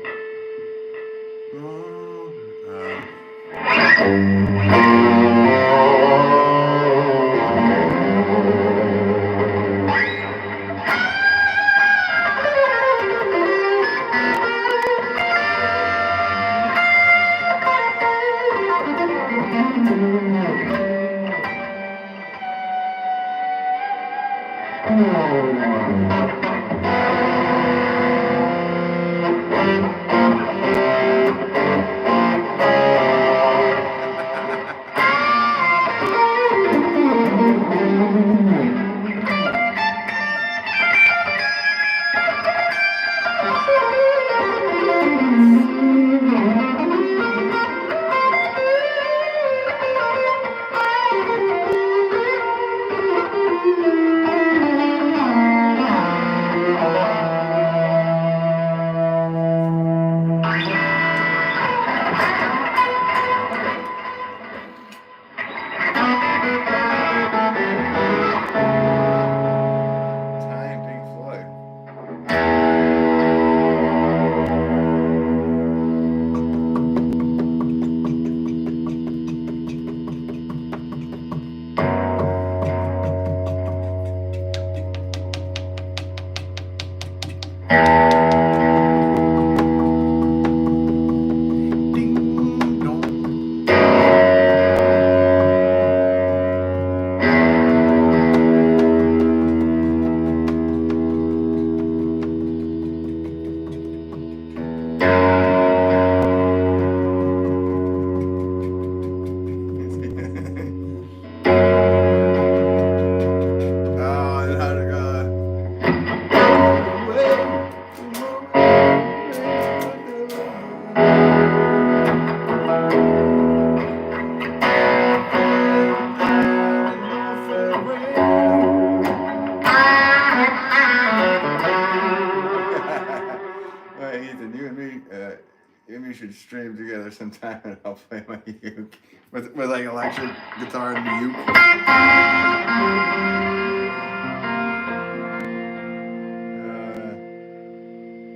Should stream together sometime and I'll play my uke with like electric guitar and the uke.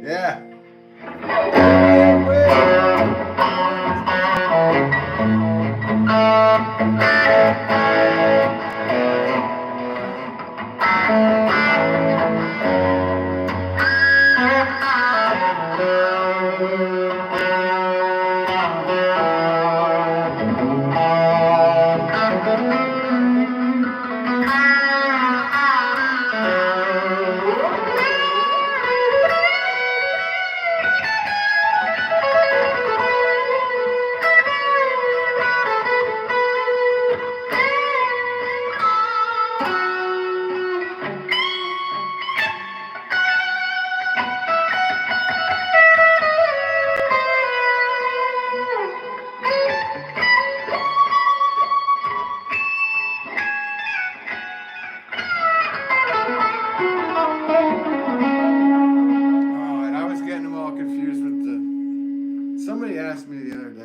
Yeah.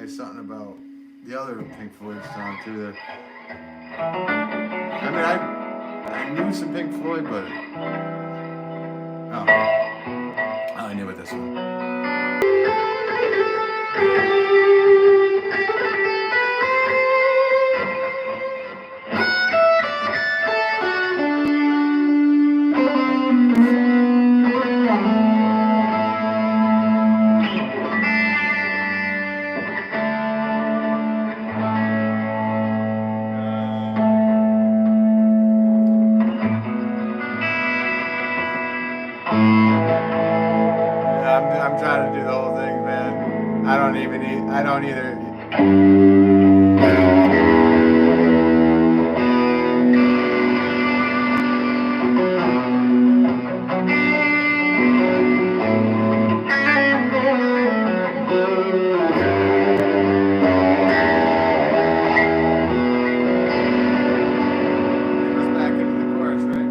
say something about the other Pink Floyd song too. There. I mean, I knew some Pink Floyd, but oh, I knew it this one. I'm trying to do the whole thing, man. I don't either. It goes back into the chorus, right?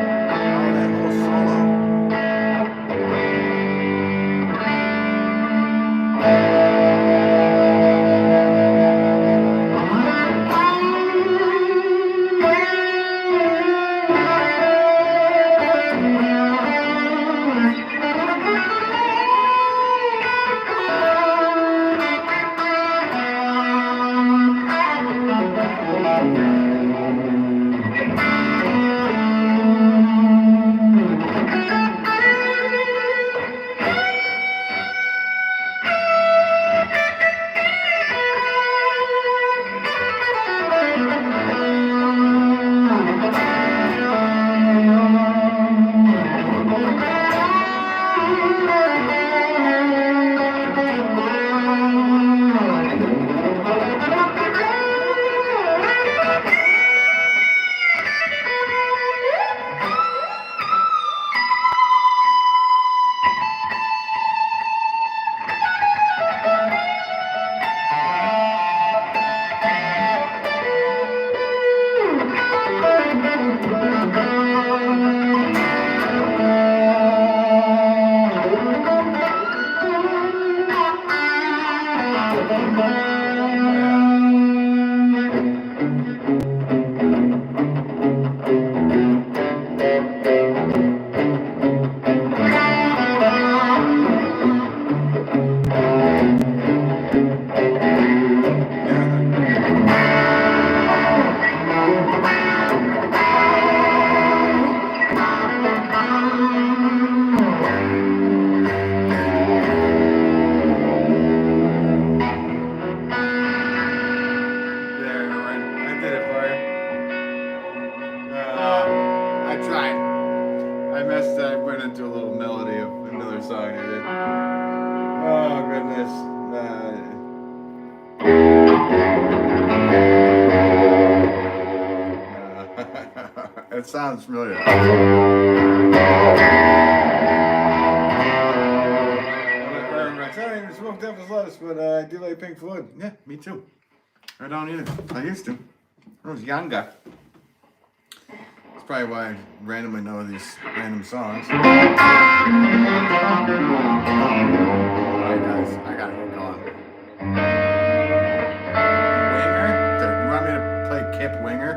Oh, that whole solo. I went into a little melody of another song I did. Oh goodness. It sounds familiar. I don't even smoke Devil's Lettuce, but I do like Pink Floyd. Yeah, me too. I don't either. I used to. I was younger. That's probably why I randomly know these random songs. Alright guys, I gotta get going. Winger? You want me to play Kip Winger?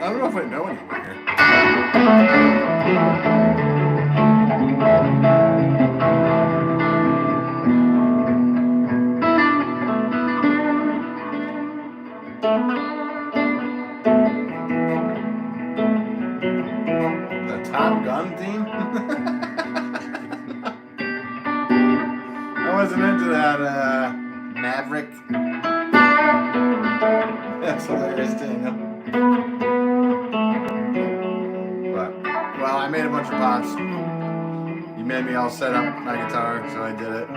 I don't know if I know any Winger. The Top Gun theme? I wasn't into that Maverick. That's hilarious, Daniel. But, well, I made a bunch of pots. You made me all set up my guitar, so I did it.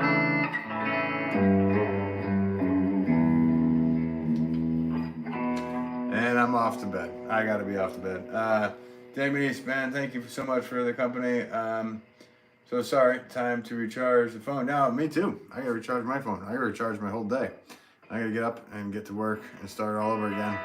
I'm off to bed. I gotta be off to bed. Denise, man, thank you so much for the company. So sorry, time to recharge the phone. Now, me too. I gotta recharge my phone. I gotta recharge my whole day. I gotta get up and get to work and start all over again.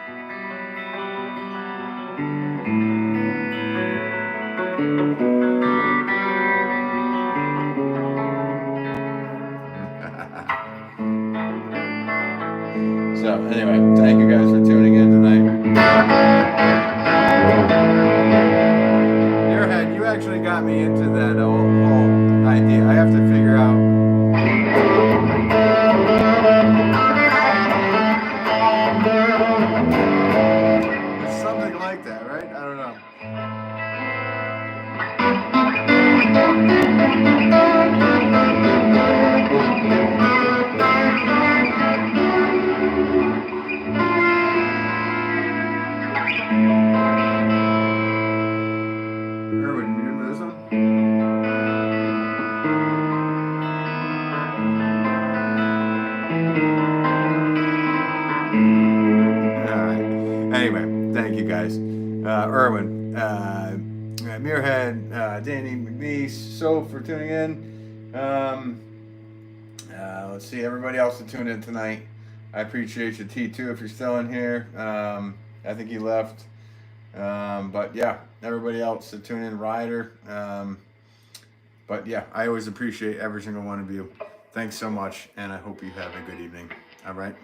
So anyway, thank you guys for tuning in tonight. Airhead, you actually got me into that whole idea. I have to figure out. It's something like that, right? I don't know. Erwin, you into this one? Alright. Anyway, thank you guys. Erwin, Muirhead, Danny McNeese, so for tuning in. Let's see, everybody else that tuned in tonight. I appreciate you, T2, if you're still in here. I think he left. But yeah, everybody else that tuned in, Ryder. But yeah, I always appreciate every single one of you. Thanks so much, and I hope you have a good evening. All right.